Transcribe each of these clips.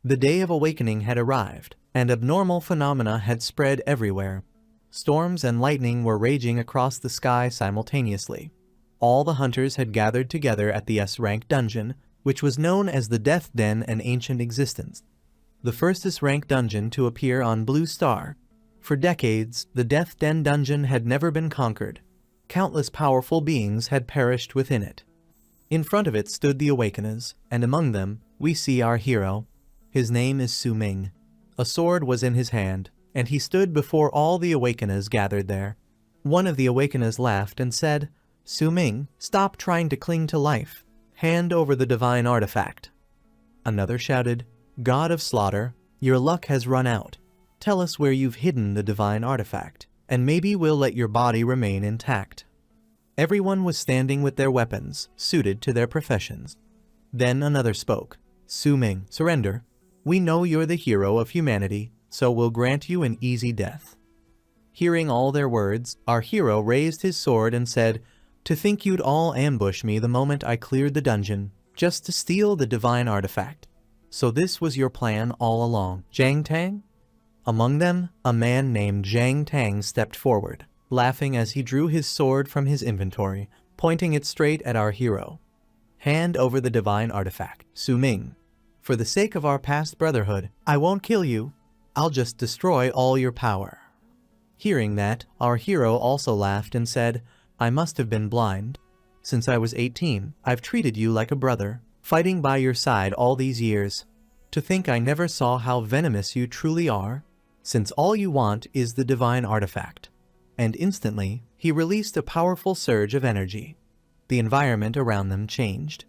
The day of awakening had arrived, and abnormal phenomena had spread everywhere. Storms and lightning were raging across the sky simultaneously. All the hunters had gathered together at the S-rank dungeon, which was known as the Death Den in ancient existence. The first S-rank dungeon to appear on Blue Star. For decades, the Death Den dungeon had never been conquered. Countless powerful beings had perished within it. In front of it stood the Awakeners, and among them, we see our hero. His name is Su Ming. A sword was in his hand, and he stood before all the Awakeners gathered there. One of the Awakeners laughed and said, "Su Ming, stop trying to cling to life. Hand over the divine artifact." Another shouted, "God of Slaughter, your luck has run out. Tell us where you've hidden the divine artifact, and maybe we'll let your body remain intact." Everyone was standing with their weapons, suited to their professions. Then another spoke, "Su Ming, surrender. We know you're the hero of humanity, so we'll grant you an easy death." Hearing all their words, our hero raised his sword and said, "To think you'd all ambush me the moment I cleared the dungeon, just to steal the divine artifact. So this was your plan all along, Zhang Tang?" Among them, a man named Zhang Tang stepped forward, laughing as he drew his sword from his inventory, pointing it straight at our hero. "Hand over the divine artifact, Su Ming. For the sake of our past brotherhood, I won't kill you. I'll just destroy all your power." Hearing that, our hero also laughed and said, "I must have been blind. Since I was 18, I've treated you like a brother, fighting by your side all these years. To think I never saw how venomous you truly are, since all you want is the divine artifact." And instantly, he released a powerful surge of energy. The environment around them changed.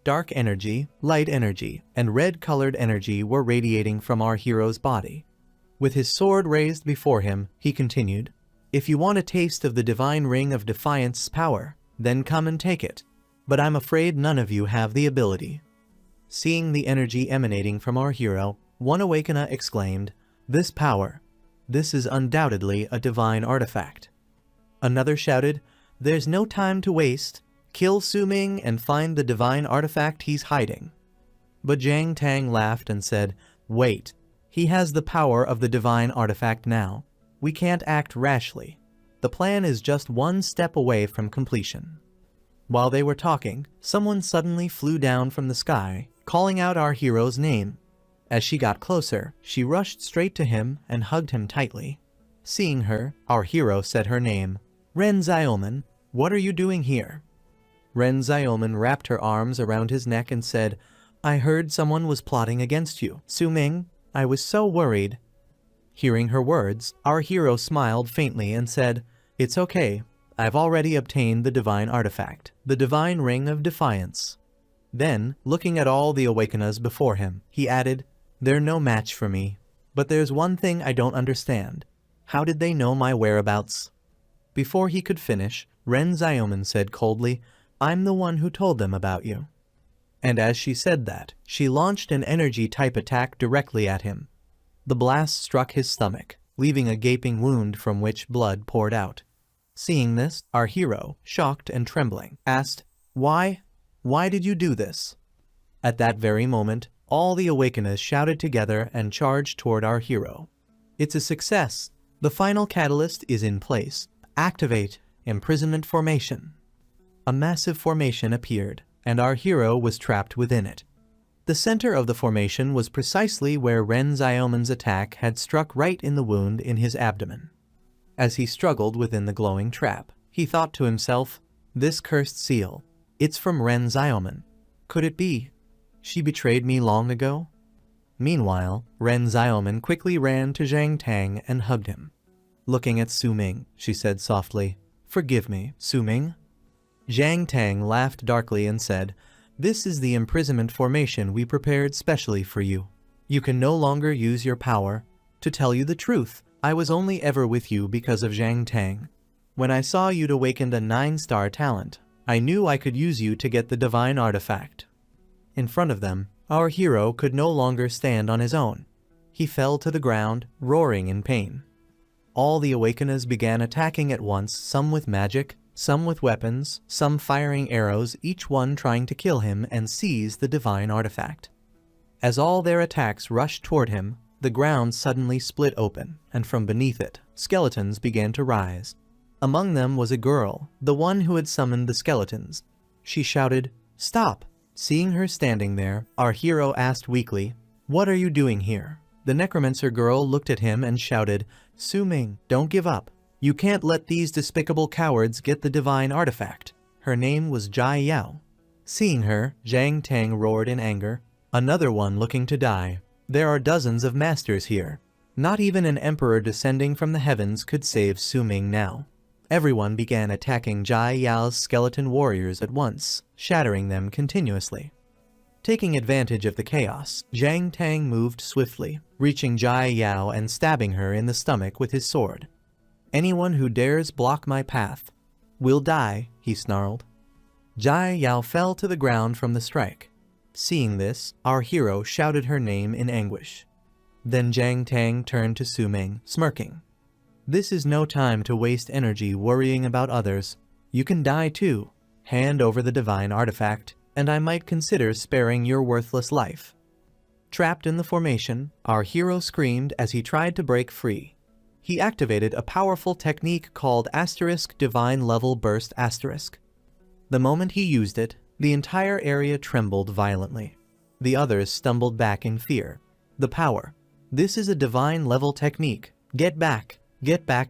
Dark energy, light energy, and red-colored energy were radiating from our hero's body. With his sword raised before him, he continued, "If you want a taste of the divine ring of defiance's power, then come and take it. But I'm afraid none of you have the ability." Seeing the energy emanating from our hero, one Awakener exclaimed, "This power! This is undoubtedly a divine artifact." Another shouted, "There's no time to waste. Kill Su Ming and find the divine artifact he's hiding." But Zhang Tang laughed and said, "Wait, he has the power of the divine artifact now. We can't act rashly. The plan is just one step away from completion." While they were talking, someone suddenly flew down from the sky, calling out our hero's name. As she got closer, she rushed straight to him and hugged him tightly. Seeing her, our hero said her name, "Ren Xiaoman, what are you doing here?" Ren Xiaoman wrapped her arms around his neck and said, "I heard someone was plotting against you, Su Ming. I was so worried." Hearing her words, our hero smiled faintly and said, "It's okay. I've already obtained the divine artifact, the divine ring of defiance." Then, looking at all the Awakeners before him, he added, "They're no match for me. But there's one thing I don't understand. How did they know my whereabouts?" Before he could finish, Ren Xiaoman said coldly, "I'm the one who told them about you." And as she said that, she launched an energy-type attack directly at him. The blast struck his stomach, leaving a gaping wound from which blood poured out. Seeing this, our hero, shocked and trembling, asked, Why did you do this?" At that very moment, all the Awakeners shouted together and charged toward our hero. "It's a success. The final catalyst is in place. Activate imprisonment formation." A massive formation appeared, and our hero was trapped within it. The center of the formation was precisely where Ren Xiaoman's attack had struck, right in the wound in his abdomen. As he struggled within the glowing trap, he thought to himself, "This cursed seal. It's from Ren Xiaoman. Could it be? She betrayed me long ago?" Meanwhile, Ren Xiaoman quickly ran to Zhang Tang and hugged him. Looking at Su Ming, she said softly, "Forgive me, Su Ming." Zhang Tang laughed darkly and said, "This is the imprisonment formation we prepared specially for you. You can no longer use your power. To tell you the truth, I was only ever with you because of Zhang Tang. When I saw you'd awakened a 9-star talent, I knew I could use you to get the divine artifact." In front of them, our hero could no longer stand on his own. He fell to the ground, roaring in pain. All the Awakeners began attacking at once, some with magic, some with weapons, some firing arrows, each one trying to kill him and seize the divine artifact. As all their attacks rushed toward him, the ground suddenly split open, and from beneath it, skeletons began to rise. Among them was a girl, the one who had summoned the skeletons. She shouted, "Stop!" Seeing her standing there, our hero asked weakly, "What are you doing here?" The necromancer girl looked at him and shouted, "Su Ming, don't give up. You can't let these despicable cowards get the divine artifact." Her name was Jai Yao. Seeing her, Zhang Tang roared in anger, "Another one looking to die. There are dozens of masters here. Not even an emperor descending from the heavens could save Su Ming now." Everyone began attacking Jai Yao's skeleton warriors at once, shattering them continuously. Taking advantage of the chaos, Zhang Tang moved swiftly, reaching Jai Yao and stabbing her in the stomach with his sword. "Anyone who dares block my path will die," he snarled. Jai Yao fell to the ground from the strike. Seeing this, our hero shouted her name in anguish. Then Zhang Tang turned to Su Ming, smirking. "This is no time to waste energy worrying about others. You can die too. Hand over the divine artifact, and I might consider sparing your worthless life." Trapped in the formation, our hero screamed as he tried to break free. He activated a powerful technique called Divine Level Burst *. The moment he used it, the entire area trembled violently. The others stumbled back in fear. The power. "This is a divine level technique. Get back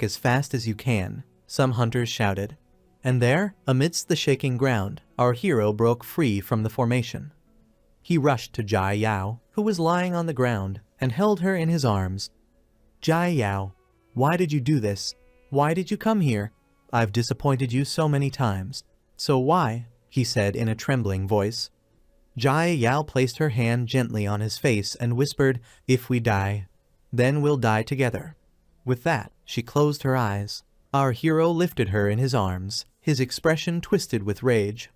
as fast as you can," some hunters shouted. And there, amidst the shaking ground, our hero broke free from the formation. He rushed to Jai Yao, who was lying on the ground, and held her in his arms. "Jai Yao, why did you do this? Why did you come here? I've disappointed you so many times. So why?" he said in a trembling voice. Jai Yao placed her hand gently on his face and whispered, "If we die, then we'll die together." With that, she closed her eyes. Our hero lifted her in his arms, his expression twisted with rage.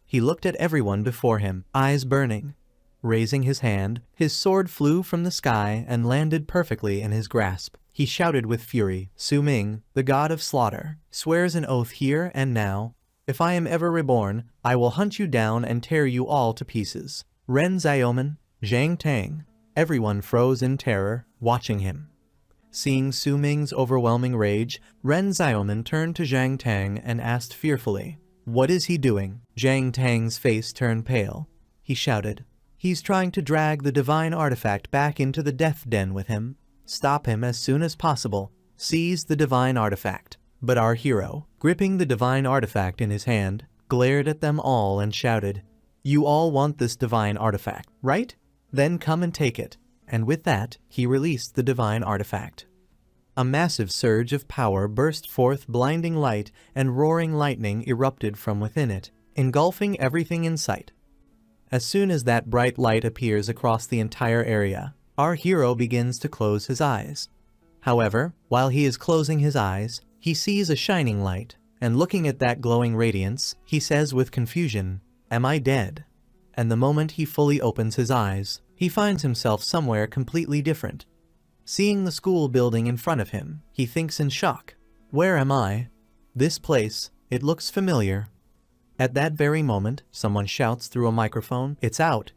He looked at everyone before him, eyes burning. Raising his hand, his sword flew from the sky and landed perfectly in his grasp. He shouted with fury, "Su Ming, the god of slaughter, swears an oath here and now. If I am ever reborn, I will hunt you down and tear you all to pieces." Ren Xiaoman, Zhang Tang, everyone froze in terror, watching him. Seeing Su Ming's overwhelming rage, Ren Xiaoman turned to Zhang Tang and asked fearfully, "What is he doing?" Zhang Tang's face turned pale. He shouted, "He's trying to drag the divine artifact back into the death den with him. Stop him as soon as possible. Seize the divine artifact." But our hero, gripping the divine artifact in his hand, glared at them all and shouted, "You all want this divine artifact, right? Then come and take it." And with that, he released the divine artifact. A massive surge of power burst forth, blinding light and roaring lightning erupted from within it, engulfing everything in sight. As soon as that bright light appears across the entire area, our hero begins to close his eyes. However, while he is closing his eyes, he sees a shining light, and looking at that glowing radiance, he says with confusion, "Am I dead?" And the moment he fully opens his eyes, he finds himself somewhere completely different. Seeing the school building in front of him, he thinks in shock, "Where am I? This place, it looks familiar." At that very moment, someone shouts through a microphone, "It's out!"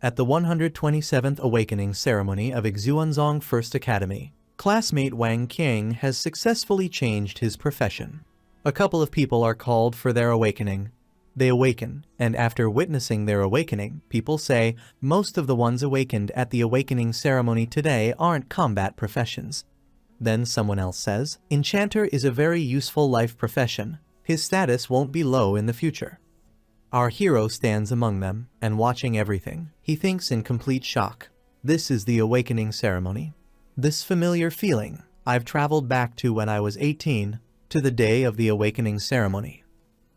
At the 127th Awakening Ceremony of Xuanzong First Academy, classmate Wang Qiang has successfully changed his profession. A couple of people are called for their awakening. They awaken, and after witnessing their awakening, people say most of the ones awakened at the awakening ceremony today aren't combat professions. Then someone else says, "Enchanter is a very useful life profession. His status won't be low in the future." Our hero stands among them, and watching everything, he thinks in complete shock. This is the awakening ceremony. This familiar feeling, I've traveled back to when I was 18, to the day of the awakening ceremony.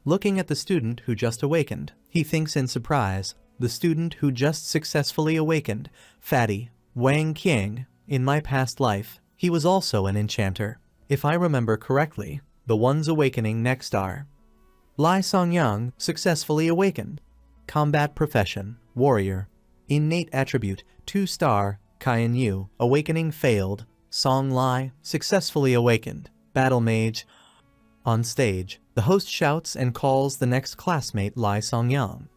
Looking at the student who just awakened, he thinks in surprise, the student who just successfully awakened, Fatty, Wang Qiang, in my past life, he was also an enchanter. If I remember correctly, the ones awakening next are Lai Songyang, successfully awakened. Combat profession, warrior. Innate attribute, 2-star, Kaian Yu, awakening failed. Song Lai, successfully awakened. Battle mage. On stage, the host shouts and calls the next classmate Lai Songyang.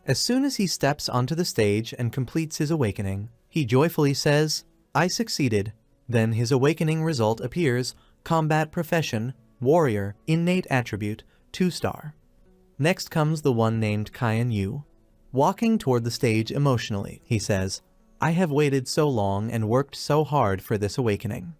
As soon as he steps onto the stage and completes his awakening, he joyfully says, "I succeeded." Then his awakening result appears: Combat Profession, Warrior, Innate Attribute, 2-star. Next comes the one named Kyan Yu. Walking toward the stage emotionally, he says, "I have waited so long and worked so hard for this awakening."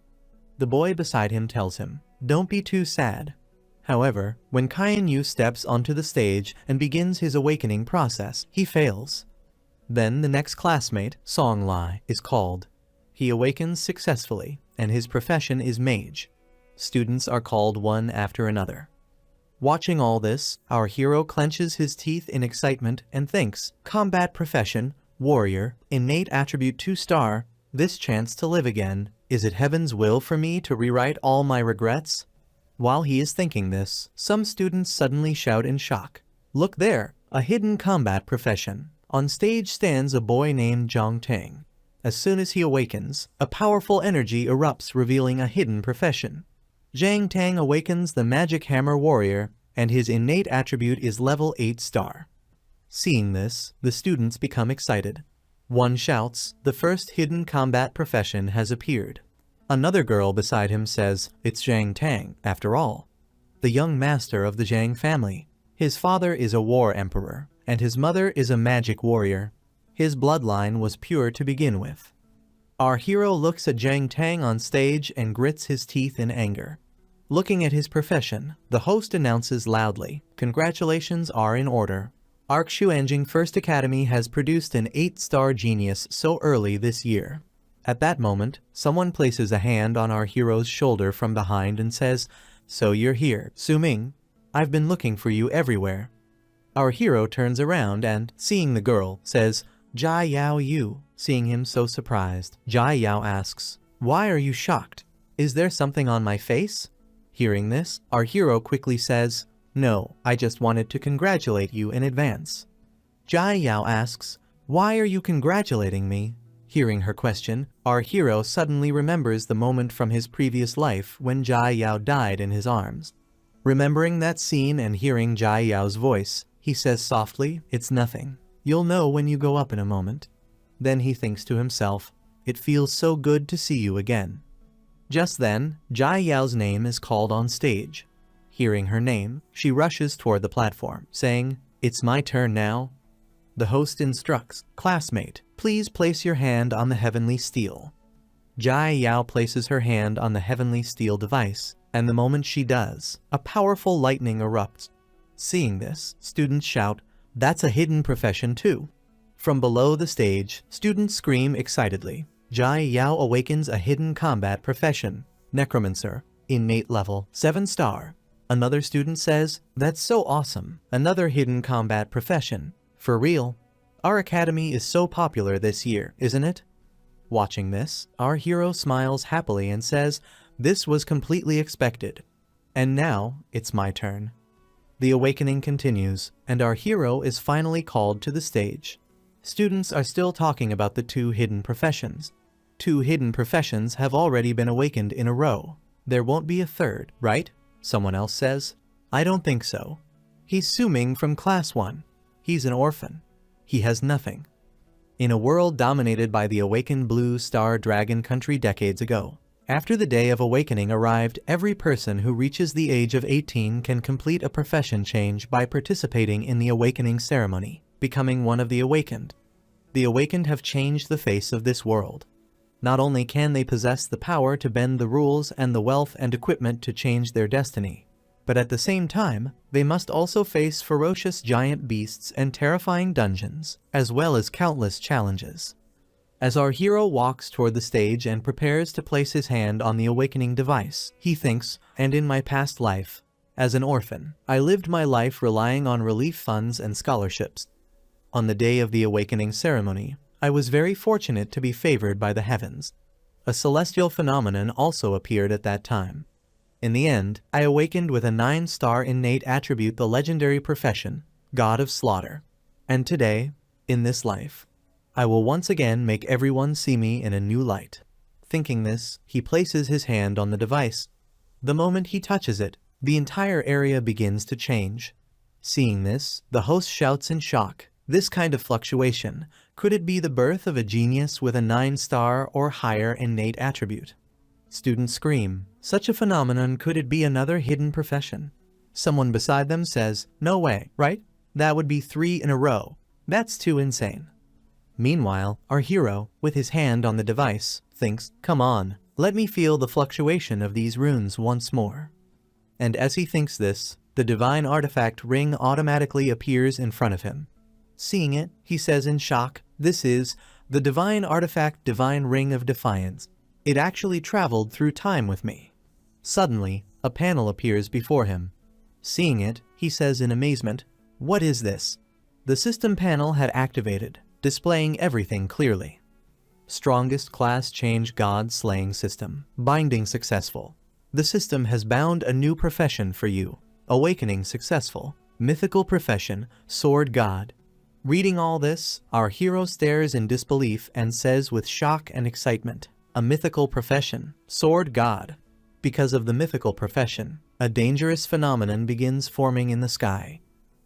The boy beside him tells him, "Don't be too sad." However, when Kyan Yu steps onto the stage and begins his awakening process, he fails. Then the next classmate, Song Lai, is called. He awakens successfully, and his profession is mage. Students are called one after another. Watching all this, our hero clenches his teeth in excitement and thinks, "Combat Profession, Warrior, Innate Attribute 2-star, this chance to live again. Is it heaven's will for me to rewrite all my regrets?" While he is thinking this, some students suddenly shout in shock, "Look there, a hidden combat profession." On stage stands a boy named Zhang Tang. As soon as he awakens, a powerful energy erupts, revealing a hidden profession. Zhang Tang awakens the Magic Hammer Warrior, and his innate attribute is level 8-star. Seeing this, the students become excited. One shouts, "The first hidden combat profession has appeared." Another girl beside him says, "It's Zhang Tang, after all, the young master of the Zhang family. His father is a war emperor, and his mother is a magic warrior. His bloodline was pure to begin with." Our hero looks at Zhang Tang on stage and grits his teeth in anger. Looking at his profession, the host announces loudly, "Congratulations are in order. Arc Xuanjing First Academy has produced an 8-star genius so early this year." At that moment, someone places a hand on our hero's shoulder from behind and says, "So you're here, Su Ming. I've been looking for you everywhere." Our hero turns around and, seeing the girl, says, "Jia Yao Yu." Seeing him so surprised, Jia Yao asks, "Why are you shocked? Is there something on my face?" Hearing this, our hero quickly says, "No, I just wanted to congratulate you in advance." Jia Yao asks, "Why are you congratulating me?" Hearing her question, our hero suddenly remembers the moment from his previous life when Jia Yao died in his arms. Remembering that scene and hearing Jia Yao's voice, he says softly, "It's nothing. You'll know when you go up in a moment." Then he thinks to himself, "It feels so good to see you again." Just then, Jia Yao's name is called on stage. Hearing her name, she rushes toward the platform, saying, "It's my turn now." The host instructs, "Classmate, please place your hand on the heavenly steel." Jia Yao places her hand on the heavenly steel device, and the moment she does, a powerful lightning erupts. Seeing this, students shout, "That's a hidden profession too." From below the stage, students scream excitedly. Jia Yao awakens a hidden combat profession, Necromancer, innate level 7-star. Another student says, "That's so awesome, another hidden combat profession. For real. Our academy is so popular this year, isn't it?" Watching this, our hero smiles happily and says, "This was completely expected. And now, it's my turn." The awakening continues, and our hero is finally called to the stage. Students are still talking about the 2 hidden professions. 2 hidden professions have already been awakened in a row. There won't be a third, right? Someone else says. "I don't think so. He's Su Ming from class 1. He's an orphan. He has nothing." In a world dominated by the awakened blue star dragon country decades ago, after the day of awakening arrived, every person who reaches the age of 18 can complete a profession change by participating in the awakening ceremony, becoming one of the awakened. The awakened have changed the face of this world. Not only can they possess the power to bend the rules and the wealth and equipment to change their destiny, but at the same time, they must also face ferocious giant beasts and terrifying dungeons, as well as countless challenges. As our hero walks toward the stage and prepares to place his hand on the awakening device, he thinks, "And in my past life, as an orphan, I lived my life relying on relief funds and scholarships. On the day of the awakening ceremony, I was very fortunate to be favored by the heavens. A celestial phenomenon also appeared at that time. In the end, I awakened with a 9-star innate attribute, the legendary profession, God of Slaughter. And today, in this life, I will once again make everyone see me in a new light." Thinking this, he places his hand on the device. The moment he touches it, the entire area begins to change. Seeing this, the host shouts in shock, This kind of fluctuation, could it be the birth of a genius with a 9-star or higher innate attribute? Students scream. Such a phenomenon, could it be another hidden profession? Someone beside them says, no way, right? That would be 3 in a row. That's too insane. Meanwhile, our hero, with his hand on the device, thinks, come on, let me feel the fluctuation of these runes once more. And as he thinks this, the divine artifact ring automatically appears in front of him. Seeing it, he says in shock, this is the divine artifact, divine ring of defiance. It actually traveled through time with me. Suddenly, a panel appears before him. Seeing it, he says in amazement, what is this? The system panel had activated, displaying everything clearly. Strongest class change god slaying system. Binding successful. The system has bound a new profession for you. Awakening successful. Mythical profession, sword god. Reading all this, our hero stares in disbelief and says with shock and excitement, a mythical profession, sword god. Because of the mythical profession, a dangerous phenomenon begins forming in the sky.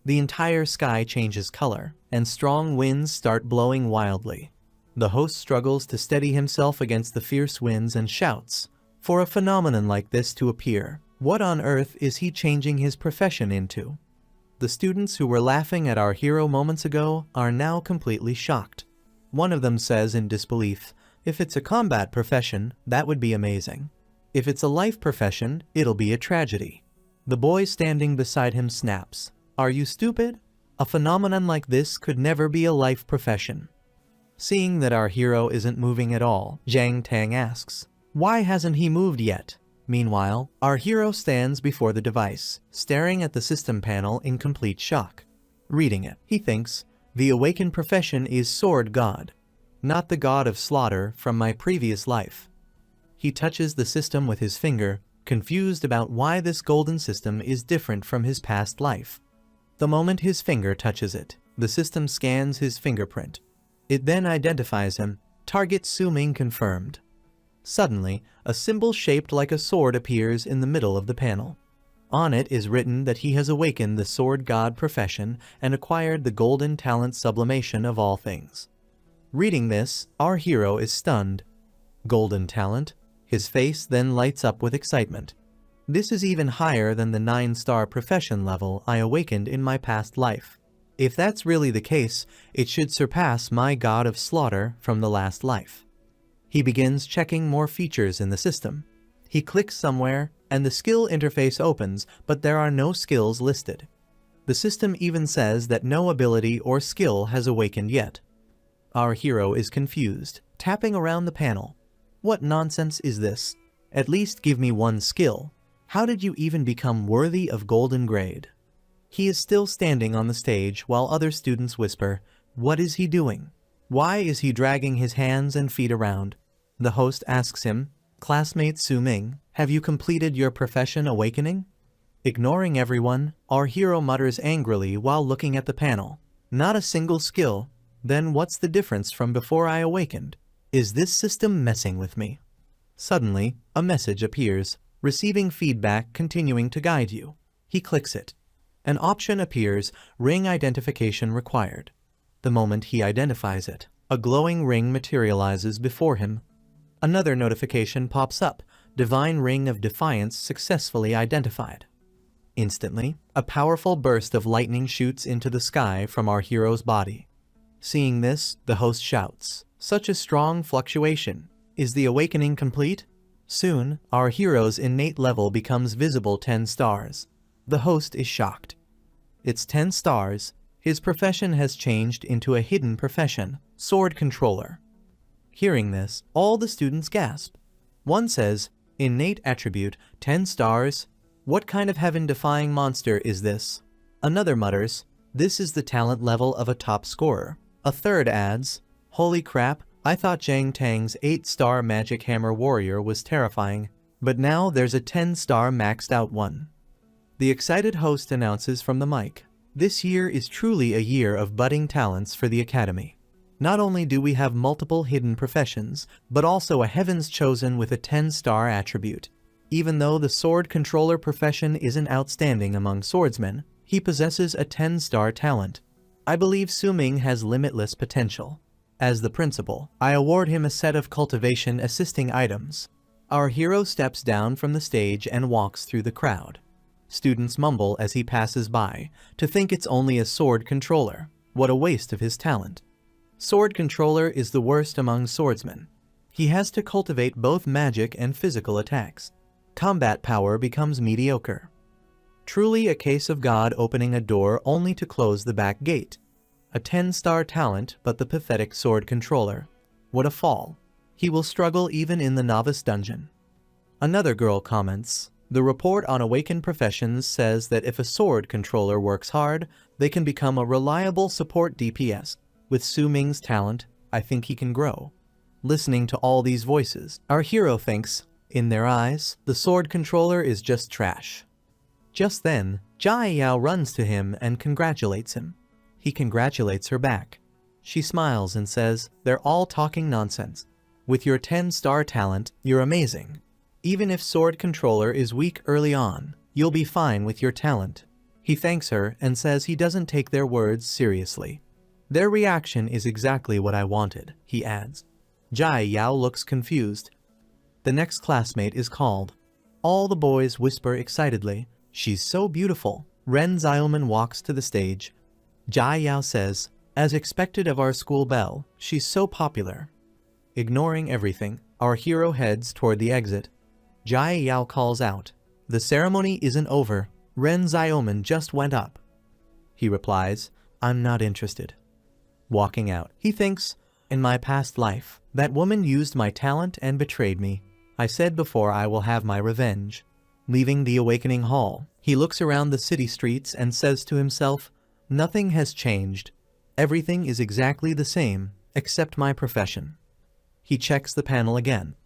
The entire sky changes color, and strong winds start blowing wildly. The host struggles to steady himself against the fierce winds and shouts, for a phenomenon like this to appear, what on earth is he changing his profession into? The students who were laughing at our hero moments ago are now completely shocked. One of them says in disbelief, if it's a combat profession, that would be amazing. If it's a life profession, it'll be a tragedy. The boy standing beside him snaps, are you stupid? A phenomenon like this could never be a life profession. Seeing that our hero isn't moving at all, Zhang Tang asks, why hasn't he moved yet? Meanwhile, our hero stands before the device, staring at the system panel in complete shock. Reading it, he thinks, the awakened profession is sword god, not the god of slaughter from my previous life. He touches the system with his finger, confused about why this golden system is different from his past life. The moment his finger touches it, the system scans his fingerprint. It then identifies him, target Su Ming confirmed. Suddenly, a symbol shaped like a sword appears in the middle of the panel. On it is written that he has awakened the sword god profession and acquired the golden talent sublimation of all things. Reading this, our hero is stunned. Golden talent? His face then lights up with excitement. This is even higher than the 9-star profession level I awakened in my past life. If that's really the case, it should surpass my god of slaughter from the last life. He begins checking more features in the system. He clicks somewhere, and the skill interface opens, but there are no skills listed. The system even says that no ability or skill has awakened yet. Our hero is confused, tapping around the panel. What nonsense is this? At least give me one skill. How did you even become worthy of golden grade? He is still standing on the stage while other students whisper, what is he doing? Why is he dragging his hands and feet around? The host asks him, classmate Su Ming, have you completed your profession awakening? Ignoring everyone, our hero mutters angrily while looking at the panel. Not a single skill. Then what's the difference from before I awakened? Is this system messing with me? Suddenly, a message appears, receiving feedback continuing to guide you. He clicks it. An option appears, ring identification required. The moment he identifies it, a glowing ring materializes before him. Another notification pops up, divine ring of defiance successfully identified. Instantly, a powerful burst of lightning shoots into the sky from our hero's body. Seeing this, the host shouts, such a strong fluctuation. Is the awakening complete? Soon, our hero's innate level becomes visible 10 stars. The host is shocked. It's 10 stars. His profession has changed into a hidden profession, sword controller. Hearing this, all the students gasp. One says, innate attribute, 10 stars. What kind of heaven-defying monster is this? Another mutters, this is the talent level of a top scorer. A third adds, holy crap, I thought Zhang Tang's 8-star magic hammer warrior was terrifying, but now there's a 10-star maxed out one. The excited host announces from the mic, this year is truly a year of budding talents for the Academy. Not only do we have multiple hidden professions, but also a heavens chosen with a 10-star attribute. Even though the sword controller profession isn't outstanding among swordsmen, he possesses a 10-star talent. I believe Su-ming has limitless potential. As the principal, I award him a set of cultivation assisting items. Our hero steps down from the stage and walks through the crowd. Students mumble as he passes by, to think it's only a sword controller. What a waste of his talent. Sword controller is the worst among swordsmen. He has to cultivate both magic and physical attacks. Combat power becomes mediocre. Truly a case of God opening a door only to close the back gate. A 10-star talent, but the pathetic sword controller. What a fall. He will struggle even in the novice dungeon. Another girl comments, the report on Awakened Professions says that if a sword controller works hard, they can become a reliable support DPS. With Su-ming's talent, I think he can grow. Listening to all these voices, our hero thinks, in their eyes, the sword controller is just trash. Just then, Yahello runs to him and congratulates him. He congratulates her back. She smiles and says, they're all talking nonsense. With your 10-star talent, you're amazing. Even if sword controller is weak early on, you'll be fine with your talent. He thanks her and says he doesn't take their words seriously. Their reaction is exactly what I wanted, he adds. Yahello looks confused. The next classmate is called. All the boys whisper excitedly, she's so beautiful. Ren Xiaoman walks to the stage. Yahello says, as expected of our school belle, she's so popular. Ignoring everything, our hero heads toward the exit. Yahello calls out, the ceremony isn't over. Ren Xiaoman just went up. He replies, I'm not interested. Walking out, he thinks, in my past life, that woman used my talent and betrayed me. I said before I will have my revenge. Leaving the awakening hall, he looks around the city streets and says to himself, nothing has changed. Everything is exactly the same, except my profession. He checks the panel again.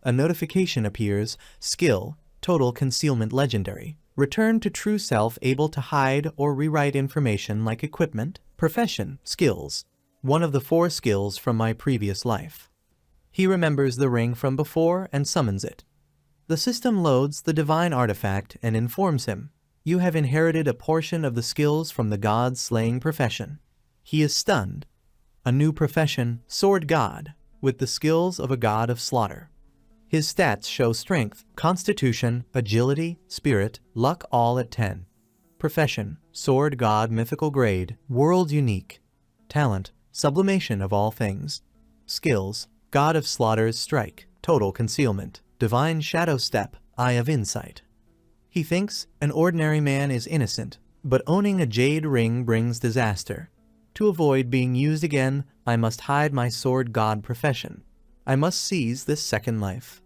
A notification appears, skill, total concealment legendary. Return to true self able to hide or rewrite information like equipment, profession, skills. One of the 4 skills from my previous life. He remembers the ring from before and summons it. The system loads the divine artifact and informs him, you have inherited a portion of the skills from the god slaying profession. He is stunned. A new profession, sword god, with the skills of a god of slaughter. His stats show strength, constitution, agility, spirit, luck all at 10. Profession, sword god mythical grade, world unique. Talent, sublimation of all things. Skills, god of slaughter's strike, total concealment, divine shadow step, eye of insight. He thinks an ordinary man is innocent, but owning a jade ring brings disaster. To avoid being used again, I must hide my sword god profession. I must seize this second life.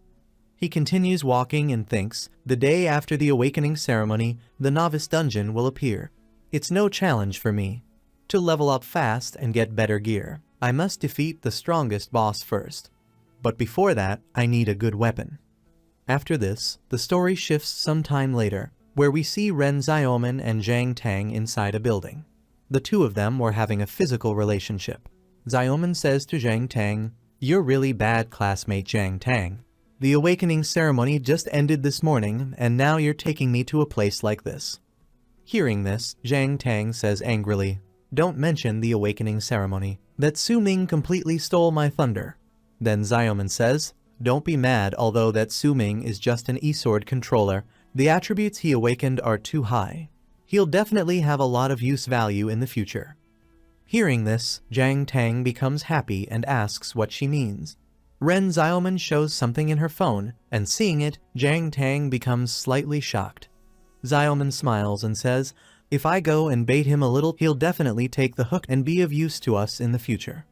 He continues walking and thinks, the day after the awakening ceremony, the novice dungeon will appear. It's no challenge for me. To level up fast and get better gear, I must defeat the strongest boss first. But before that, I need a good weapon. After this, the story shifts some time later, where we see Ren Xiaoman and Zhang Tang inside a building. The two of them were having a physical relationship. Xiaoman says to Zhang Tang, you're really bad classmate Zhang Tang. The awakening ceremony just ended this morning, and now you're taking me to a place like this. Hearing this, Zhang Tang says angrily, don't mention the awakening ceremony. That Su-ming completely stole my thunder. Then Xiaoman says, don't be mad, although that Su-ming is just an e-sword controller. The attributes he awakened are too high. He'll definitely have a lot of use value in the future. Hearing this, Zhang Tang becomes happy and asks what she means. Ren Xiaoman shows something in her phone, and seeing it, Zhang Tang becomes slightly shocked. Xiaoman smiles and says, if I go and bait him a little, he'll definitely take the hook and be of use to us in the future.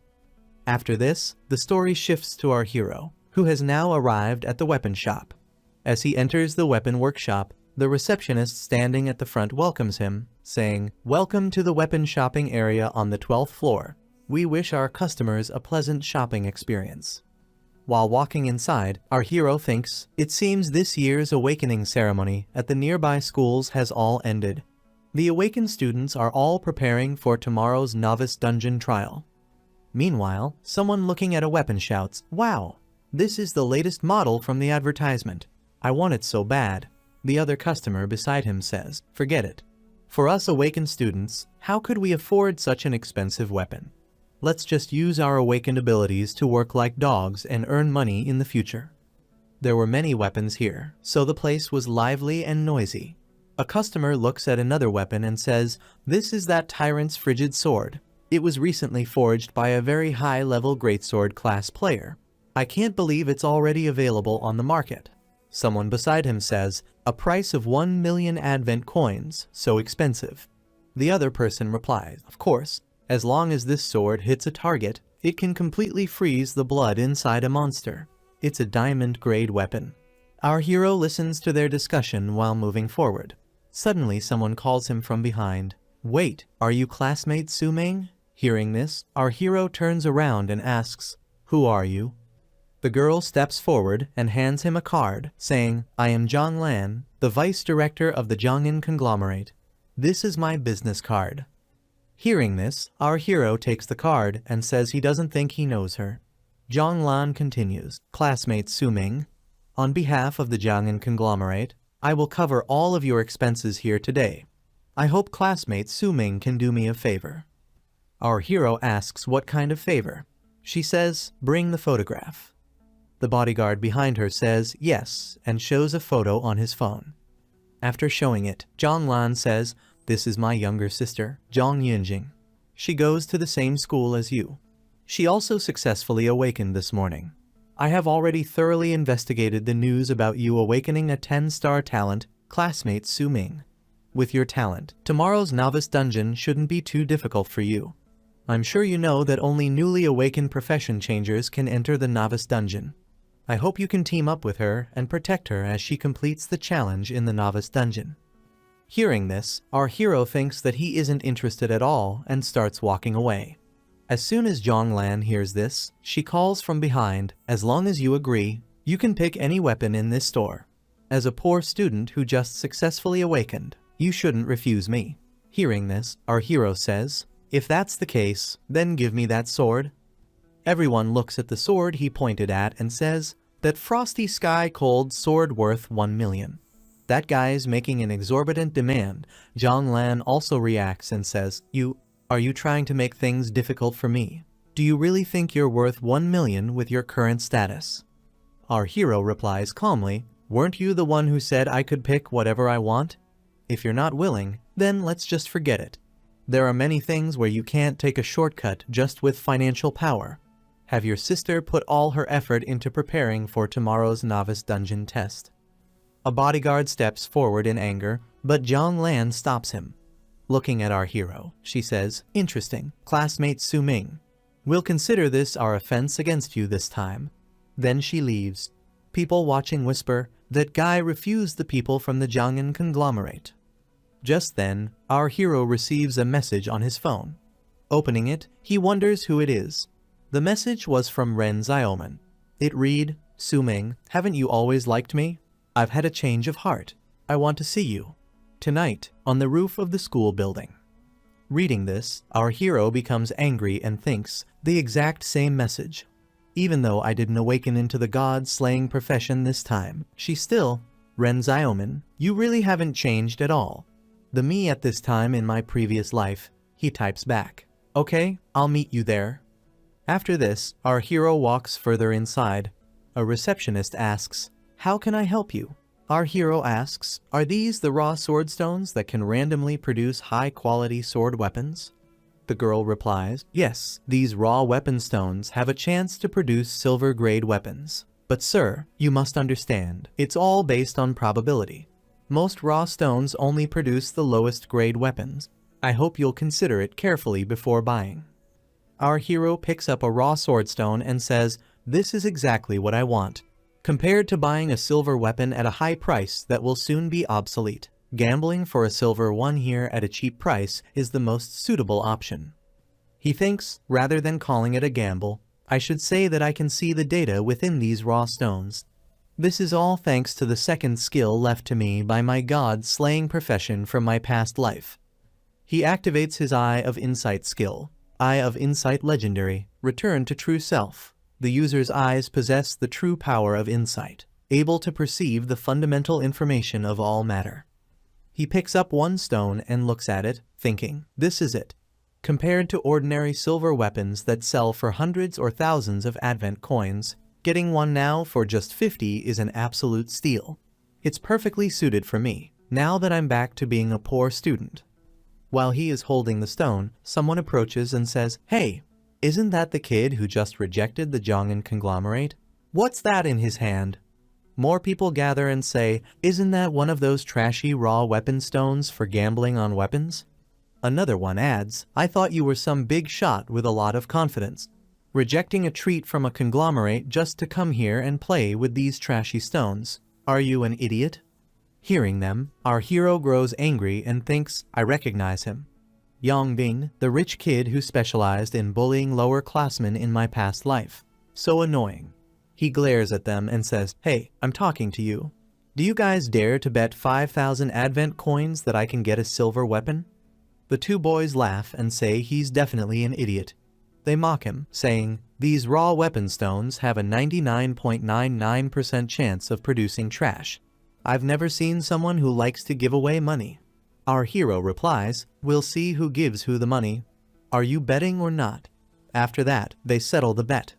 After this, the story shifts to our hero, who has now arrived at the weapon shop. As he enters the weapon workshop, the receptionist standing at the front welcomes him, saying, welcome to the weapon shopping area on the 12th floor. We wish our customers a pleasant shopping experience. While walking inside, our hero thinks, it seems this year's awakening ceremony at the nearby schools has all ended. The awakened students are all preparing for tomorrow's novice dungeon trial. Meanwhile, someone looking at a weapon shouts, wow, this is the latest model from the advertisement. I want it so bad. The other customer beside him says, forget it. For us awakened students, how could we afford such an expensive weapon? Let's just use our awakened abilities to work like dogs and earn money in the future. There were many weapons here, so the place was lively and noisy. A customer looks at another weapon and says, "This is that tyrant's frigid sword. It was recently forged by a very high-level greatsword class player. I can't believe it's already available on the market." Someone beside him says, "A price of 1 million advent coins, so expensive." The other person replies, "Of course, as long as this sword hits a target, it can completely freeze the blood inside a monster. It's a diamond-grade weapon." Our hero listens to their discussion while moving forward. Suddenly someone calls him from behind. "Wait, are you classmate Su-ming?" Hearing this, our hero turns around and asks, "Who are you?" The girl steps forward and hands him a card, saying, "I am Zhang Lan, the vice director of the Jiang'an conglomerate. This is my business card." Hearing this, our hero takes the card and says he doesn't think he knows her. Zhang Lan continues, "Classmate Su-ming, on behalf of the Jiang'an conglomerate, I will cover all of your expenses here today. I hope classmate Su-ming can do me a favor." Our hero asks what kind of favor. She says, "Bring the photograph." The bodyguard behind her says yes and shows a photo on his phone. After showing it, Zhang Lan says, "This is my younger sister, Zhang Yunjing. She goes to the same school as you. She also successfully awakened this morning. I have already thoroughly investigated the news about you awakening a 10-star talent, classmate Su-ming. With your talent, tomorrow's novice dungeon shouldn't be too difficult for you. I'm sure you know that only newly awakened profession changers can enter the novice dungeon. I hope you can team up with her and protect her as she completes the challenge in the novice dungeon." Hearing this, our hero thinks that he isn't interested at all and starts walking away. As soon as Zhang Lan hears this, she calls from behind, "As long as you agree, you can pick any weapon in this store. As a poor student who just successfully awakened, you shouldn't refuse me." Hearing this, our hero says, "If that's the case, then give me that sword." Everyone looks at the sword he pointed at and says, "That frosty sky cold sword worth 1 million. That guy's making an exorbitant demand." Zhang Lan also reacts and says, Are you trying to make things difficult for me? Do you really think you're worth 1 million with your current status?" Our hero replies calmly, "Weren't you the one who said I could pick whatever I want? If you're not willing, then let's just forget it. There are many things where you can't take a shortcut just with financial power. Have your sister put all her effort into preparing for tomorrow's novice dungeon test." A bodyguard steps forward in anger, but Zhang Lan stops him. Looking at our hero, she says, "Interesting, classmate Su-ming. We'll consider this our offense against you this time." Then she leaves. People watching whisper, "That guy refused the people from the Jiang'an conglomerate." Just then, our hero receives a message on his phone. Opening it, he wonders who it is. The message was from Ren Xiaoman. It read, "Su-ming, haven't you always liked me? I've had a change of heart. I want to see you. Tonight, on the roof of the school building." Reading this, our hero becomes angry and thinks, the exact same message. Even though I didn't awaken into the god-slaying profession this time, she still, "Ren Xiaoman, you really haven't changed at all. The me at this time in my previous life," he types back. "Okay, I'll meet you there." After this, our hero walks further inside. A receptionist asks, "How can I help you?" Our hero asks, "Are these the raw sword stones that can randomly produce high-quality sword weapons?" The girl replies, "Yes, these raw weapon stones have a chance to produce silver-grade weapons. But sir, you must understand, it's all based on probability. Most raw stones only produce the lowest grade weapons. I hope you'll consider it carefully before buying." Our hero picks up a raw swordstone and says, "This is exactly what I want. Compared to buying a silver weapon at a high price that will soon be obsolete, gambling for a silver one here at a cheap price is the most suitable option." He thinks, rather than calling it a gamble, I should say that I can see the data within these raw stones. This is all thanks to the second skill left to me by my god-slaying profession from my past life. He activates his Eye of Insight skill. Eye of Insight Legendary, Return to True Self. The user's eyes possess the true power of insight, able to perceive the fundamental information of all matter. He picks up one stone and looks at it, thinking, this is it. Compared to ordinary silver weapons that sell for hundreds or thousands of advent coins, getting one now for just 50 is an absolute steal. It's perfectly suited for me, now that I'm back to being a poor student. While he is holding the stone, someone approaches and says, hey, isn't that the kid who just rejected the Jongan conglomerate? What's that in his hand? More people gather and say, isn't that one of those trashy raw weapon stones for gambling on weapons? Another one adds, I thought you were some big shot with a lot of confidence, rejecting a treat from a conglomerate just to come here and play with these trashy stones. Are you an idiot? Hearing them, our hero grows angry and thinks, I recognize him. Yongbing, the rich kid who specialized in bullying lower classmen in my past life. So annoying. He glares at them and says, hey, I'm talking to you. Do you guys dare to bet 5,000 advent coins that I can get a silver weapon? The two boys laugh and say he's definitely an idiot. They mock him, saying, these raw weapon stones have a 99.99% chance of producing trash. I've never seen someone who likes to give away money. Our hero replies, we'll see who gives who the money. Are you betting or not? After that, they settle the bet.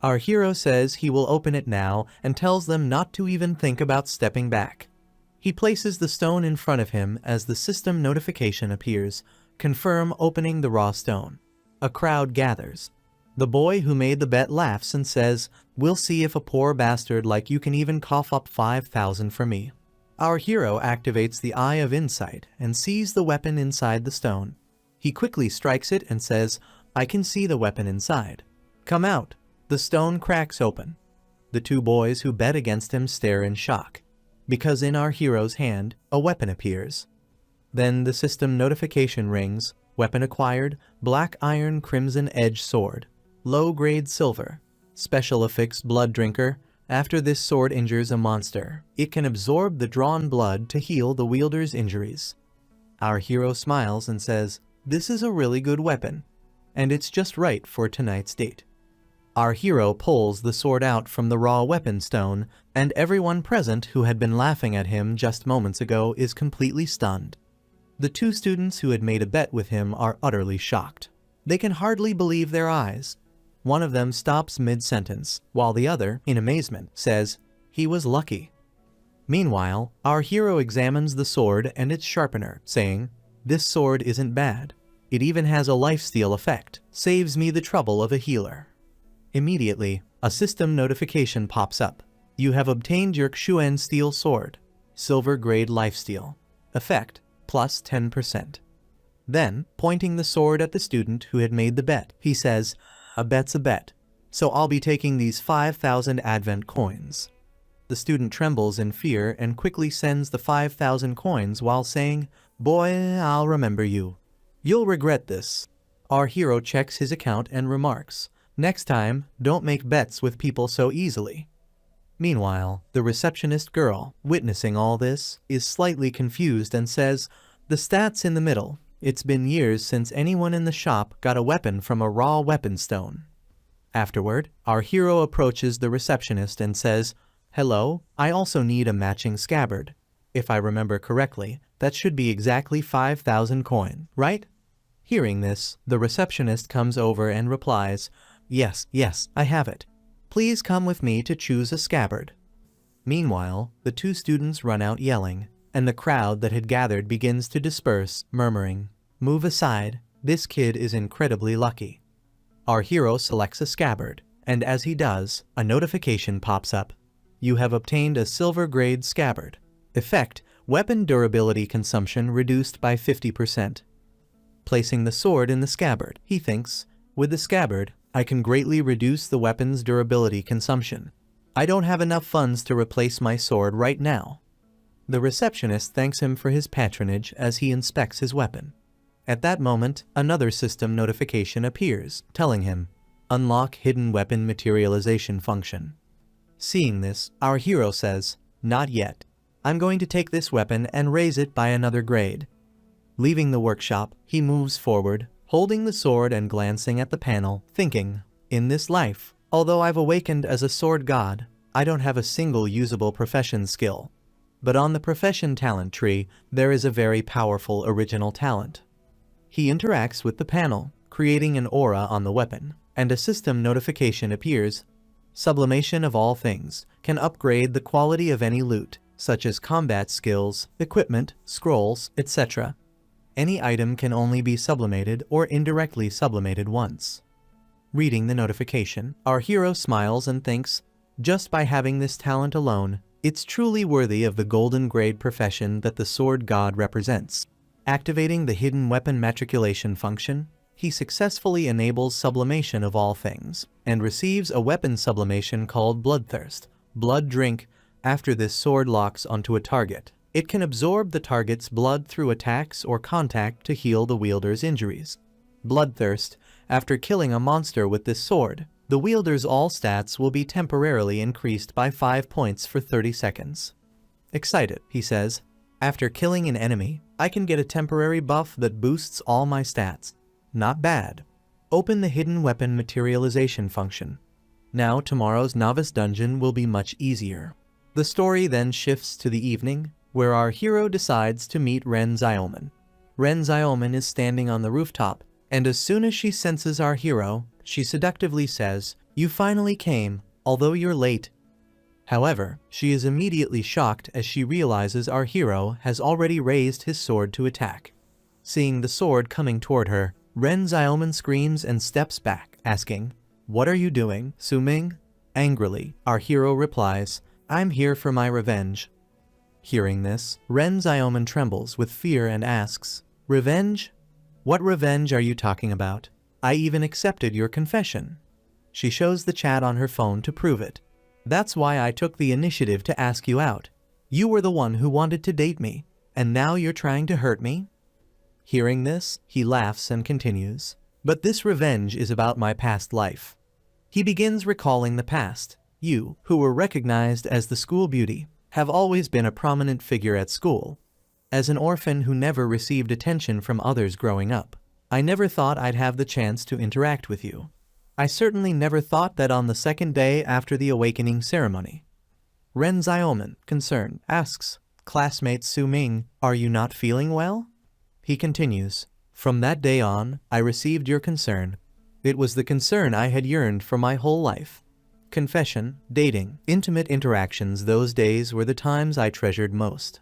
Our hero says he will open it now and tells them not to even think about stepping back. He places the stone in front of him as the system notification appears, confirm opening the raw stone. A crowd gathers. The boy who made the bet laughs and says, we'll see if a poor bastard like you can even cough up 5,000 for me. Our hero activates the Eye of Insight and sees the weapon inside the stone. He quickly strikes it and says, I can see the weapon inside. Come out. The stone cracks open. The two boys who bet against him stare in shock, because in our hero's hand, a weapon appears. Then the system notification rings, weapon acquired, black iron crimson edge sword, low-grade silver, special affix blood drinker. After this sword injures a monster, it can absorb the drawn blood to heal the wielder's injuries. Our hero smiles and says, this is a really good weapon, and it's just right for tonight's date. Our hero pulls the sword out from the raw weapon stone, and everyone present who had been laughing at him just moments ago is completely stunned. The two students who had made a bet with him are utterly shocked. They can hardly believe their eyes. One of them stops mid-sentence, while the other, in amazement, says, he was lucky. Meanwhile, our hero examines the sword and its sharpener, saying, this sword isn't bad. It even has a lifesteal effect, saves me the trouble of a healer. Immediately, a system notification pops up. You have obtained your Xuan Steel Sword, Silver Grade Lifesteal. Effect, plus 10%. Then, pointing the sword at the student who had made the bet, he says, a bet's a bet, so I'll be taking these 5,000 advent coins. The student trembles in fear and quickly sends the 5,000 coins while saying, boy, I'll remember you. You'll regret this. Our hero checks his account and remarks, next time, don't make bets with people so easily. Meanwhile, the receptionist girl, witnessing all this, is slightly confused and says, the stats in the middle. It's been years since anyone in the shop got a weapon from a raw weapon stone. Afterward, our hero approaches the receptionist and says, hello, I also need a matching scabbard. If I remember correctly, that should be exactly 5,000 coin, right? Hearing this, the receptionist comes over and replies, yes, I have it. Please come with me to choose a scabbard. Meanwhile, the two students run out yelling, and the crowd that had gathered begins to disperse, murmuring, move aside, this kid is incredibly lucky. Our hero selects a scabbard, and as he does, a notification pops up. You have obtained a silver grade scabbard. Effect, weapon durability consumption reduced by 50%. Placing the sword in the scabbard, he thinks, with the scabbard, I can greatly reduce the weapon's durability consumption. I don't have enough funds to replace my sword right now. The receptionist thanks him for his patronage as he inspects his weapon. At that moment, another system notification appears, telling him, unlock hidden weapon materialization function. Seeing this, our hero says, not yet. I'm going to take this weapon and raise it by another grade. Leaving the workshop, he moves forward, holding the sword and glancing at the panel, thinking, in this life, although I've awakened as a sword god, I don't have a single usable profession skill. But on the profession talent tree, there is a very powerful original talent. He interacts with the panel, creating an aura on the weapon, and a system notification appears. Sublimation of all things can upgrade the quality of any loot, such as combat skills, equipment, scrolls, etc. Any item can only be sublimated or indirectly sublimated once. Reading the notification, our hero smiles and thinks, just by having this talent alone, it's truly worthy of the golden grade profession that the sword god represents. Activating the hidden weapon matriculation function, he successfully enables sublimation of all things, and receives a weapon sublimation called Bloodthirst, blood drink. After this sword locks onto a target, it can absorb the target's blood through attacks or contact to heal the wielder's injuries. Bloodthirst, after killing a monster with this sword, the wielder's all stats will be temporarily increased by 5 points for 30 seconds. Excited, he says, after killing an enemy, I can get a temporary buff that boosts all my stats. Not bad. Open the hidden weapon materialization function. Now tomorrow's novice dungeon will be much easier. The story then shifts to the evening, where our hero decides to meet Ren Xiaoman. Ren Xiaoman is standing on the rooftop, and as soon as she senses our hero, she seductively says, "You finally came, although you're late." However, she is immediately shocked as she realizes our hero has already raised his sword to attack. Seeing the sword coming toward her, Ren Xiaoman screams and steps back, asking, "What are you doing, Su-ming?" Angrily, our hero replies, "I'm here for my revenge." Hearing this, Ren Xiaoman trembles with fear and asks, "Revenge? What revenge are you talking about? I even accepted your confession." She shows the chat on her phone to prove it. "That's why I took the initiative to ask you out. You were the one who wanted to date me, and now you're trying to hurt me?" Hearing this, he laughs and continues, "But this revenge is about my past life." He begins recalling the past. "You, who were recognized as the school beauty, have always been a prominent figure at school. As an orphan who never received attention from others growing up, I never thought I'd have the chance to interact with you. I certainly never thought that on the second day after the awakening ceremony." Ren Xiaoman, concerned, asks, "Classmate Su-ming, are you not feeling well?" He continues, "From that day on, I received your concern. It was the concern I had yearned for my whole life. Confession, dating, intimate interactions, those days were the times I treasured most."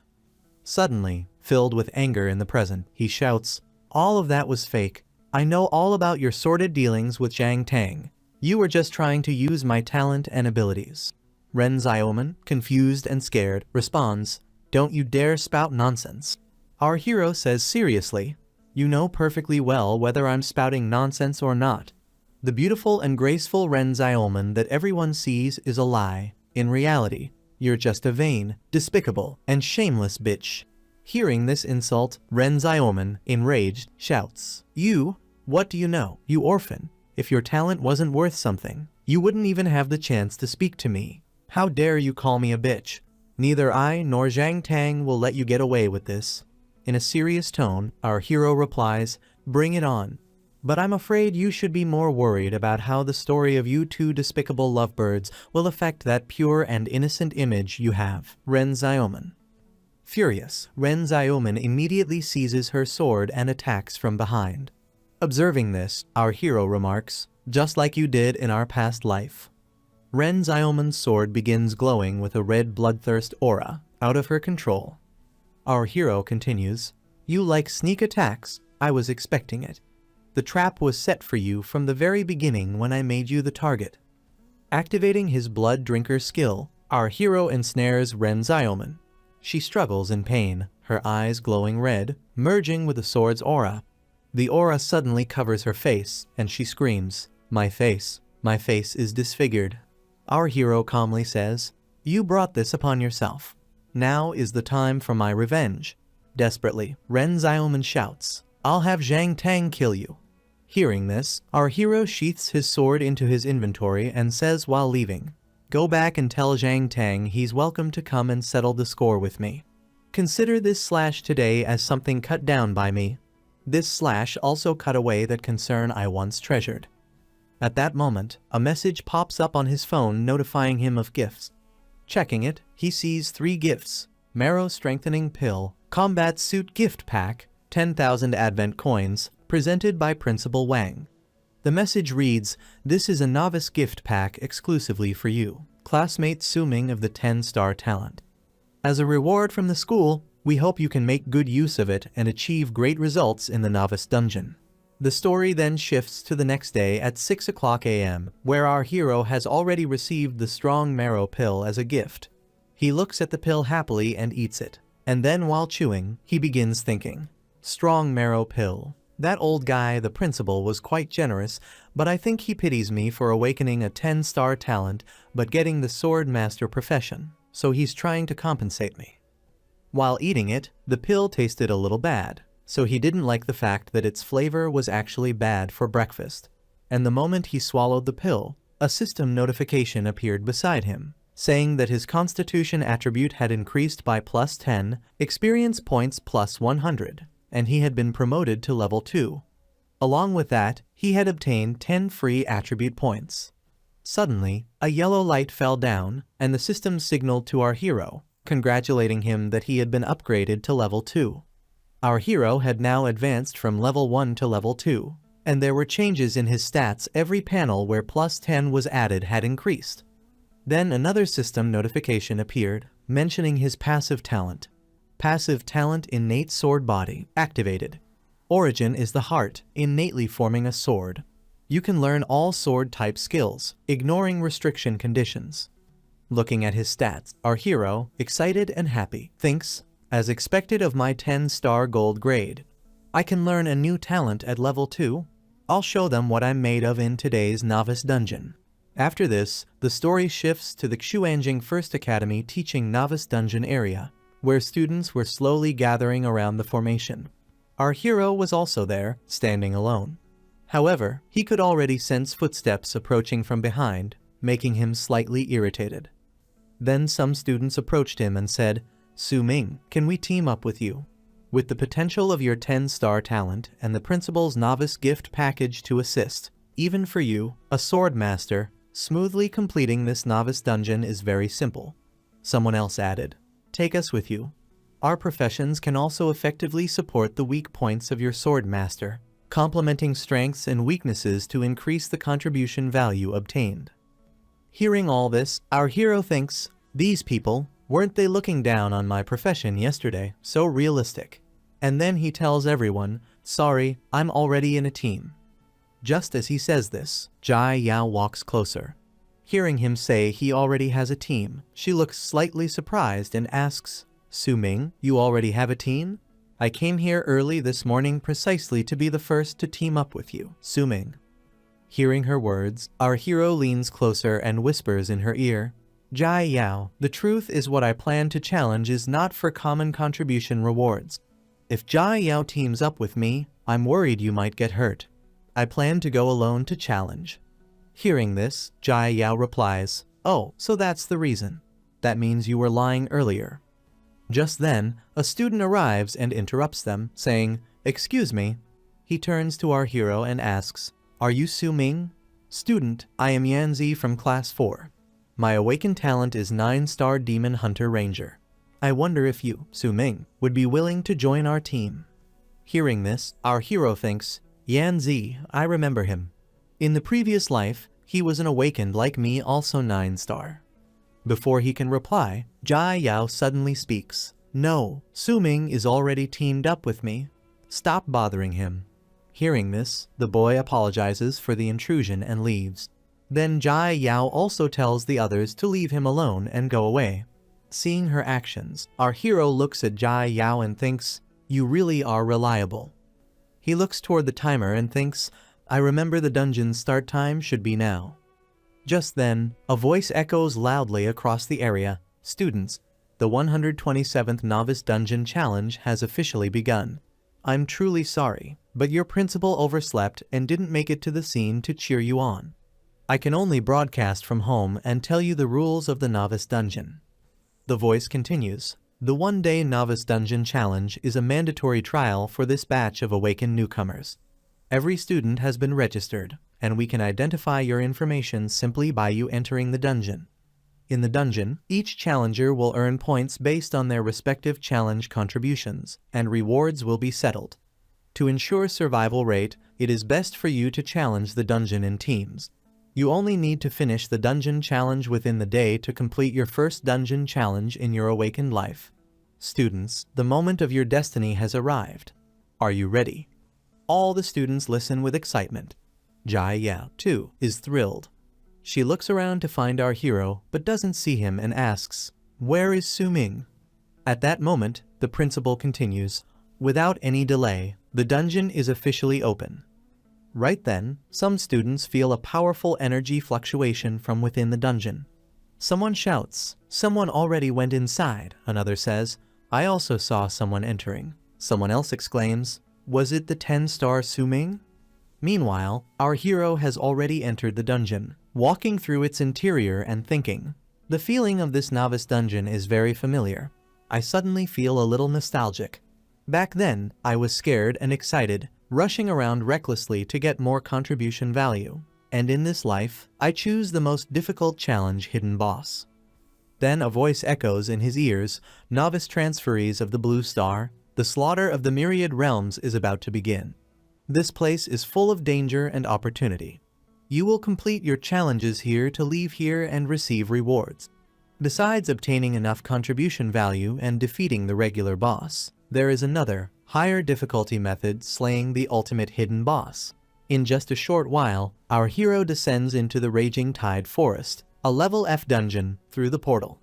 Suddenly, filled with anger in the present, he shouts, "All of that was fake. I know all about your sordid dealings with Zhang Tang. You were just trying to use my talent and abilities." Ren Xiaoman, confused and scared, responds, "Don't you dare spout nonsense." Our hero says seriously, "You know perfectly well whether I'm spouting nonsense or not. The beautiful and graceful Ren Xiaoman that everyone sees is a lie. In reality, you're just a vain, despicable, and shameless bitch." Hearing this insult, Ren Xiaoman, enraged, shouts, "You? What do you know, you orphan? If your talent wasn't worth something, you wouldn't even have the chance to speak to me. How dare you call me a bitch? Neither I nor Zhang Tang will let you get away with this." In a serious tone, our hero replies, "Bring it on. But I'm afraid you should be more worried about how the story of you two despicable lovebirds will affect that pure and innocent image you have." Ren Xiaoman. Furious, Ren Xiaoman immediately seizes her sword and attacks from behind. Observing this, our hero remarks, "Just like you did in our past life." Ren Xiaoman's sword begins glowing with a red bloodthirst aura, out of her control. Our hero continues, "You like sneak attacks. I was expecting it. The trap was set for you from the very beginning when I made you the target." Activating his blood drinker skill, our hero ensnares Ren Xiaoman. She struggles in pain, her eyes glowing red, merging with the sword's aura. The aura suddenly covers her face, and she screams, my face is disfigured." Our hero calmly says, "You brought this upon yourself. Now is the time for my revenge." Desperately, Ren Xiaoman shouts, "I'll have Zhang Tang kill you." Hearing this, our hero sheaths his sword into his inventory and says while leaving, "Go back and tell Zhang Tang he's welcome to come and settle the score with me. Consider this slash today as something cut down by me. This slash also cut away that concern I once treasured." At that moment, a message pops up on his phone notifying him of gifts. Checking it, he sees 3 gifts: Marrow Strengthening Pill, Combat Suit Gift Pack, 10,000 Advent Coins, presented by Principal Wang. The message reads, "This is a novice gift pack exclusively for you, classmate Su Ming of the 10-star talent. As a reward from the school, we hope you can make good use of it and achieve great results in the novice dungeon." The story then shifts to the next day at 6 a.m., where our hero has already received the strong marrow pill as a gift. He looks at the pill happily and eats it, and then while chewing, he begins thinking, "Strong marrow pill. That old guy, the principal, was quite generous, but I think he pities me for awakening a 10-star talent but getting the sword master profession, so he's trying to compensate me." While eating it, the pill tasted a little bad, so he didn't like the fact that its flavor was actually bad for breakfast. And the moment he swallowed the pill, a system notification appeared beside him, saying that his constitution attribute had increased by +10, experience points +100, and he had been promoted to level 2. Along with that, he had obtained 10 free attribute points. Suddenly, a yellow light fell down, and the system signaled to our hero, congratulating him that he had been upgraded to level 2. Our hero had now advanced from level 1 to level 2, and there were changes in his stats. Every panel where +10 was added had increased. Then another system notification appeared, mentioning his passive talent. Passive talent Innate Sword Body activated. Origin is the heart, innately forming a sword. You can learn all sword type skills, ignoring restriction conditions. Looking at his stats, our hero, excited and happy, thinks, "As expected of my 10-star gold grade, I can learn a new talent at level 2. I'll show them what I'm made of in today's novice dungeon." After this, the story shifts to the Xuanjing First Academy teaching novice dungeon area, where students were slowly gathering around the formation. Our hero was also there, standing alone. However, he could already sense footsteps approaching from behind, making him slightly irritated. Then some students approached him and said, "Su Ming, can we team up with you? With the potential of your 10-star talent and the principal's novice gift package to assist, even for you, a sword master, smoothly completing this novice dungeon is very simple." Someone else added, "Take us with you. Our professions can also effectively support the weak points of your sword master, complementing strengths and weaknesses to increase the contribution value obtained." Hearing all this, our hero thinks, "These people, weren't they looking down on my profession yesterday? So realistic." And then he tells everyone, "Sorry, I'm already in a team." Just as he says this, Jai Yao walks closer. Hearing him say he already has a team, she looks slightly surprised and asks, "Su Ming, you already have a team? I came here early this morning precisely to be the first to team up with you, Su Ming." Hearing her words, our hero leans closer and whispers in her ear, "Jai Yao, the truth is what I plan to challenge is not for common contribution rewards. If Jai Yao teams up with me, I'm worried you might get hurt. I plan to go alone to challenge." Hearing this, Jai Yao replies, "Oh, so that's the reason. That means you were lying earlier." Just then, a student arrives and interrupts them, saying, "Excuse me." He turns to our hero and asks, "Are you Su Ming?" "Student, I am Yanzi from class 4. My awakened talent is 9-star Demon Hunter Ranger. I wonder if you, Su Ming, would be willing to join our team." Hearing this, our hero thinks, "Yanzi, I remember him. In the previous life, he was an awakened like me, also 9-star. Before he can reply, Jai Yao suddenly speaks, "No, Su Ming is already teamed up with me. Stop bothering him." Hearing this, the boy apologizes for the intrusion and leaves. Then Jai Yao also tells the others to leave him alone and go away. Seeing her actions, our hero looks at Jai Yao and thinks, "You really are reliable." He looks toward the timer and thinks, "I remember the dungeon's start time should be now." Just then, a voice echoes loudly across the area, "Students, the 127th Novice Dungeon Challenge has officially begun. I'm truly sorry, but your principal overslept and didn't make it to the scene to cheer you on. I can only broadcast from home and tell you the rules of the Novice Dungeon." The voice continues, "The one-day Novice Dungeon Challenge is a mandatory trial for this batch of awakened newcomers. Every student has been registered, and we can identify your information simply by you entering the dungeon. In the dungeon, each challenger will earn points based on their respective challenge contributions, and rewards will be settled. To ensure survival rate, it is best for you to challenge the dungeon in teams. You only need to finish the dungeon challenge within the day to complete your first dungeon challenge in your awakened life. Students, the moment of your destiny has arrived. Are you ready? All the students listen with excitement. Yahello, too, is thrilled. She looks around to find our hero, but doesn't see him and asks, "Where is Su-ming?" At that moment, the principal continues, "Without any delay, the dungeon is officially open." Right then, some students feel a powerful energy fluctuation from within the dungeon. Someone shouts, "Someone already went inside," another says, "I also saw someone entering." Someone else exclaims, "Was it the 10-star Su-ming?" Meanwhile, our hero has already entered the dungeon, walking through its interior and thinking, "The feeling of this novice dungeon is very familiar. I suddenly feel a little nostalgic. Back then, I was scared and excited, rushing around recklessly to get more contribution value. And in this life, I choose the most difficult challenge, Hidden Boss." Then a voice echoes in his ears, "Novice transferees of the Blue Star, the slaughter of the myriad realms is about to begin. This place is full of danger and opportunity. You will complete your challenges here to leave here and receive rewards. Besides obtaining enough contribution value and defeating the regular boss, there is another, higher difficulty method, slaying the ultimate hidden boss." In just a short while, our hero descends into the Raging Tide Forest, a level F dungeon, through the portal.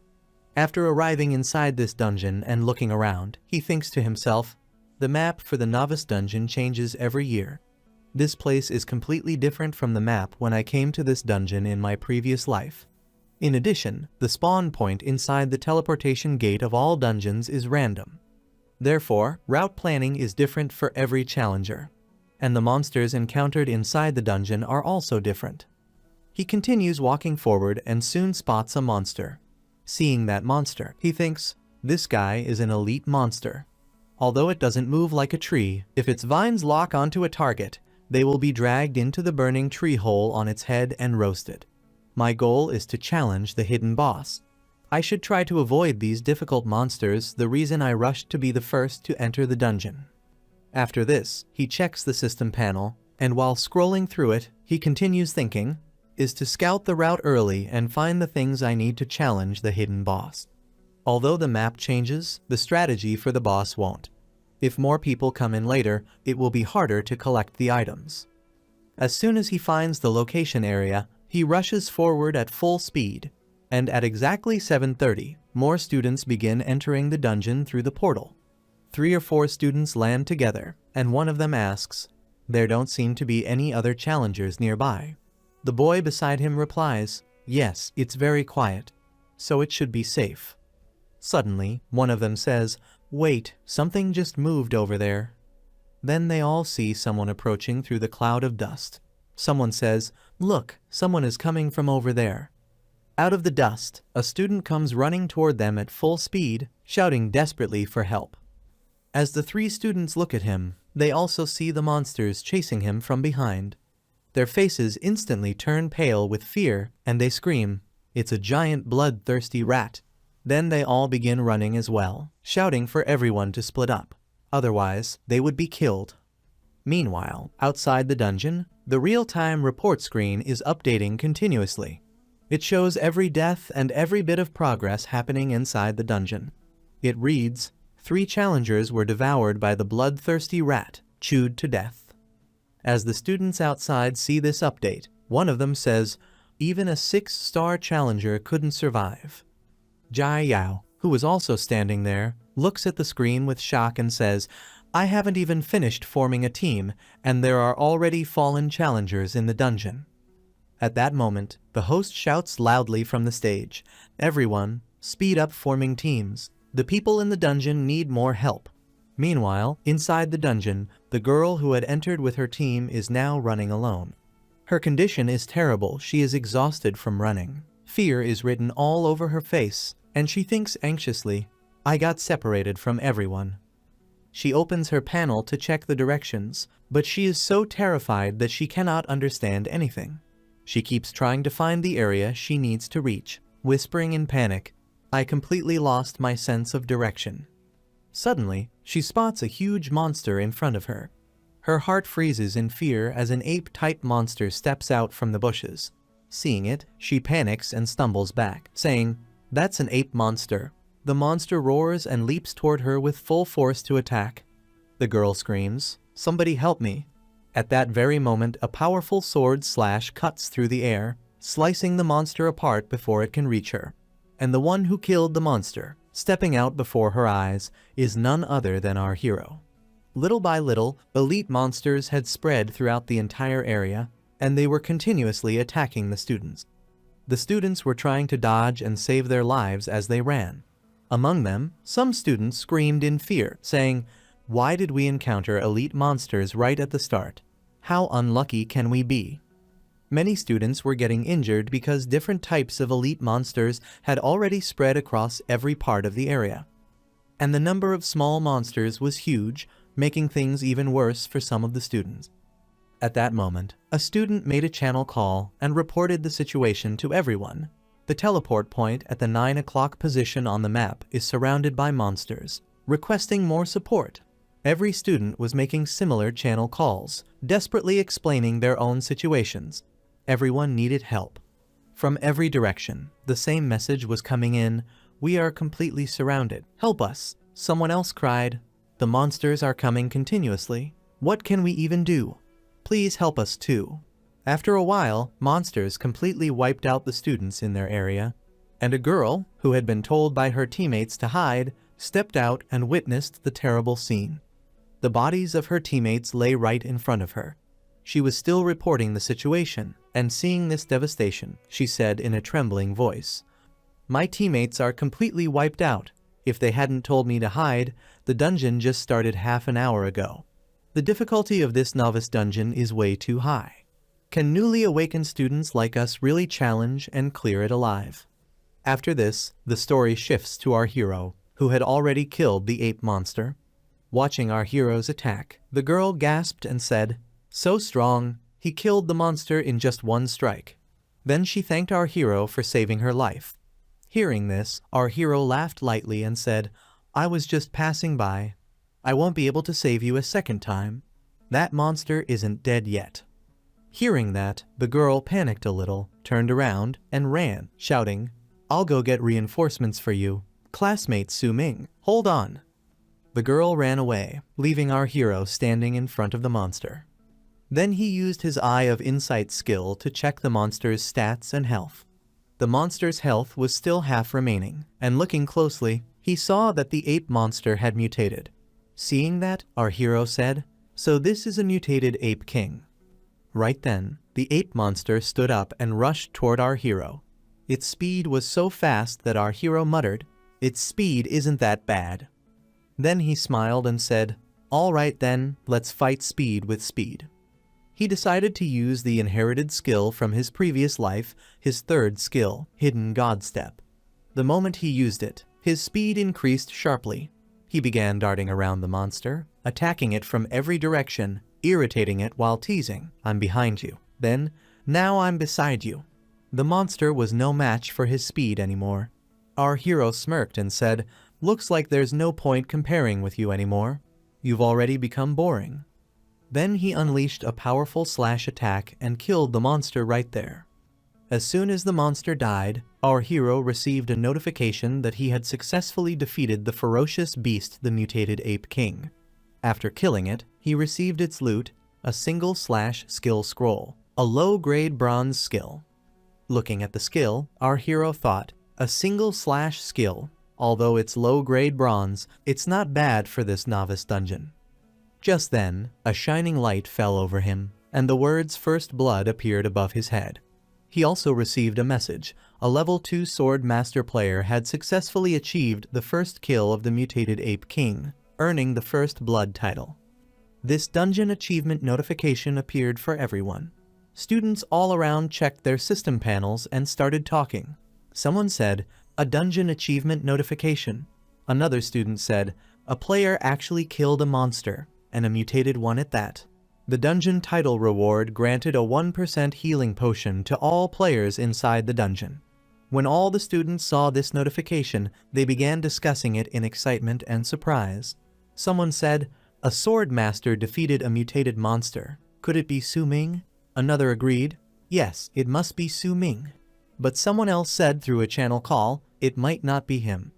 After arriving inside this dungeon and looking around, he thinks to himself, "The map for the novice dungeon changes every year. This place is completely different from the map when I came to this dungeon in my previous life. In addition, the spawn point inside the teleportation gate of all dungeons is random. Therefore, route planning is different for every challenger. And the monsters encountered inside the dungeon are also different." He continues walking forward and soon spots a monster. Seeing that monster, he thinks, "This guy is an elite monster. Although it doesn't move like a tree, if its vines lock onto a target, they will be dragged into the burning tree hole on its head and roasted. My goal is to challenge the hidden boss. I should try to avoid these difficult monsters, the reason I rushed to be the first to enter the dungeon." After this, he checks the system panel, and while scrolling through it, he continues thinking, "Is to scout the route early and find the things I need to challenge the hidden boss. Although the map changes, the strategy for the boss won't. If more people come in later, it will be harder to collect the items." As soon as he finds the location area, he rushes forward at full speed, and at exactly 7:30, more students begin entering the dungeon through the portal. 3 or 4 students land together, and one of them asks, "There don't seem to be any other challengers nearby." The boy beside him replies, "Yes, it's very quiet, so it should be safe." Suddenly, one of them says, "Wait, something just moved over there." Then they all see someone approaching through the cloud of dust. Someone says, "Look, someone is coming from over there." Out of the dust, a student comes running toward them at full speed, shouting desperately for help. As the 3 students look at him, they also see the monsters chasing him from behind. Their faces instantly turn pale with fear, and they scream, "It's a giant bloodthirsty rat." Then they all begin running as well, shouting for everyone to split up. Otherwise, they would be killed. Meanwhile, outside the dungeon, the real-time report screen is updating continuously. It shows every death and every bit of progress happening inside the dungeon. It reads, 3 challengers were devoured by the bloodthirsty rat, chewed to death. As the students outside see this update, one of them says, "Even a 6-star challenger couldn't survive." Yahello, who was also standing there, looks at the screen with shock and says, "I haven't even finished forming a team, and there are already fallen challengers in the dungeon." At that moment, the host shouts loudly from the stage, "Everyone, speed up forming teams. The people in the dungeon need more help." Meanwhile, inside the dungeon, the girl who had entered with her team is now running alone. Her condition is terrible, she is exhausted from running. Fear is written all over her face, and she thinks anxiously, "I got separated from everyone." She opens her panel to check the directions, but she is so terrified that she cannot understand anything. She keeps trying to find the area she needs to reach. Whispering in panic, I completely lost my sense of direction. Suddenly, she spots a huge monster in front of her. Her heart freezes in fear as an ape-type monster steps out from the bushes. Seeing it, she panics and stumbles back, saying, "That's an ape monster." The monster roars and leaps toward her with full force to attack. The girl screams, "Somebody help me." At that very moment, a powerful sword slash cuts through the air, slicing the monster apart before it can reach her. And the one who killed the monster, stepping out before her eyes, is none other than our hero. Little by little, elite monsters had spread throughout the entire area, and they were continuously attacking the students. The students were trying to dodge and save their lives as they ran. Among them, some students screamed in fear, saying, "Why did we encounter elite monsters right at the start? How unlucky can we be?" Many students were getting injured because different types of elite monsters had already spread across every part of the area. And the number of small monsters was huge, making things even worse for some of the students. At that moment, a student made a channel call and reported the situation to everyone. The teleport point at the 9 o'clock position on the map is surrounded by monsters, requesting more support. Every student was making similar channel calls, desperately explaining their own situations. Everyone needed help. From every direction, the same message was coming in, "We are completely surrounded. Help us." Someone else cried, "The monsters are coming continuously. What can we even do? Please help us too." After a while, monsters completely wiped out the students in their area, and a girl, who had been told by her teammates to hide, stepped out and witnessed the terrible scene. The bodies of her teammates lay right in front of her. She was still reporting the situation, and seeing this devastation, she said in a trembling voice, "My teammates are completely wiped out. If they hadn't told me to hide, the dungeon just started half an hour ago. The difficulty of this novice dungeon is way too high. Can newly awakened students like us really challenge and clear it alive?" After this, the story shifts to our hero, who had already killed the ape monster. Watching our hero's attack, the girl gasped and said, "So strong, he killed the monster in just one strike." Then she thanked our hero for saving her life. Hearing this, our hero laughed lightly and said, "I was just passing by. I won't be able to save you a second time. That monster isn't dead yet." Hearing that, the girl panicked a little, turned around, and ran, shouting, "I'll go get reinforcements for you. Classmate Su Ming, hold on." The girl ran away, leaving our hero standing in front of the monster. Then he used his Eye of Insight skill to check the monster's stats and health. The monster's health was still half remaining, and looking closely, he saw that the ape monster had mutated. Seeing that, our hero said, "So this is a mutated ape king." Right then, the ape monster stood up and rushed toward our hero. Its speed was so fast that our hero muttered, "Its speed isn't that bad." Then he smiled and said, "All right then, let's fight speed with speed." He decided to use the inherited skill from his previous life, his third skill, Hidden God Step. The moment he used it, his speed increased sharply. He began darting around the monster, attacking it from every direction, irritating it while teasing, "I'm behind you." Then, "Now I'm beside you." The monster was no match for his speed anymore. Our hero smirked and said, "Looks like there's no point comparing with you anymore. You've already become boring." Then he unleashed a powerful slash attack and killed the monster right there. As soon as the monster died, our hero received a notification that he had successfully defeated the ferocious beast, the mutated ape king. After killing it, he received its loot, a single slash skill scroll, a low-grade bronze skill. Looking at the skill, our hero thought, a single slash skill, although it's low-grade bronze, it's not bad for this novice dungeon. Just then, a shining light fell over him, and the words "First Blood" appeared above his head. He also received a message. A level 2 sword master player had successfully achieved the first kill of the mutated ape king, earning the First Blood title. This dungeon achievement notification appeared for everyone. Students all around checked their system panels and started talking. Someone said, "A dungeon achievement notification." Another student said, "A player actually killed a monster, and a mutated one at that." The dungeon title reward granted a 1% healing potion to all players inside the dungeon. When all the students saw this notification, they began discussing it in excitement and surprise. Someone said, "A sword master defeated a mutated monster. Could it be Su Ming?" Another agreed, "Yes, it must be Su Ming." But someone else said through a channel call, "It might not be him."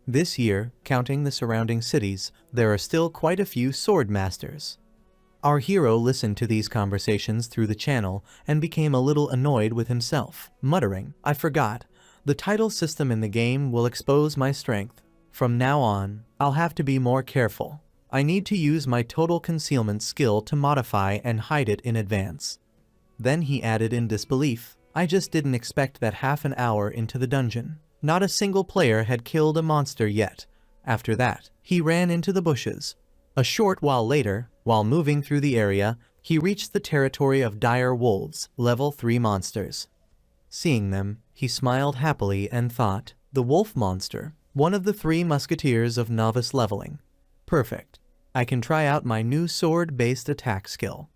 This year, counting the surrounding cities, there are still quite a few sword masters. Our hero listened to these conversations through the channel and became a little annoyed with himself, muttering, "I forgot. The title system in the game will expose my strength. From now on, I'll have to be more careful. I need to use my total concealment skill to modify and hide it in advance." Then he added in disbelief, "I just didn't expect that half an hour into the dungeon. Not a single player had killed a monster yet." After that, he ran into the bushes. A short while later, while moving through the area, he reached the territory of dire wolves, level 3 monsters. Seeing them, he smiled happily and thought, "The wolf monster, one of the 3 musketeers of novice leveling. Perfect. I can try out my new sword-based attack skill."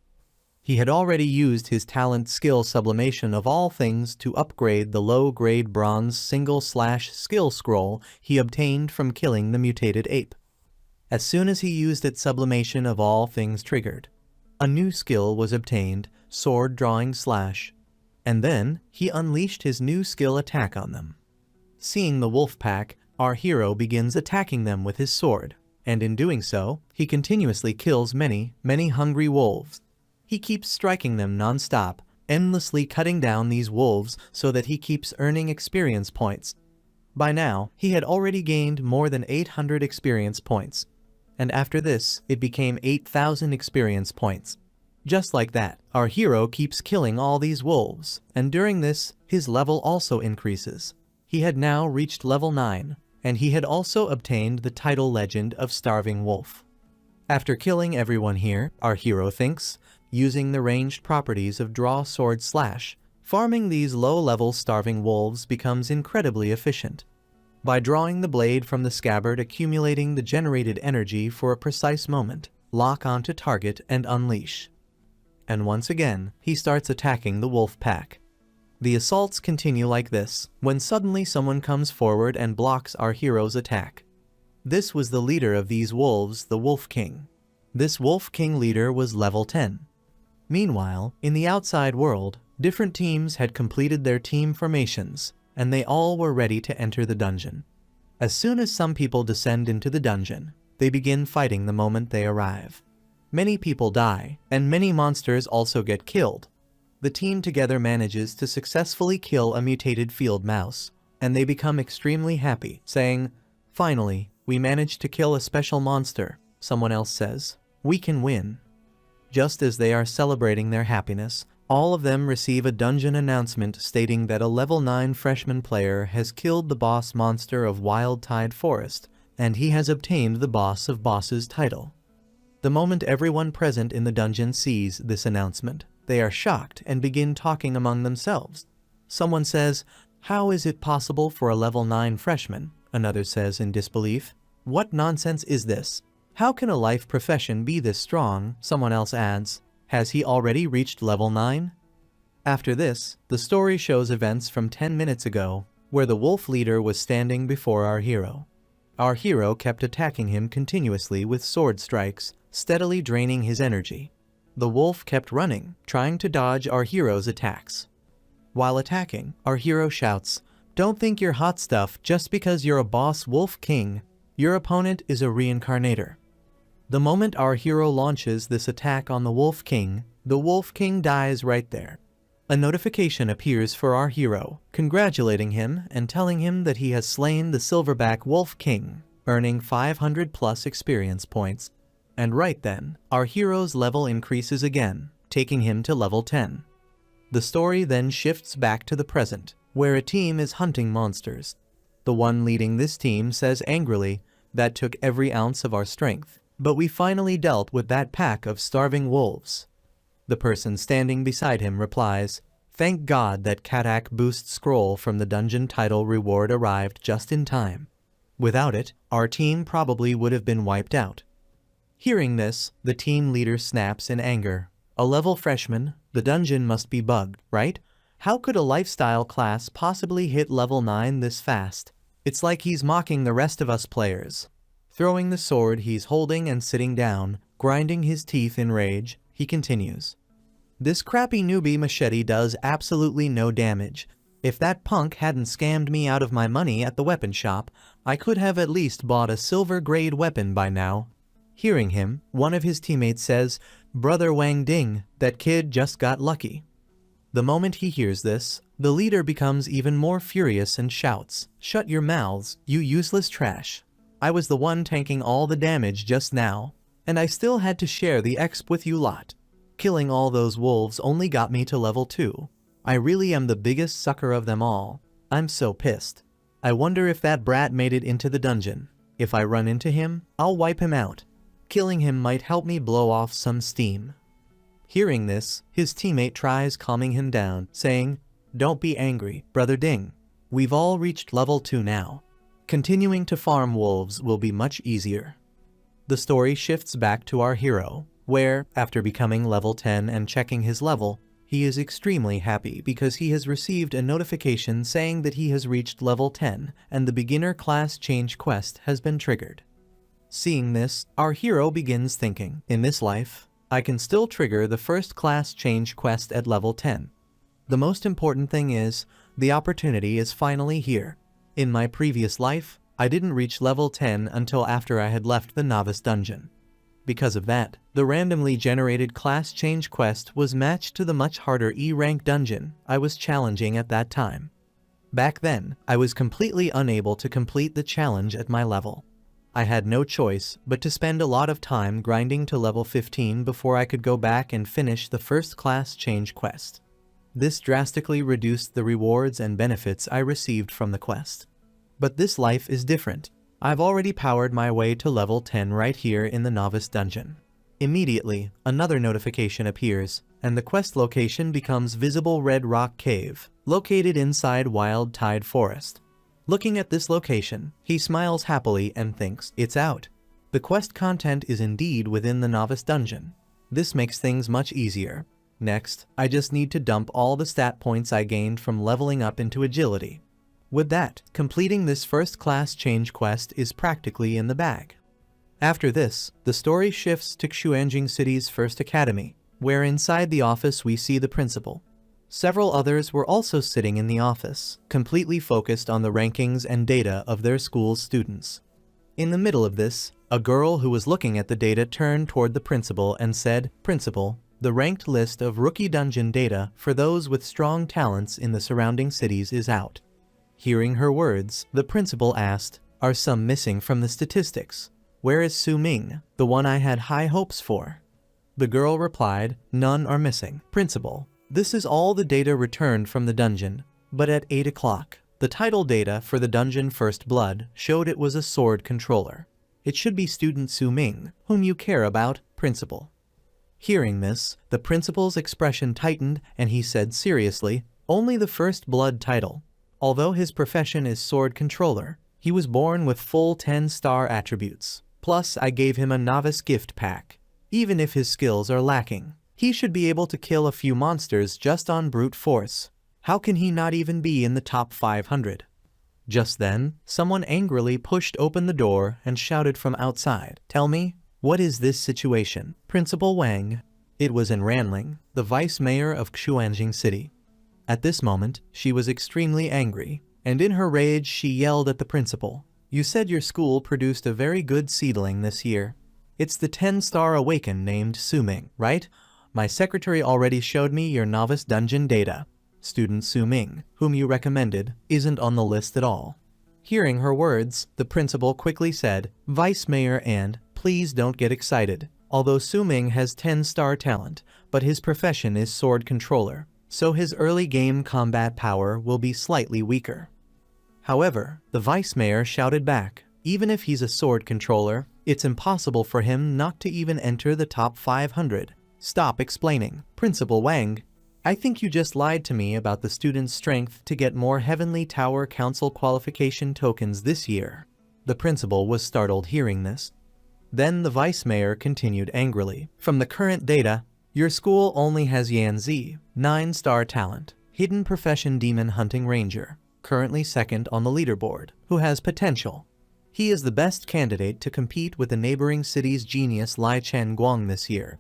He had already used his talent skill sublimation of all things to upgrade the low-grade bronze single/skill scroll he obtained from killing the mutated ape. As soon as he used its sublimation of all things triggered, a new skill was obtained, sword drawing slash, and then he unleashed his new skill attack on them. Seeing the wolf pack, our hero begins attacking them with his sword, and in doing so, he continuously kills many hungry wolves. He keeps striking them non-stop, endlessly cutting down these wolves so that he keeps earning experience points. By now, he had already gained more than 800 experience points, and after this, it became 8,000 experience points. Just like that, our hero keeps killing all these wolves, and during this, his level also increases. He had now reached level 9, and he had also obtained the title legend of Starving Wolf. After killing everyone here, our hero thinks, using the ranged properties of draw sword slash, farming these low-level starving wolves becomes incredibly efficient. By drawing the blade from the scabbard, accumulating the generated energy for a precise moment, lock onto target and unleash. And once again, he starts attacking the wolf pack. The assaults continue like this, when suddenly someone comes forward and blocks our hero's attack. This was the leader of these wolves, the Wolf King. This Wolf King leader was level 10. Meanwhile, in the outside world, different teams had completed their team formations, and they all were ready to enter the dungeon. As soon as some people descend into the dungeon, they begin fighting the moment they arrive. Many people die, and many monsters also get killed. The team together manages to successfully kill a mutated field mouse, and they become extremely happy, saying, "Finally, we managed to kill a special monster." Someone else says, "We can win." Just as they are celebrating their happiness, all of them receive a dungeon announcement stating that a level 9 freshman player has killed the boss monster of Wild Tide Forest, and he has obtained the Boss of Bosses title. The moment everyone present in the dungeon sees this announcement, they are shocked and begin talking among themselves. Someone says, "How is it possible for a level 9 freshman?" Another says in disbelief, "What nonsense is this? How can a life profession be this strong?" Someone else adds, "Has he already reached level 9? After this, the story shows events from 10 minutes ago, where the wolf leader was standing before our hero. Our hero kept attacking him continuously with sword strikes, steadily draining his energy. The wolf kept running, trying to dodge our hero's attacks. While attacking, our hero shouts, "Don't think you're hot stuff just because you're a boss wolf king. Your opponent is a reincarnator." The moment our hero launches this attack on the Wolf King dies right there. A notification appears for our hero, congratulating him and telling him that he has slain the Silverback Wolf King, earning 500 plus experience points. And right then, our hero's level increases again, taking him to level 10. The story then shifts back to the present, where a team is hunting monsters. The one leading this team says angrily, "That took every ounce of our strength. But we finally dealt with that pack of starving wolves." The person standing beside him replies, "Thank God that Kadak boost scroll from the dungeon title reward arrived just in time. Without it, our team probably would have been wiped out." Hearing this, the team leader snaps in anger. "A level freshman, the dungeon must be bugged, right? How could a lifestyle class possibly hit level 9 this fast? It's like he's mocking the rest of us players. Throwing the sword he's holding and sitting down, grinding his teeth in rage, he continues. This crappy newbie machete does absolutely no damage. If that punk hadn't scammed me out of my money at the weapon shop, I could have at least bought a silver-grade weapon by now. Hearing him, one of his teammates says, "Brother Wang Ding, that kid just got lucky." The moment he hears this, the leader becomes even more furious and shouts, "Shut your mouths, you useless trash. I was the one tanking all the damage just now, and I still had to share the exp with you lot. Killing all those wolves only got me to level 2. I really am the biggest sucker of them all. I'm so pissed. I wonder if that brat made it into the dungeon. If I run into him, I'll wipe him out. Killing him might help me blow off some steam." Hearing this, his teammate tries calming him down, saying, "Don't be angry, Brother Ding. We've all reached level 2 now. Continuing to farm wolves will be much easier." The story shifts back to our hero, where, after becoming level 10 and checking his level, he is extremely happy because he has received a notification saying that he has reached level 10 and the beginner class change quest has been triggered. Seeing this, our hero begins thinking, in this life, I can still trigger the first class change quest at level 10. The most important thing is, the opportunity is finally here. In my previous life, I didn't reach level 10 until after I had left the novice dungeon. Because of that, the randomly generated class change quest was matched to the much harder E-rank dungeon I was challenging at that time. Back then, I was completely unable to complete the challenge at my level. I had no choice but to spend a lot of time grinding to level 15 before I could go back and finish the first class change quest. This drastically reduced the rewards and benefits I received from the quest. But this life is different. I've already powered my way to level 10 right here in the novice dungeon. Immediately, another notification appears, and the quest location becomes Visible Red Rock Cave, located inside Wild Tide Forest. Looking at this location, he smiles happily and thinks, it's out. The quest content is indeed within the novice dungeon. This makes things much easier. Next, I just need to dump all the stat points I gained from leveling up into agility. With that, completing this first class change quest is practically in the bag. After this, the story shifts to Xuanjing City's first academy, where inside the office we see the principal. Several others were also sitting in the office, completely focused on the rankings and data of their school's students. In the middle of this, a girl who was looking at the data turned toward the principal and said, "Principal, the ranked list of rookie dungeon data for those with strong talents in the surrounding cities is out." Hearing her words, the principal asked, "Are some missing from the statistics? Where is Su Ming, the one I had high hopes for?" The girl replied, "None are missing, Principal. This is all the data returned from the dungeon, but at 8 o'clock, the title data for the dungeon First Blood showed it was a sword controller. It should be student Su Ming, whom you care about, Principal." Hearing this, the principal's expression tightened and he said seriously, "Only the First Blood title. Although his profession is sword controller, he was born with full 10-star attributes. Plus, I gave him a novice gift pack. Even if his skills are lacking, he should be able to kill a few monsters just on brute force. How can he not even be in the top 500? Just then, someone angrily pushed open the door and shouted from outside, "Tell me, what is this situation, Principal Wang?" It was Enranling, the vice mayor of Xuanjing City. At this moment, she was extremely angry, and in her rage she yelled at the principal, "You said your school produced a very good seedling this year. It's the 10-star Awaken named Su Ming, right? My secretary already showed me your novice dungeon data. Student Su Ming, whom you recommended, isn't on the list at all." Hearing her words, the principal quickly said, "Vice Mayor and, please don't get excited. Although Su Ming has 10-star talent, but his profession is sword controller, so his early game combat power will be slightly weaker." However, the vice mayor shouted back, "Even if he's a sword controller, it's impossible for him not to even enter the top 500. Stop explaining, Principal Wang. I think you just lied to me about the student's strength to get more Heavenly Tower Council qualification tokens this year." The principal was startled hearing this. Then the vice mayor continued angrily, "From the current data, your school only has Yan Zi, 9-star talent. Hidden Profession Demon Hunting Ranger, currently second on the leaderboard, who has potential. He is the best candidate to compete with the neighboring city's genius Lai Chen Guang this year.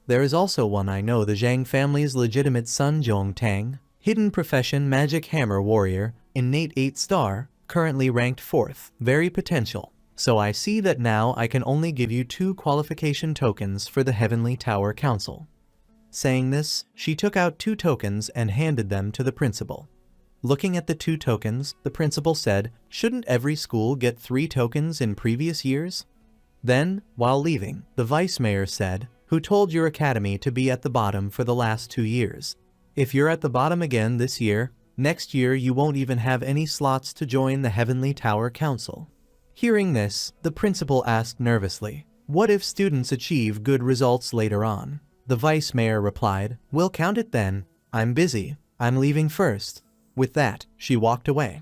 There is also one I know, the Zhang family's legitimate son Zhong Tang, Hidden Profession Magic Hammer Warrior, innate 8-star, currently ranked 4th, very potential. So I see that now I can only give you 2 qualification tokens for the Heavenly Tower Council. Saying this, she took out 2 tokens and handed them to the principal. Looking at the 2 tokens, the principal said, "Shouldn't every school get 3 tokens in previous years?" Then, while leaving, the vice mayor said, "Who told your academy to be at the bottom for the last 2 years? If you're at the bottom again this year, next year you won't even have any slots to join the Heavenly Tower Council." Hearing this, the principal asked nervously, "What if students achieve good results later on?" The vice mayor replied, "We'll count it then. I'm busy. I'm leaving first." With that, she walked away.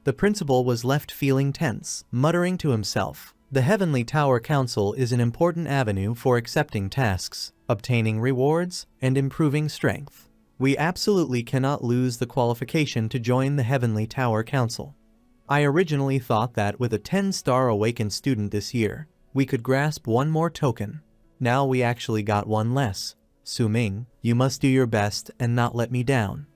The principal was left feeling tense, muttering to himself, "The Heavenly Tower Council is an important avenue for accepting tasks, obtaining rewards, and improving strength. We absolutely cannot lose the qualification to join the Heavenly Tower Council. I originally thought that with a 10-star awakened student this year, we could grasp 1 more token. Now we actually got 1 less. Su Ming, you must do your best and not let me down."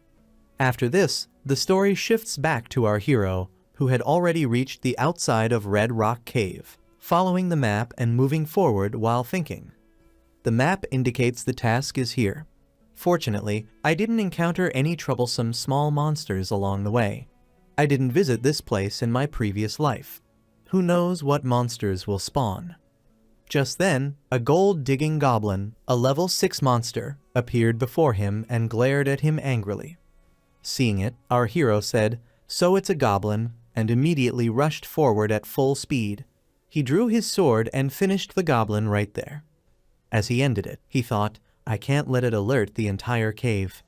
After this, the story shifts back to our hero, who had already reached the outside of Red Rock Cave, following the map and moving forward while thinking. The map indicates the task is here. Fortunately, I didn't encounter any troublesome small monsters along the way. I didn't visit this place in my previous life. Who knows what monsters will spawn? Just then, a gold-digging goblin, a level 6 monster, appeared before him and glared at him angrily. Seeing it, our hero said, "So it's a goblin," and immediately rushed forward at full speed. He drew his sword and finished the goblin right there. As he ended it, he thought, "I can't let it alert the entire cave."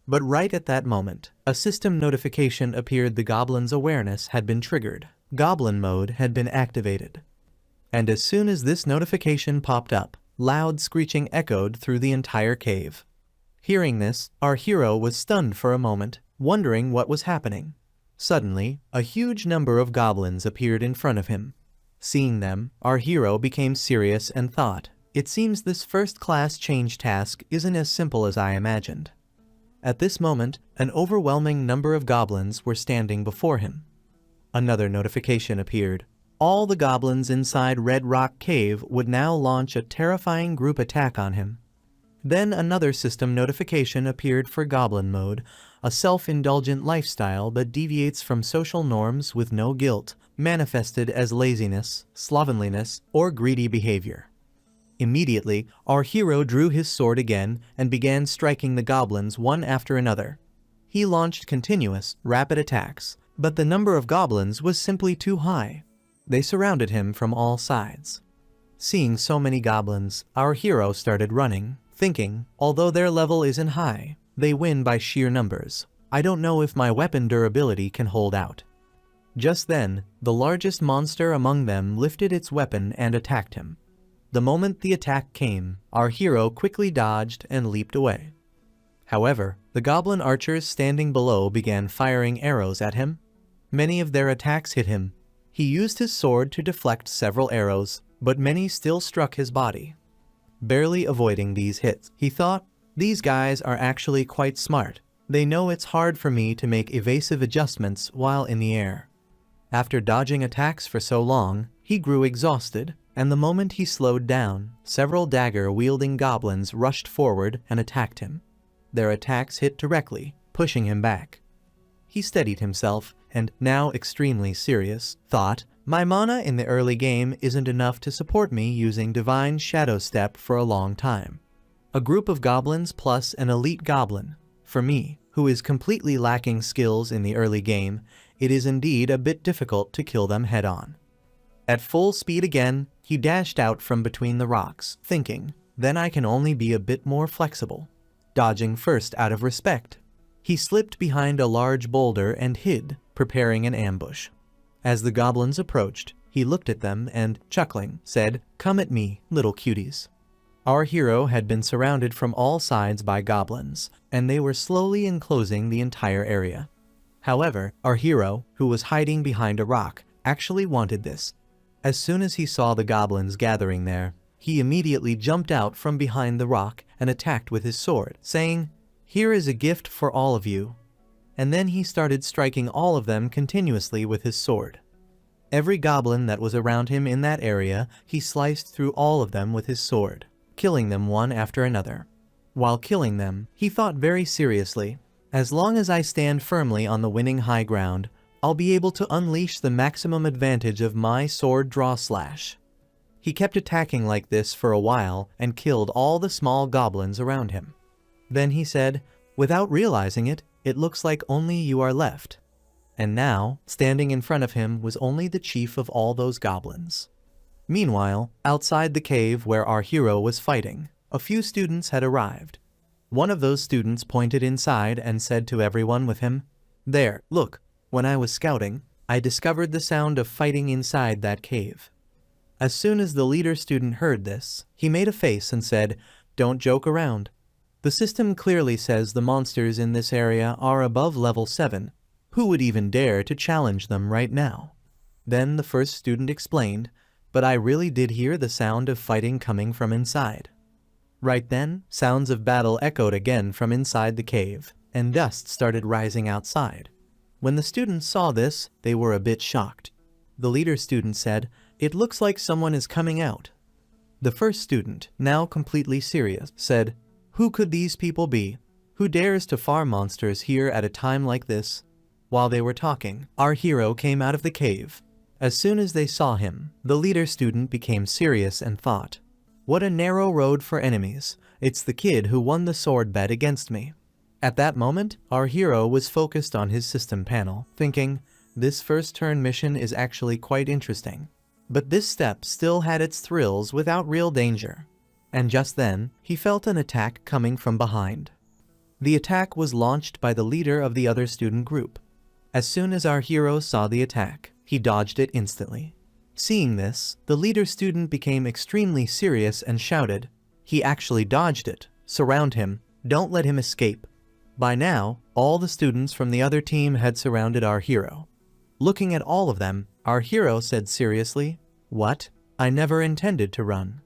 But right at that moment, a system notification appeared. The goblin's awareness had been triggered. Goblin mode had been activated. And as soon as this notification popped up, loud screeching echoed through the entire cave. Hearing this, our hero was stunned for a moment, wondering what was happening. Suddenly, a huge number of goblins appeared in front of him. Seeing them, our hero became serious and thought, "It seems this first-class change task isn't as simple as I imagined." At this moment, an overwhelming number of goblins were standing before him. Another notification appeared. All the goblins inside Red Rock Cave would now launch a terrifying group attack on him. Then another system notification appeared for Goblin Mode, a self-indulgent lifestyle that deviates from social norms with no guilt, manifested as laziness, slovenliness, or greedy behavior. Immediately, our hero drew his sword again and began striking the goblins one after another. He launched continuous, rapid attacks, but the number of goblins was simply too high. They surrounded him from all sides. Seeing so many goblins, our hero started running, thinking, although their level isn't high, they win by sheer numbers. I don't know if my weapon durability can hold out. Just then, the largest monster among them lifted its weapon and attacked him. The moment the attack came, our hero quickly dodged and leaped away. However, the goblin archers standing below began firing arrows at him. Many of their attacks hit him. He used his sword to deflect several arrows, but many still struck his body. Barely avoiding these hits, he thought, "These guys are actually quite smart. They know it's hard for me to make evasive adjustments while in the air." After dodging attacks for so long, he grew exhausted, and the moment he slowed down, several dagger-wielding goblins rushed forward and attacked him. Their attacks hit directly, pushing him back. He steadied himself, and, now extremely serious, thought, "My mana in the early game isn't enough to support me using Divine Shadow Step for a long time. A group of goblins plus an elite goblin. For me, who is completely lacking skills in the early game, it is indeed a bit difficult to kill them head-on." At full speed again, he dashed out from between the rocks, thinking, "Then I can only be a bit more flexible." Dodging first out of respect, he slipped behind a large boulder and hid, preparing an ambush. As the goblins approached, he looked at them and, chuckling, said, "Come at me, little cuties." Our hero had been surrounded from all sides by goblins, and they were slowly enclosing the entire area. However, our hero, who was hiding behind a rock, actually wanted this. As soon as he saw the goblins gathering there, he immediately jumped out from behind the rock and attacked with his sword, saying, "Here is a gift for all of you." And then he started striking all of them continuously with his sword. Every goblin that was around him in that area, he sliced through all of them with his sword, killing them one after another. While killing them, he thought very seriously, "As long as I stand firmly on the winning high ground, I'll be able to unleash the maximum advantage of my sword draw slash." He kept attacking like this for a while and killed all the small goblins around him. Then he said, "Without realizing it, it looks like only you are left." And now, standing in front of him was only the chief of all those goblins. Meanwhile, outside the cave where our hero was fighting, a few students had arrived. One of those students pointed inside and said to everyone with him, "There, look, when I was scouting, I discovered the sound of fighting inside that cave." As soon as the leader student heard this, he made a face and said, "Don't joke around. The system clearly says the monsters in this area are above level 7. Who would even dare to challenge them right now?" Then the first student explained, "But I really did hear the sound of fighting coming from inside." Right then, sounds of battle echoed again from inside the cave, and dust started rising outside. When the students saw this, they were a bit shocked. The leader student said, "It looks like someone is coming out." The first student, now completely serious, said, "Who could these people be? Who dares to farm monsters here at a time like this?" While they were talking, our hero came out of the cave. As soon as they saw him, the leader student became serious and thought, "What a narrow road for enemies. It's the kid who won the sword bet against me." At that moment, our hero was focused on his system panel, thinking, "This first turn mission is actually quite interesting." But this step still had its thrills without real danger. And just then, he felt an attack coming from behind. The attack was launched by the leader of the other student group. As soon as our hero saw the attack, he dodged it instantly. Seeing this, the leader student became extremely serious and shouted, "He actually dodged it. Surround him. Don't let him escape." By now, all the students from the other team had surrounded our hero. Looking at all of them, our hero said seriously, "What? I never intended to run."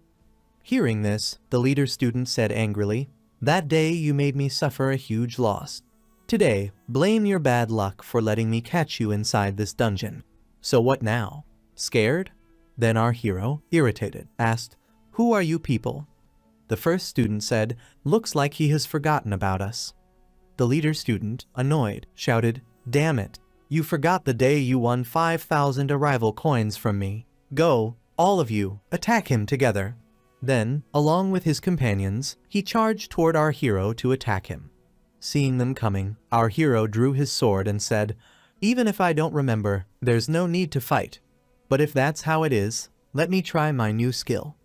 Hearing this, the leader student said angrily, "That day you made me suffer a huge loss. Today, blame your bad luck for letting me catch you inside this dungeon. So what now? Scared?" Then our hero, irritated, asked, "Who are you people?" The first student said, "Looks like he has forgotten about us." The leader student, annoyed, shouted, "Damn it. You forgot the day you won 5,000 arrival coins from me. Go, all of you, attack him together." Then, along with his companions, he charged toward our hero to attack him. Seeing them coming, our hero drew his sword and said, "Even if I don't remember, there's no need to fight. But if that's how it is, let me try my new skill."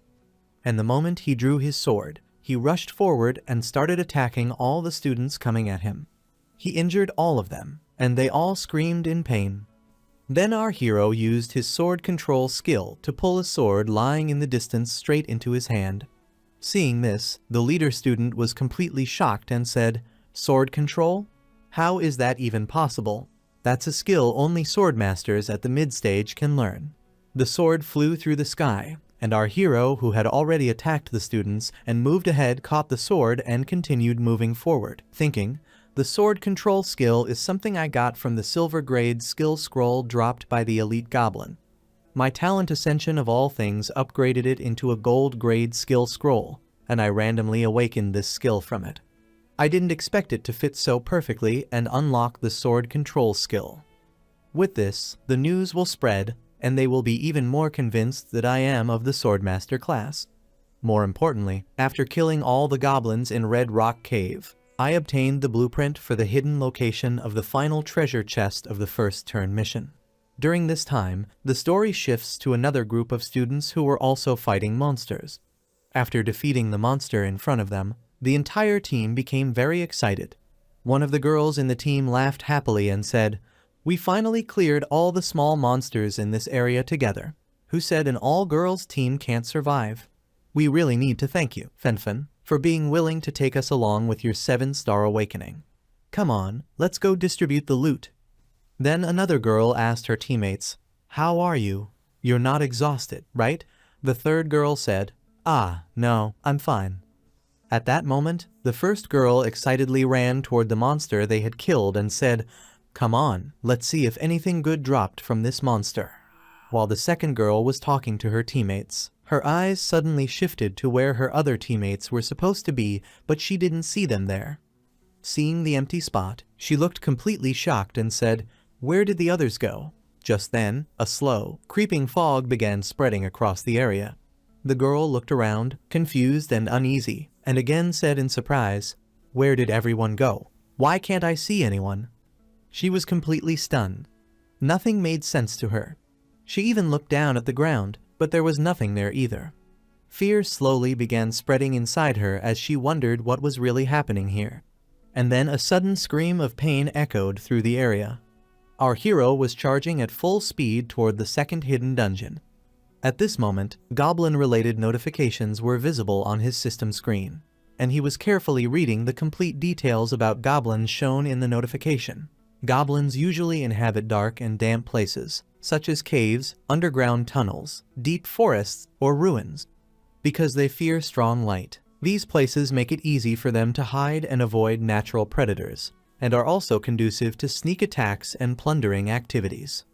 And the moment he drew his sword, he rushed forward and started attacking all the students coming at him. He injured all of them, and they all screamed in pain. Then our hero used his sword control skill to pull a sword lying in the distance straight into his hand. Seeing this, the leader student was completely shocked and said, "Sword control? How is that even possible? That's a skill only sword masters at the mid-stage can learn." The sword flew through the sky, and our hero, who had already attacked the students and moved ahead, caught the sword and continued moving forward, thinking, "The sword control skill is something I got from the silver grade skill scroll dropped by the elite goblin. My talent ascension of all things upgraded it into a gold grade skill scroll, and I randomly awakened this skill from it. I didn't expect it to fit so perfectly and unlock the sword control skill. With this, the news will spread, and they will be even more convinced that I am of the Swordmaster class. More importantly, after killing all the goblins in Red Rock Cave, I obtained the blueprint for the hidden location of the final treasure chest of the first turn mission." During this time, the story shifts to another group of students who were also fighting monsters. After defeating the monster in front of them, the entire team became very excited. One of the girls in the team laughed happily and said, "We finally cleared all the small monsters in this area together. Who said an all-girls team can't survive?" We really need to thank you, Fenfen, for being willing to take us along with your 7-star awakening. Come on, let's go distribute the loot. Then another girl asked her teammates, how are you? You're not exhausted, right? The third girl said, ah, no, I'm fine. At that moment, the first girl excitedly ran toward the monster they had killed and said, come on, let's see if anything good dropped from this monster. While the second girl was talking to her teammates, her eyes suddenly shifted to where her other teammates were supposed to be, but she didn't see them there. Seeing the empty spot, she looked completely shocked and said, where did the others go? Just then, a slow, creeping fog began spreading across the area. The girl looked around, confused and uneasy, and again said in surprise, where did everyone go? Why can't I see anyone? She was completely stunned. Nothing made sense to her. She even looked down at the ground, but there was nothing there either. Fear slowly began spreading inside her as she wondered what was really happening here. And then a sudden scream of pain echoed through the area. Our hero was charging at full speed toward the second hidden dungeon. At this moment, goblin-related notifications were visible on his system screen, and he was carefully reading the complete details about goblins shown in the notification. Goblins usually inhabit dark and damp places, such as caves, underground tunnels, deep forests, or ruins. Because they fear strong light, these places make it easy for them to hide and avoid natural predators, and are also conducive to sneak attacks and plundering activities.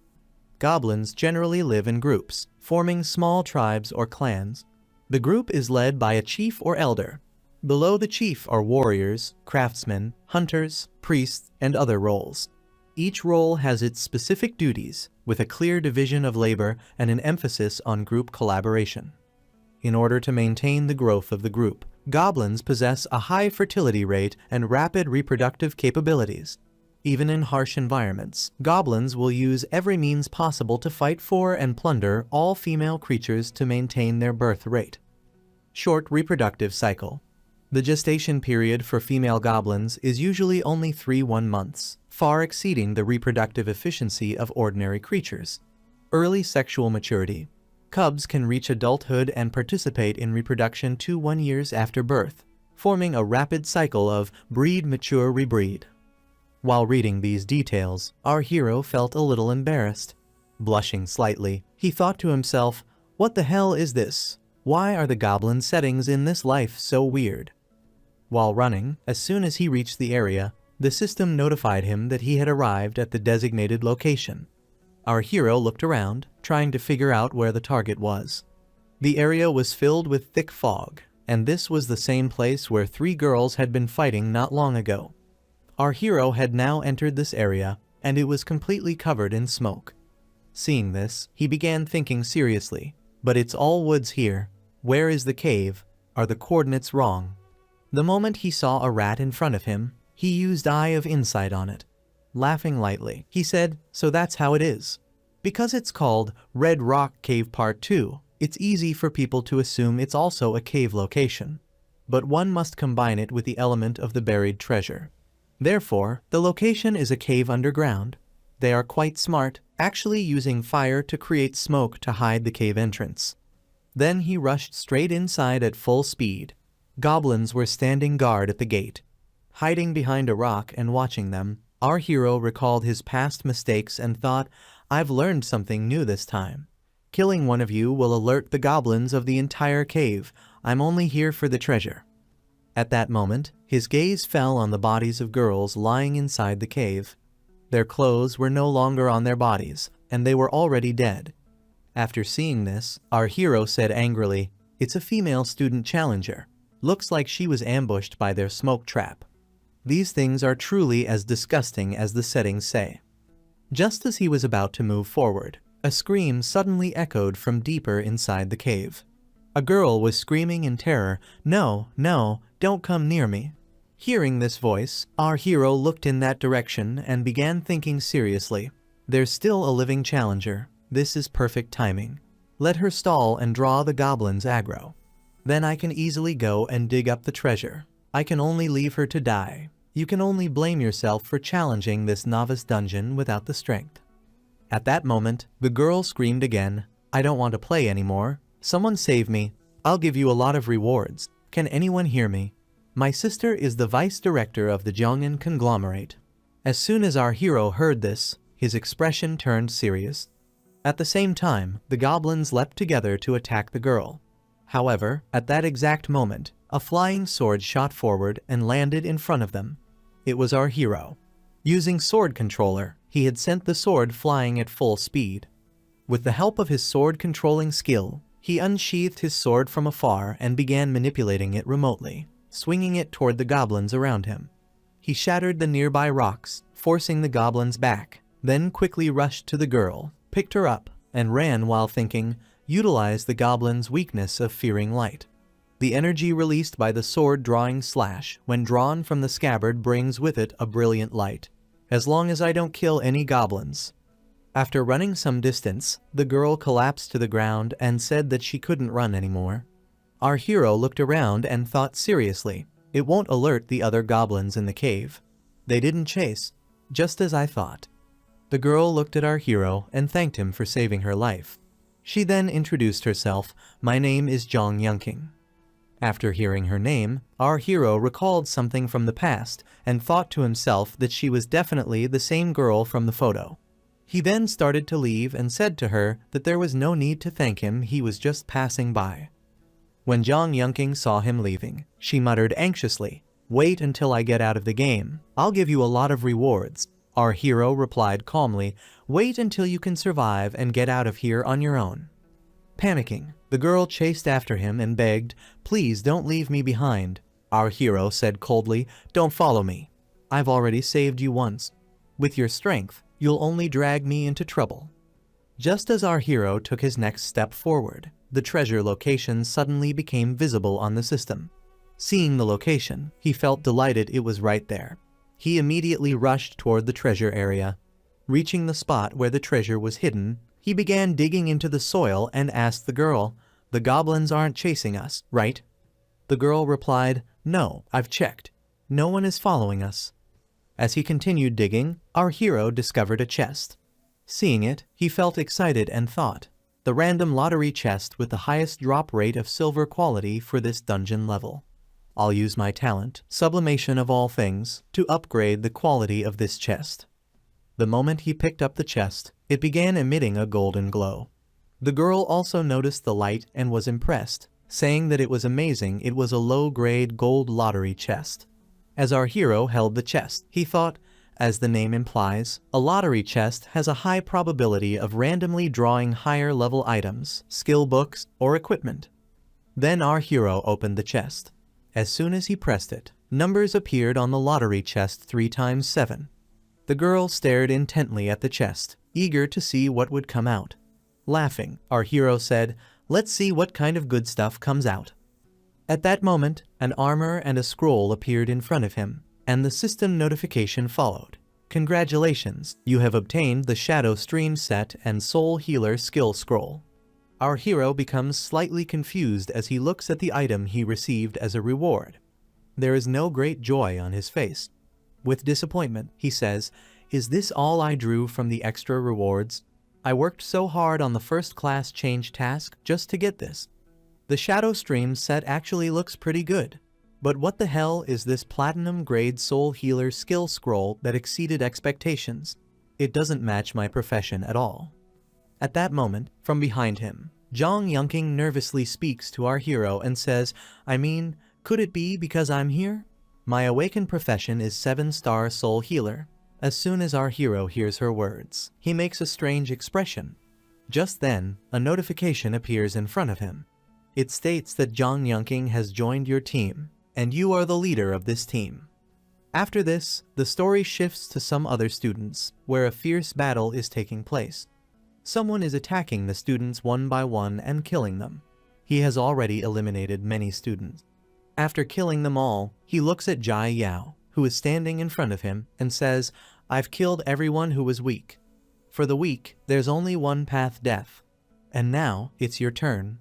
Goblins generally live in groups, forming small tribes or clans. The group is led by a chief or elder. Below the chief are warriors, craftsmen, hunters, priests, and other roles. Each role has its specific duties, with a clear division of labor and an emphasis on group collaboration. In order to maintain the growth of the group, goblins possess a high fertility rate and rapid reproductive capabilities. Even in harsh environments, goblins will use every means possible to fight for and plunder all female creatures to maintain their birth rate. Short reproductive cycle. The gestation period for female goblins is usually only 3 months, far exceeding the reproductive efficiency of ordinary creatures. Early sexual maturity. Cubs can reach adulthood and participate in reproduction 2 to 1 years after birth, forming a rapid cycle of breed, mature, rebreed. While reading these details, our hero felt a little embarrassed. Blushing slightly, he thought to himself, what the hell is this? Why are the goblin settings in this life so weird? While running, as soon as he reached the area, the system notified him that he had arrived at the designated location. Our hero looked around, trying to figure out where the target was. The area was filled with thick fog, and this was the same place where 3 girls had been fighting not long ago. Our hero had now entered this area, and it was completely covered in smoke. Seeing this, he began thinking seriously, but it's all woods here. Where is the cave? Are the coordinates wrong? The moment he saw a rat in front of him, he used Eye of Insight on it. Laughing lightly, he said, so that's how it is. Because it's called Red Rock Cave Part 2, it's easy for people to assume it's also a cave location. But one must combine it with the element of the buried treasure. Therefore, the location is a cave underground. They are quite smart, actually using fire to create smoke to hide the cave entrance. Then he rushed straight inside at full speed. Goblins were standing guard at the gate. Hiding behind a rock and watching them, our hero recalled his past mistakes and thought, I've learned something new this time. Killing one of you will alert the goblins of the entire cave. I'm only here for the treasure. At that moment, his gaze fell on the bodies of girls lying inside the cave. Their clothes were no longer on their bodies, and they were already dead. After seeing this, our hero said angrily, it's a female student challenger. Looks like she was ambushed by their smoke trap. These things are truly as disgusting as the settings say. Just as he was about to move forward, a scream suddenly echoed from deeper inside the cave. A girl was screaming in terror, no, no, don't come near me. Hearing this voice, our hero looked in that direction and began thinking seriously. There's still a living challenger. This is perfect timing. Let her stall and draw the goblin's aggro. Then I can easily go and dig up the treasure. I can only leave her to die. You can only blame yourself for challenging this novice dungeon without the strength. At that moment, the girl screamed again, I don't want to play anymore. Someone save me. I'll give you a lot of rewards. Can anyone hear me? My sister is the vice director of the Jongin conglomerate. As soon as our hero heard this, his expression turned serious. At the same time, the goblins leapt together to attack the girl. However, at that exact moment, a flying sword shot forward and landed in front of them. It was our hero. Using sword controller, he had sent the sword flying at full speed. With the help of his sword controlling skill, he unsheathed his sword from afar and began manipulating it remotely, swinging it toward the goblins around him. He shattered the nearby rocks, forcing the goblins back, then quickly rushed to the girl, picked her up, and ran while thinking, utilize the goblin's weakness of fearing light. The energy released by the sword drawing slash when drawn from the scabbard brings with it a brilliant light. As long as I don't kill any goblins. After running some distance, the girl collapsed to the ground and said that she couldn't run anymore. Our hero looked around and thought seriously, it won't alert the other goblins in the cave. They didn't chase, just as I thought. The girl looked at our hero and thanked him for saving her life. She then introduced herself, my name is Zhang Yunqing. After hearing her name, our hero recalled something from the past and thought to himself that she was definitely the same girl from the photo. He then started to leave and said to her that there was no need to thank him, he was just passing by. When Zhang Yunqing saw him leaving, she muttered anxiously, wait until I get out of the game, I'll give you a lot of rewards. Our hero replied calmly, wait until you can survive and get out of here on your own. Panicking, the girl chased after him and begged, please don't leave me behind. Our hero said coldly, don't follow me. I've already saved you once. With your strength, you'll only drag me into trouble. Just as our hero took his next step forward, the treasure location suddenly became visible on the system. Seeing the location, he felt delighted it was right there. He immediately rushed toward the treasure area. Reaching the spot where the treasure was hidden, he began digging into the soil and asked the girl, the goblins aren't chasing us, right? The girl replied, no, I've checked. No one is following us. As he continued digging, our hero discovered a chest. Seeing it, he felt excited and thought, the random lottery chest with the highest drop rate of silver quality for this dungeon level. I'll use my talent, sublimation of all things, to upgrade the quality of this chest. The moment he picked up the chest, it began emitting a golden glow. The girl also noticed the light and was impressed, saying that it was amazing it was a low-grade gold lottery chest. As our hero held the chest, he thought, as the name implies, a lottery chest has a high probability of randomly drawing higher-level items, skill books, or equipment. Then our hero opened the chest. As soon as he pressed it, numbers appeared on the lottery chest 3 times 7. The girl stared intently at the chest, eager to see what would come out. Laughing, our hero said, let's see what kind of good stuff comes out. At that moment, an armor and a scroll appeared in front of him, and the system notification followed. Congratulations, you have obtained the Shadow Stream Set and Soul Healer Skill Scroll. Our hero becomes slightly confused as he looks at the item he received as a reward. There is no great joy on his face. With disappointment, he says, is this all I drew from the extra rewards? I worked so hard on the first-class change task just to get this. The Shadow Stream set actually looks pretty good. But what the hell is this platinum-grade Soul Healer skill scroll that exceeded expectations? It doesn't match my profession at all. At that moment, from behind him, Zhang Yunqing nervously speaks to our hero and says, I mean, could it be because I'm here? My awakened profession is 7-star Soul Healer. As soon as our hero hears her words, he makes a strange expression. Just then, a notification appears in front of him. It states that Zhang Yunqing has joined your team, and you are the leader of this team. After this, the story shifts to some other students, where a fierce battle is taking place. Someone is attacking the students one by one and killing them. He has already eliminated many students. After killing them all, he looks at Jai Yao, who is standing in front of him, and says, I've killed everyone who was weak. For the weak, there's only one path, death. And now, it's your turn.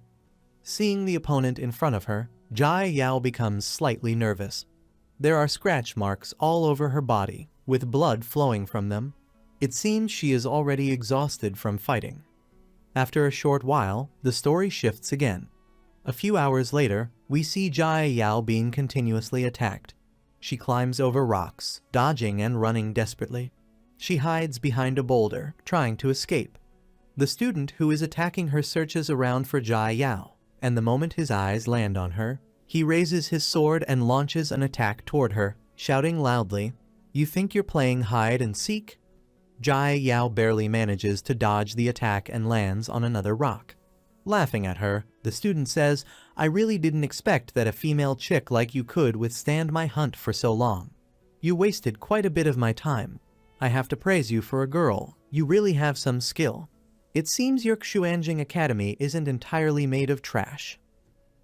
Seeing the opponent in front of her, Jai Yao becomes slightly nervous. There are scratch marks all over her body, with blood flowing from them. It seems she is already exhausted from fighting. After a short while, the story shifts again. A few hours later, we see Yahello being continuously attacked. She climbs over rocks, dodging and running desperately. She hides behind a boulder, trying to escape. The student who is attacking her searches around for Yahello, and the moment his eyes land on her, he raises his sword and launches an attack toward her, shouting loudly, "You think you're playing hide and seek?" Yahello barely manages to dodge the attack and lands on another rock. Laughing at her, the student says, "I really didn't expect that a female chick like you could withstand my hunt for so long. You wasted quite a bit of my time. I have to praise you for a girl. You really have some skill. It seems your Xuanjing Academy isn't entirely made of trash."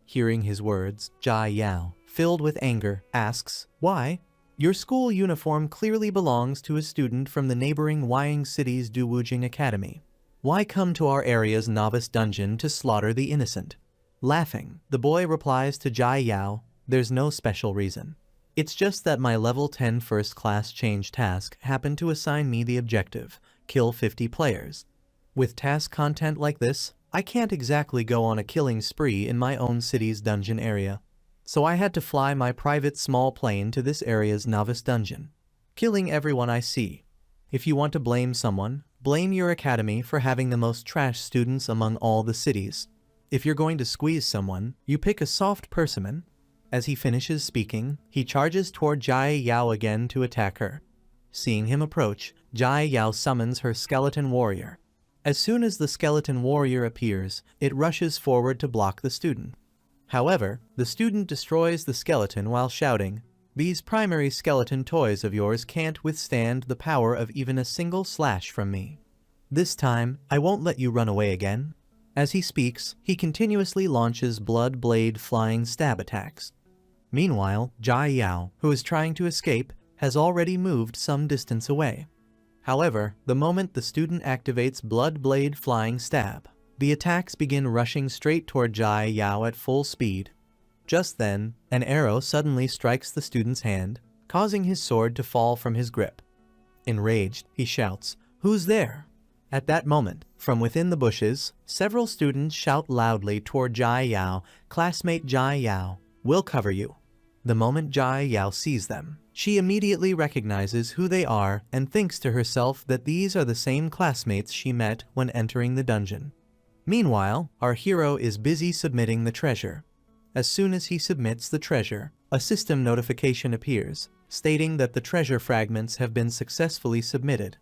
Hearing his words, Yahello, filled with anger, asks, "Why? Your school uniform clearly belongs to a student from the neighboring Wying City's Duwujing Academy. Why come to our area's novice dungeon to slaughter the innocent?" Laughing, the boy replies to Yahello, "There's no special reason. It's just that my level 10 first class change task happened to assign me the objective, kill 50 players. With task content like this, I can't exactly go on a killing spree in my own city's dungeon area. So I had to fly my private small plane to this area's novice dungeon, killing everyone I see. If you want to blame someone, blame your academy for having the most trash students among all the cities. If you're going to squeeze someone, you pick a soft persimmon." As he finishes speaking, he charges toward Yahello again to attack her. Seeing him approach, Yahello summons her skeleton warrior. As soon as the skeleton warrior appears, it rushes forward to block the student. However, the student destroys the skeleton while shouting, "These primary skeleton toys of yours can't withstand the power of even a single slash from me. This time, I won't let you run away again." As he speaks, he continuously launches blood blade flying stab attacks. Meanwhile, Yahello, who is trying to escape, has already moved some distance away. However, the moment the student activates blood blade flying stab, the attacks begin rushing straight toward Yahello at full speed. Just then, an arrow suddenly strikes the student's hand, causing his sword to fall from his grip. Enraged, he shouts, "Who's there?" At that moment, from within the bushes, several students shout loudly toward Yahello, "Classmate Yahello, we'll cover you." The moment Yahello sees them, she immediately recognizes who they are and thinks to herself that these are the same classmates she met when entering the dungeon. Meanwhile, our hero is busy submitting the treasure. As soon as he submits the treasure, a system notification appears, stating that the treasure fragments have been successfully submitted.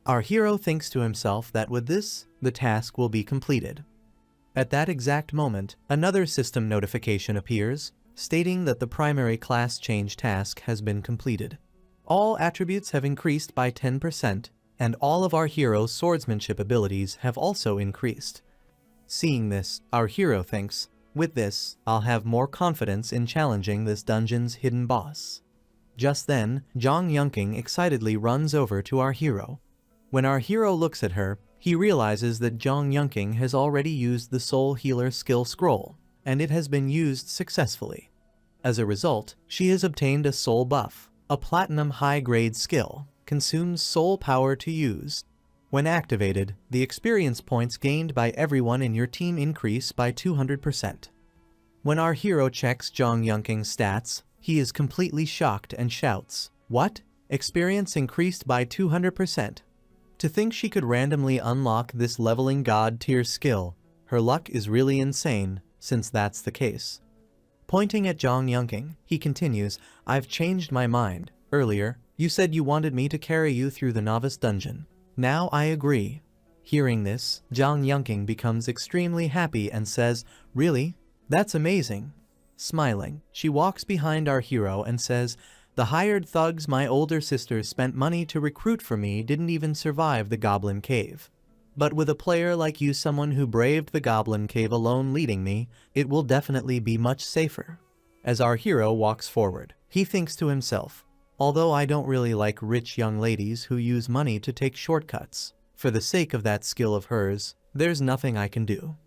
Our hero thinks to himself that with this, the task will be completed. At that exact moment, another system notification appears, stating that the primary class change task has been completed. All attributes have increased by 10%, and all of our hero's swordsmanship abilities have also increased. Seeing this, our hero thinks, "With this, I'll have more confidence in challenging this dungeon's hidden boss." Just then, Zhang Yunqing excitedly runs over to our hero. When our hero looks at her, he realizes that Zhang Yunqing has already used the Soul Healer skill scroll, and it has been used successfully. As a result, she has obtained a soul buff, a platinum high-grade skill, consumes soul power to use. When activated, the experience points gained by everyone in your team increase by 200%. When our hero checks Zhang Yunqing's stats, he is completely shocked and shouts, "What? Experience increased by 200%? To think she could randomly unlock this leveling god tier skill, her luck is really insane, since that's the case." Pointing at Zhang Yunqing, he continues, "I've changed my mind. Earlier, you said you wanted me to carry you through the novice dungeon. Now I agree." Hearing this, Zhang Yunqing becomes extremely happy and says, "Really? That's amazing." Smiling, she walks behind our hero and says, "The hired thugs my older sisters spent money to recruit for me didn't even survive the Goblin Cave. But with a player like you, someone who braved the Goblin Cave alone leading me, it will definitely be much safer." As our hero walks forward, he thinks to himself, "Although I don't really like rich young ladies who use money to take shortcuts, for the sake of that skill of hers, there's nothing I can do."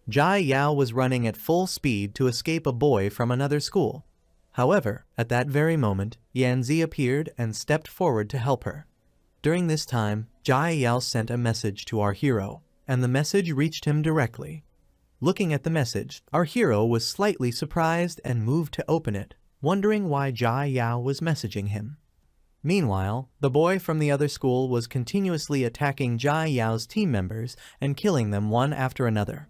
Yahello was running at full speed to escape a boy from another school. However, at that very moment, Yanzi appeared and stepped forward to help her. During this time, Yahello sent a message to our hero, and the message reached him directly. Looking at the message, our hero was slightly surprised and moved to open it, wondering why Jai Yao was messaging him. Meanwhile, the boy from the other school was continuously attacking Jai Yao's team members and killing them one after another.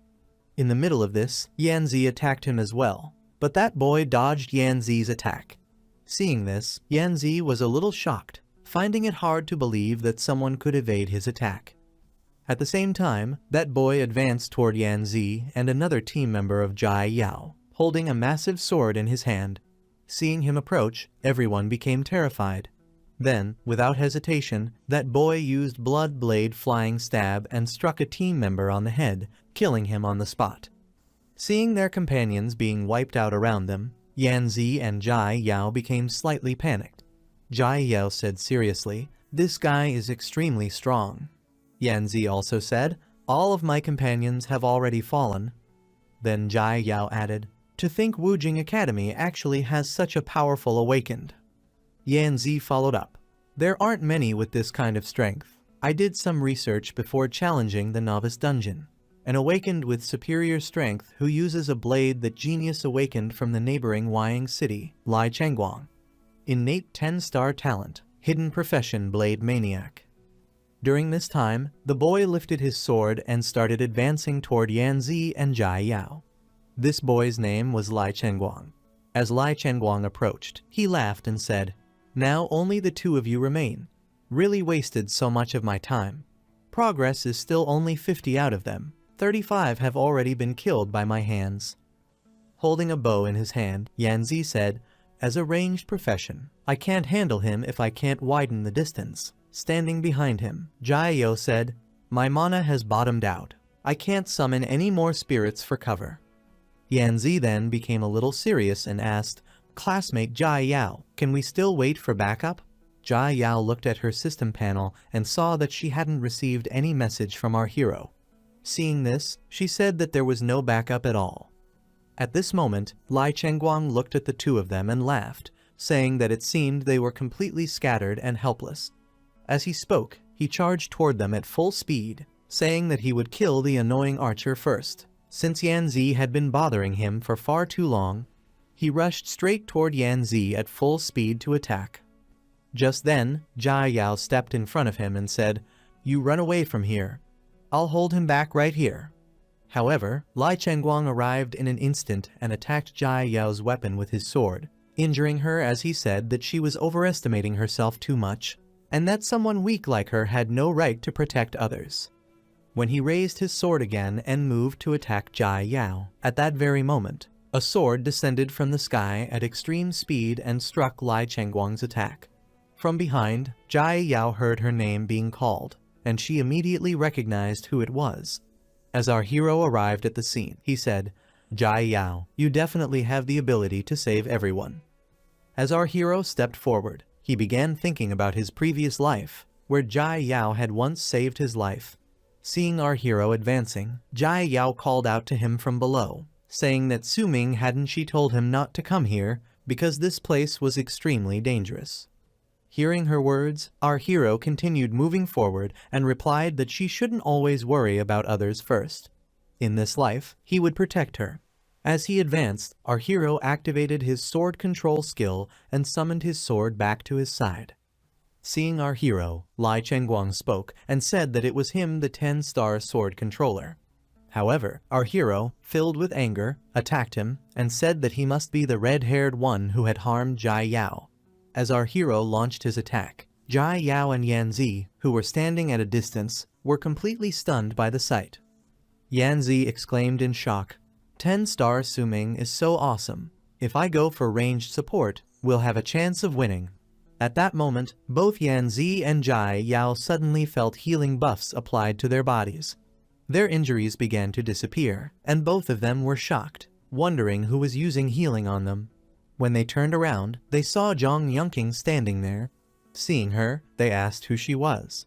In the middle of this, Yanzi attacked him as well, but that boy dodged Yanzi's attack. Seeing this, Yanzi was a little shocked, finding it hard to believe that someone could evade his attack. At the same time, that boy advanced toward Yanzi and another team member of Jai Yao, holding a massive sword in his hand. Seeing him approach, everyone became terrified. Then, without hesitation, that boy used Blood Blade Flying Stab and struck a team member on the head, killing him on the spot. Seeing their companions being wiped out around them, Yanzi and Jai Yao became slightly panicked. Jai Yao said seriously, "This guy is extremely strong." Yanzi also said, "All of my companions have already fallen." Then Jai Yao added, "To think Wujing Academy actually has such a powerful awakened." Yanzi followed up, "There aren't many with this kind of strength. I did some research before challenging the novice dungeon. An awakened with superior strength who uses a blade that genius awakened from the neighboring Wying city, Lai Chengguang. Innate 10-star talent, hidden profession blade maniac." During this time, the boy lifted his sword and started advancing toward Yanzi and Jai Yao. This boy's name was Lai Chengguang. As Lai Chengguang approached, he laughed and said, "Now only the two of you remain. Really wasted so much of my time. Progress is still only 50 out of them. 35 have already been killed by my hands." Holding a bow in his hand, Yanzi said, "As a ranged profession, I can't handle him if I can't widen the distance." Standing behind him, Jai Yao said, "My mana has bottomed out. I can't summon any more spirits for cover." Yanzi then became a little serious and asked, "Classmate Jai Yao, can we still wait for backup?" Jai Yao looked at her system panel and saw that she hadn't received any message from our hero. Seeing this, she said that there was no backup at all. At this moment, Lai Chengguang looked at the two of them and laughed, saying that it seemed they were completely scattered and helpless. As he spoke, he charged toward them at full speed, saying that he would kill the annoying archer first. Since Yanzi had been bothering him for far too long, he rushed straight toward Yanzi at full speed to attack. Just then, Jai Yao stepped in front of him and said, "You run away from here. I'll hold him back right here." However, Lai Chengguang arrived in an instant and attacked Jai Yao's weapon with his sword, injuring her as he said that she was overestimating herself too much, and that someone weak like her had no right to protect others. When he raised his sword again and moved to attack Jai Yao, at that very moment, a sword descended from the sky at extreme speed and struck Lai Chengguang's attack. From behind, Jai Yao heard her name being called, and she immediately recognized who it was. As our hero arrived at the scene, he said, "Jai Yao, you definitely have the ability to save everyone." As our hero stepped forward, he began thinking about his previous life, where Jai Yao had once saved his life. Seeing our hero advancing, Jai Yao called out to him from below, saying that Su-Ming hadn't she told him not to come here because this place was extremely dangerous. Hearing her words, our hero continued moving forward and replied that she shouldn't always worry about others first. In this life, he would protect her. As he advanced, our hero activated his sword control skill and summoned his sword back to his side. Seeing our hero, Lai Chengguang spoke and said that it was him, the 10-star sword controller. However, our hero, filled with anger, attacked him and said that he must be the red-haired one who had harmed Jai Yao. As our hero launched his attack, Jai Yao and Yanzi, who were standing at a distance, were completely stunned by the sight. Yanzi exclaimed in shock, "10-star Su-Ming is so awesome. If I go for ranged support, we'll have a chance of winning." At that moment, both Yanzi and Jai Yao suddenly felt healing buffs applied to their bodies. Their injuries began to disappear, and both of them were shocked, wondering who was using healing on them. When they turned around, they saw Zhang Yunqing standing there. Seeing her, they asked who she was.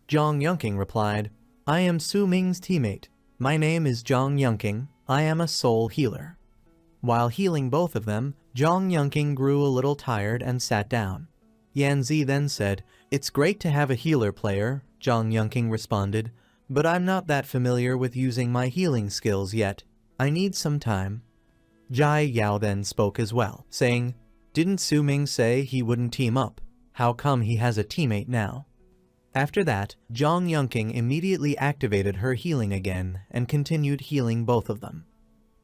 Zhang Yunqing replied, "I am Su-Ming's teammate. My name is Zhang Yunqing. I am a soul healer." While healing both of them, Zhang Yunqing grew a little tired and sat down. Yanzi then said, "It's great to have a healer player," Zhang Yunqing responded, "but I'm not that familiar with using my healing skills yet. I need some time. Jai Yao then spoke as well, saying, didn't Su Ming say he wouldn't team up? How come he has a teammate now? After that, Zhang Yongqing immediately activated her healing again and continued healing both of them.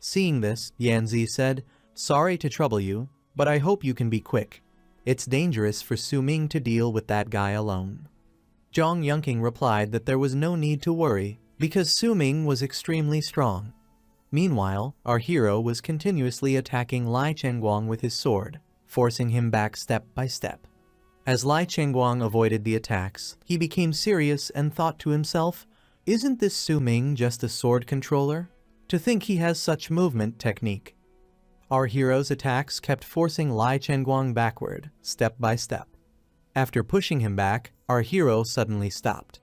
Seeing this, Yanzi said, sorry to trouble you, but I hope you can be quick. It's dangerous for Su Ming to deal with that guy alone. Zhang Yongqing replied that there was no need to worry, because Su Ming was extremely strong. Meanwhile, our hero was continuously attacking Lai Chengguang with his sword, forcing him back step by step. As Lai Chengguang avoided the attacks, he became serious and thought to himself, isn't this Su Ming just a sword controller? To think he has such movement technique. Our hero's attacks kept forcing Lai Chengguang backward, step by step. After pushing him back, our hero suddenly stopped.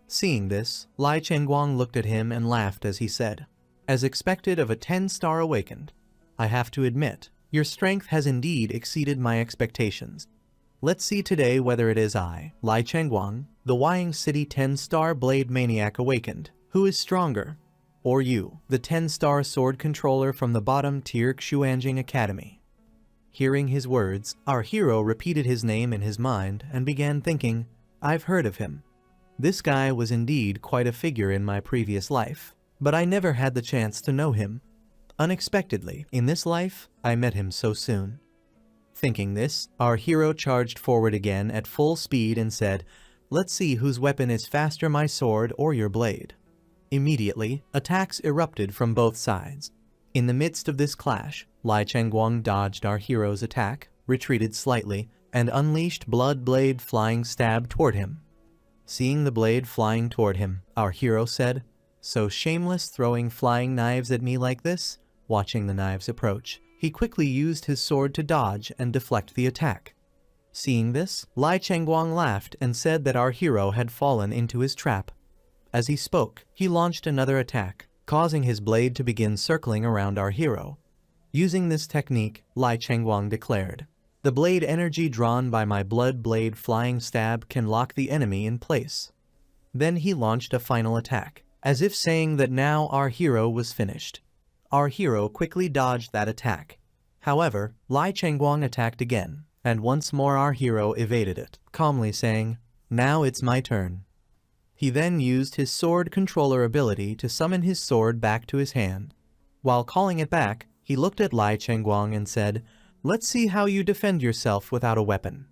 Seeing this, Lai Chengguang looked at him and laughed as he said, as expected of a 10-star awakened, I have to admit, your strength has indeed exceeded my expectations. Let's see today whether it is I, Lai Chengguang, the Wying City 10-star Blade Maniac awakened, who is stronger, or you, the 10-star sword controller from the bottom-tier Xuanjing Academy. Hearing his words, our hero repeated his name in his mind and began thinking, I've heard of him. This guy was indeed quite a figure in my previous life, but I never had the chance to know him. Unexpectedly, in this life, I met him so soon. Thinking this, our hero charged forward again at full speed and said, let's see whose weapon is faster, my sword or your blade. Immediately, attacks erupted from both sides. In the midst of this clash, Lai Chengguang dodged our hero's attack, retreated slightly, and unleashed Blood Blade Flying Stab toward him. Seeing the blade flying toward him, our hero said, so shameless throwing flying knives at me like this? Watching the knives approach, he quickly used his sword to dodge and deflect the attack. Seeing this, Lai Chengguang laughed and said that our hero had fallen into his trap. As he spoke, he launched another attack, causing his blade to begin circling around our hero. Using this technique, Lai Chengguang declared, the blade energy drawn by my Blood Blade Flying Stab can lock the enemy in place. Then he launched a final attack, as if saying that now our hero was finished. Our hero quickly dodged that attack. However, Lai Chengguang attacked again, and once more our hero evaded it, calmly saying, now it's my turn. He then used his sword controller ability to summon his sword back to his hand. While calling it back, he looked at Lai Chengguang and said, let's see how you defend yourself without a weapon.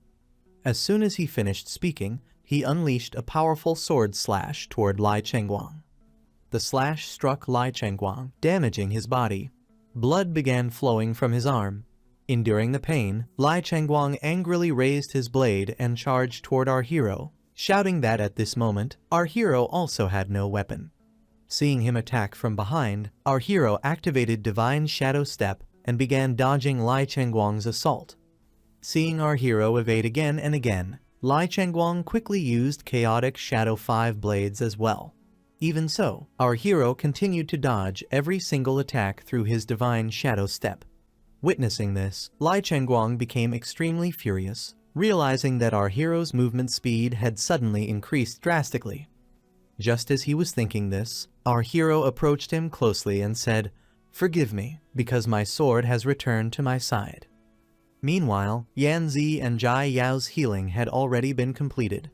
As soon as he finished speaking, he unleashed a powerful sword slash toward Lai Chengguang. The slash struck Lai Chengguang, damaging his body. Blood began flowing from his arm. Enduring the pain, Lai Chengguang angrily raised his blade and charged toward our hero, shouting that at this moment, our hero also had no weapon. Seeing him attack from behind, our hero activated Divine Shadow Step and began dodging Lai Chengguang's assault. Seeing our hero evade again and again, Lai Chengguang quickly used Chaotic Shadow 5 blades as well. Even so, our hero continued to dodge every single attack through his Divine Shadow Step. Witnessing this, Lai Chengguang became extremely furious, realizing that our hero's movement speed had suddenly increased drastically. Just as he was thinking this, our hero approached him closely and said, forgive me, because my sword has returned to my side. Meanwhile, Yanzi and Jai Yao's healing had already been completed.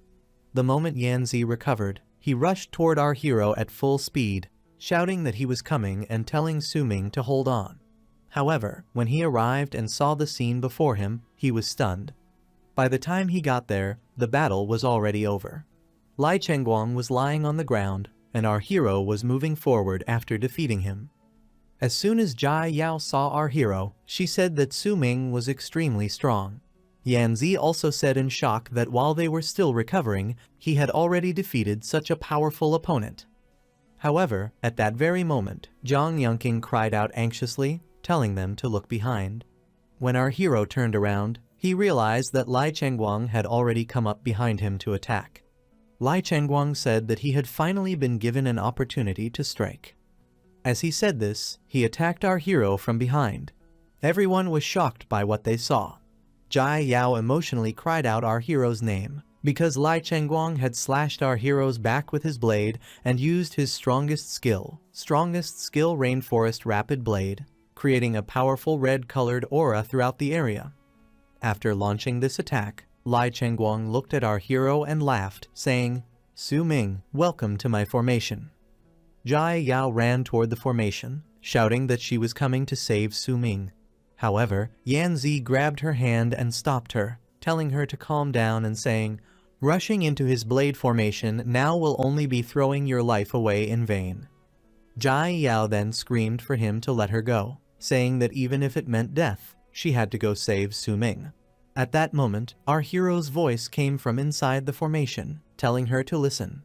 The moment Yanzi recovered, he rushed toward our hero at full speed, shouting that he was coming and telling Su Ming to hold on. However, when he arrived and saw the scene before him, he was stunned. By the time he got there, the battle was already over. Lai Chengguang was lying on the ground, and our hero was moving forward after defeating him. As soon as Jai Yao saw our hero, she said that Su Ming was extremely strong. Yanzi also said in shock that while they were still recovering, he had already defeated such a powerful opponent. However, at that very moment, Zhang Yongqing cried out anxiously, telling them to look behind. When our hero turned around, he realized that Lai Chengguang had already come up behind him to attack. Lai Chengguang said that he had finally been given an opportunity to strike. As he said this, he attacked our hero from behind. Everyone was shocked by what they saw. Jai Yao emotionally cried out our hero's name, Because Lai Chengguang had slashed our hero's back with his blade and used his strongest skill Rainforest Rapid Blade, creating a powerful red-colored aura throughout the area. After launching this attack, Lai Chengguang looked at our hero and laughed, saying, "Su Ming, welcome to my formation." Jai Yao ran toward the formation, shouting that she was coming to save Su Ming. However, Yan Zi grabbed her hand and stopped her, telling her to calm down and saying, "Rushing into his blade formation now will only be throwing your life away in vain." Jai Yao then screamed for him to let her go, saying that even if it meant death, she had to go save Su Ming. At that moment, our hero's voice came from inside the formation, telling her to listen.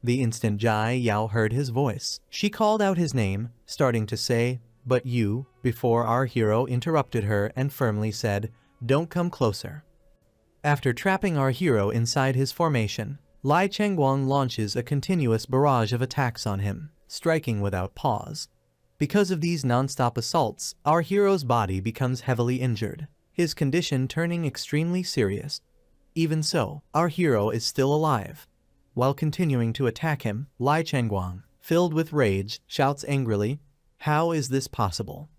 The instant Jai Yao heard his voice, she called out his name, starting to say, "But you," before our hero interrupted her and firmly said, "Don't come closer." After trapping our hero inside his formation, Lai Chengguang launches a continuous barrage of attacks on him, striking without pause. Because of these non-stop assaults, our hero's body becomes heavily injured, his condition turning extremely serious. Even so, our hero is still alive. While continuing to attack him, Lai Chengguang, filled with rage, shouts angrily, "How is this possible?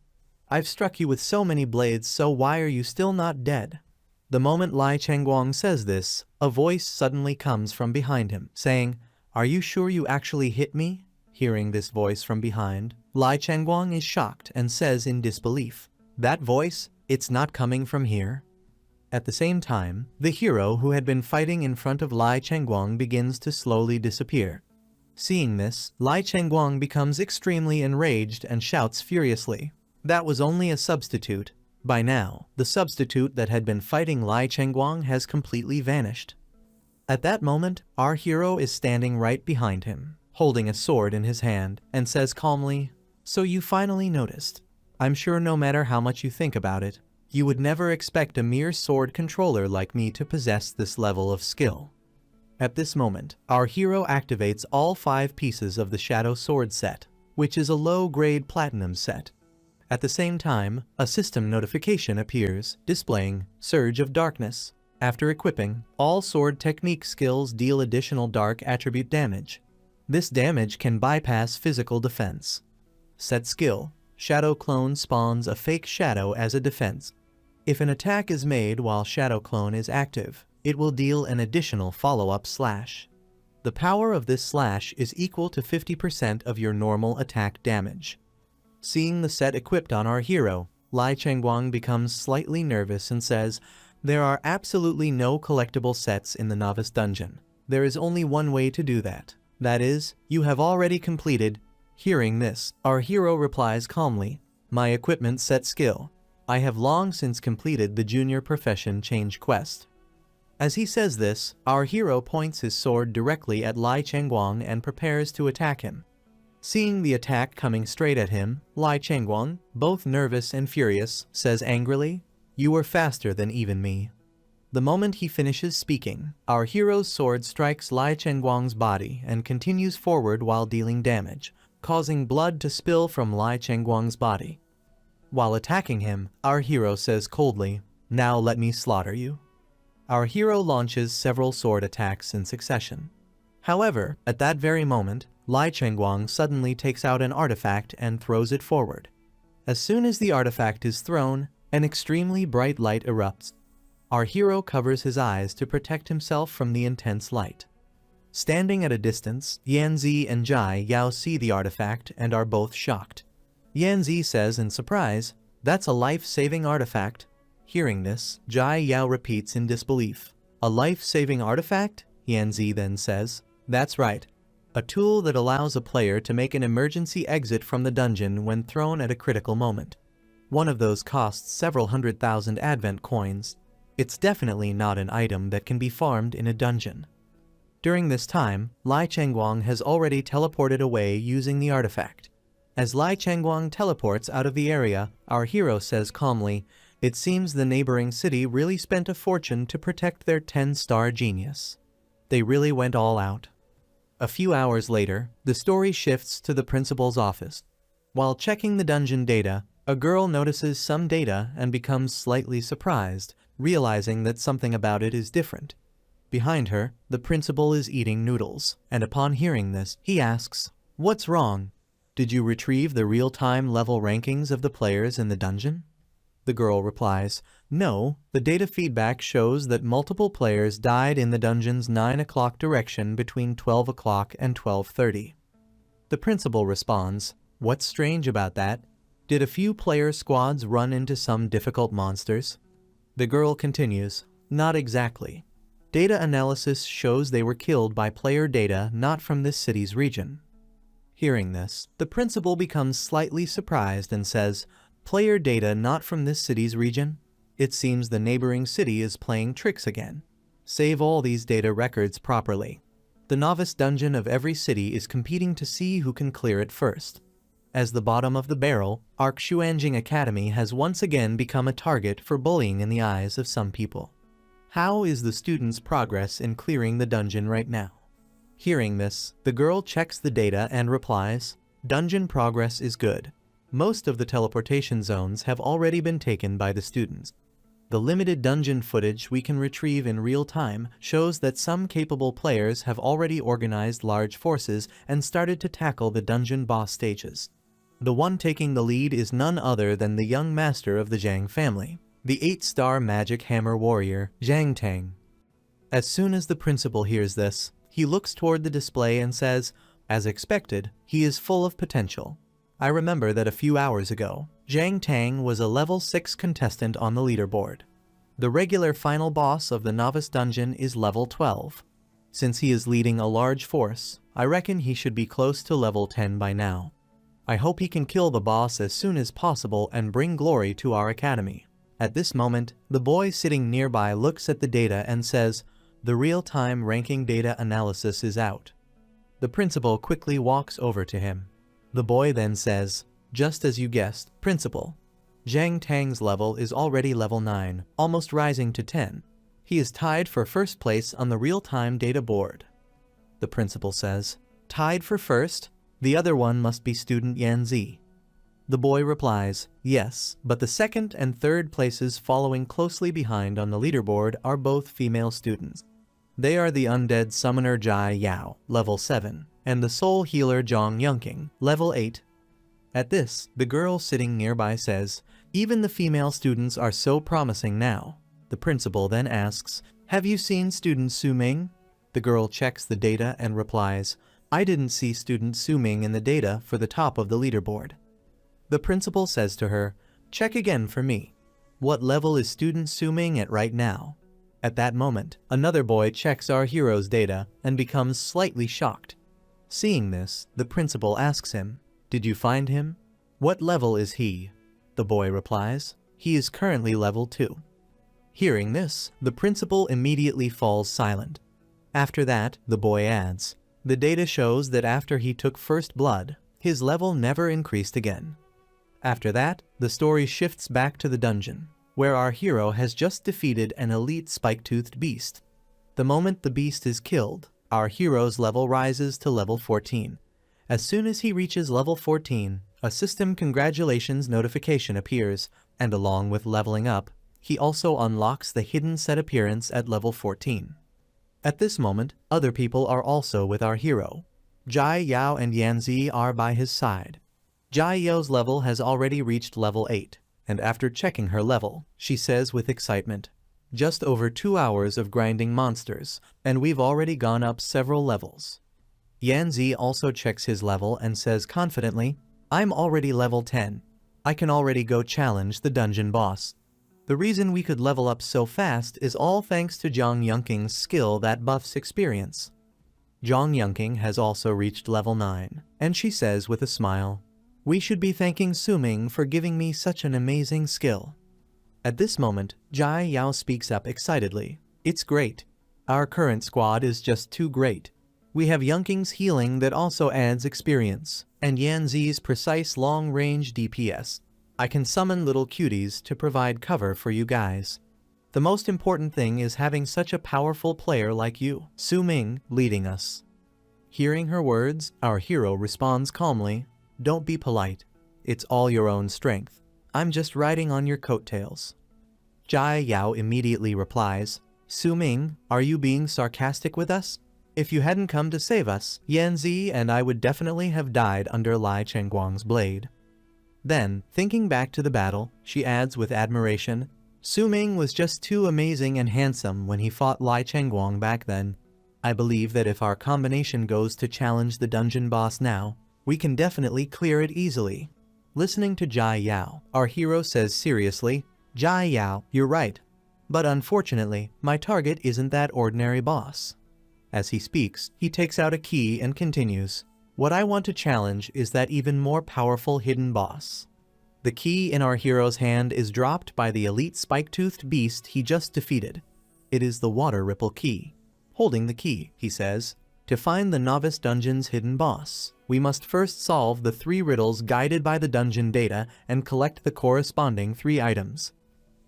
I've struck you with so many blades, so why are you still not dead?" The moment Lai Chengguang says this, a voice suddenly comes from behind him, saying, "Are you sure you actually hit me?" Hearing this voice from behind, Lai Chengguang is shocked and says in disbelief, "That voice? It's not coming from here." At the same time, the hero who had been fighting in front of Lai Chengguang begins to slowly disappear. Seeing this, Lai Chengguang becomes extremely enraged and shouts furiously, "That was only a substitute." By now, the substitute that had been fighting Lai Chengguang has completely vanished. At that moment, our hero is standing right behind him, holding a sword in his hand, and says calmly, "So you finally noticed. I'm sure no matter how much you think about it, you would never expect a mere sword controller like me to possess this level of skill." At this moment, our hero activates all 5 pieces of the Shadow Sword set, which is a low-grade platinum set. At the same time, a system notification appears, displaying Surge of Darkness. After equipping, all sword technique skills deal additional dark attribute damage. This damage can bypass physical defense. Set skill: Shadow Clone spawns a fake shadow as a defense. If an attack is made while Shadow Clone is active, it will deal an additional follow-up slash. The power of this slash is equal to 50% of your normal attack damage. Seeing the set equipped on our hero, Lai Chengguang becomes slightly nervous and says, "There are absolutely no collectible sets in the Novice Dungeon. There is only one way to do that. That is, you have already completed." Hearing this, our hero replies calmly, "My equipment set skill. I have long since completed the Junior Profession Change quest." As he says this, our hero points his sword directly at Lai Chengguang and prepares to attack him. Seeing the attack coming straight at him, Lai Chengguang, both nervous and furious, says angrily, "You are faster than even me." The moment he finishes speaking, our hero's sword strikes Lai Chengguang's body and continues forward while dealing damage, causing blood to spill from Lai Chengguang's body. While attacking him, our hero says coldly, "Now let me slaughter you." Our hero launches several sword attacks in succession. However, at that very moment, Lai Chengguang suddenly takes out an artifact and throws it forward. As soon as the artifact is thrown, an extremely bright light erupts. Our hero covers his eyes to protect himself from the intense light. Standing at a distance, Yanzi and Jai Yao see the artifact and are both shocked. Yanzi says in surprise, "That's a life-saving artifact." Hearing this, Jai Yao repeats in disbelief, "A life-saving artifact?" Yanzi then says, "That's right. A tool that allows a player to make an emergency exit from the dungeon when thrown at a critical moment. One of those costs several 100,000 advent coins. It's definitely not an item that can be farmed in a dungeon." During this time, Lai Chengguang has already teleported away using the artifact. As Lai Chengguang teleports out of the area, our hero says calmly, "It seems the neighboring city really spent a fortune to protect their 10-star genius. They really went all out." A few hours later, the story shifts to the principal's office. While checking the dungeon data, a girl notices some data and becomes slightly surprised, realizing that something about it is different. Behind her, the principal is eating noodles, and upon hearing this, he asks, "What's wrong? Did you retrieve the real-time level rankings of the players in the dungeon?" The girl replies, "No, the data feedback shows that multiple players died in the dungeon's 9 o'clock direction between 12 o'clock and 12:30. The principal responds, "What's strange about that? Did a few player squads run into some difficult monsters?" The girl continues, "Not exactly. Data analysis shows they were killed by player data not from this city's region." Hearing this, the principal becomes slightly surprised and says, "Player data not from this city's region? It seems the neighboring city is playing tricks again. Save all these data records properly. The novice dungeon of every city is competing to see who can clear it first." As the bottom of the barrel, our Xuanjing Academy has once again become a target for bullying in the eyes of some people. How is the student's progress in clearing the dungeon right now? Hearing this, the girl checks the data and replies, "Dungeon progress is good. Most of the teleportation zones have already been taken by the students. The limited dungeon footage we can retrieve in real time shows that some capable players have already organized large forces and started to tackle the dungeon boss stages. The one taking the lead is none other than the young master of the Zhang family, the 8-star magic hammer warrior, Zhang Tang." As soon as the principal hears this, he looks toward the display and says, "As expected, he is full of potential. I remember that a few hours ago, Zhang Tang was a level 6 contestant on the leaderboard. The regular final boss of the novice dungeon is level 12. Since he is leading a large force, I reckon he should be close to level 10 by now. I hope he can kill the boss as soon as possible and bring glory to our academy." At this moment, the boy sitting nearby looks at the data and says, "The real-time ranking data analysis is out." The principal quickly walks over to him. The boy then says, "Just as you guessed, principal. Zhang Tang's level is already level 9, almost rising to 10. He is tied for first place on the real-time data board." The principal says, "Tied for first? The other one must be student Yanzi." The boy replies, "Yes, but the second and third places following closely behind on the leaderboard are both female students. They are the undead summoner Jai Yao, level 7, and the soul healer Zhang Yunqing, level 8. At this, the girl sitting nearby says, "Even the female students are so promising now." The principal then asks, "Have you seen student Su Ming?" The girl checks the data and replies, "I didn't see student Su Ming in the data for the top of the leaderboard." The principal says to her, "Check again for me. What level is student Su Ming at right now?" At that moment, another boy checks our hero's data and becomes slightly shocked. Seeing this, the principal asks him, "Did you find him? What level is he?" The boy replies, "He is currently level 2. Hearing this, the principal immediately falls silent. After that, the boy adds, "The data shows that after he took first blood, his level never increased again." After that, the story shifts back to the dungeon, where our hero has just defeated an elite spike-toothed beast. The moment the beast is killed, our hero's level rises to level 14. As soon as he reaches level 14, a system congratulations notification appears, and along with leveling up, he also unlocks the hidden set appearance at level 14. At this moment, other people are also with our hero. Jai Yao and Yanzi are by his side. Jai Yao's level has already reached level 8, and after checking her level, she says with excitement, "Just over 2 hours of grinding monsters, and we've already gone up several levels." Yanzi also checks his level and says confidently, "I'm already level 10. I can already go challenge the dungeon boss." The reason we could level up so fast is all thanks to Zhang Yunqing's skill that buffs experience. Zhang Yunqing has also reached level 9, and she says with a smile, "We should be thanking Su Ming for giving me such an amazing skill." At this moment, Jai Yao speaks up excitedly, "It's great. Our current squad is just too great. We have Yunqing's healing that also adds experience, and Yanzi's precise long-range DPS. I can summon little cuties to provide cover for you guys. The most important thing is having such a powerful player like you, Su Ming, leading us." Hearing her words, our hero responds calmly, "Don't be polite. It's all your own strength. I'm just riding on your coattails." Jai Yao immediately replies, Su-Ming, are you being sarcastic with us? If you hadn't come to save us, Yanzi and I would definitely have died under Lai Chengguang's blade. Then, thinking back to the battle, she adds with admiration, Su-Ming was just too amazing and handsome when he fought Lai Chengguang back then. I believe that if our combination goes to challenge the dungeon boss now, we can definitely clear it easily. Listening to Jai Yao, our hero says seriously, Jai Yao, you're right. But unfortunately, my target isn't that ordinary boss. As he speaks, he takes out a key and continues, what I want to challenge is that even more powerful hidden boss. The key in our hero's hand is dropped by the elite spike-toothed beast he just defeated. It is the water ripple key. Holding the key, he says, to find the novice dungeon's hidden boss, we must first solve the 3 riddles guided by the dungeon data and collect the corresponding 3 items.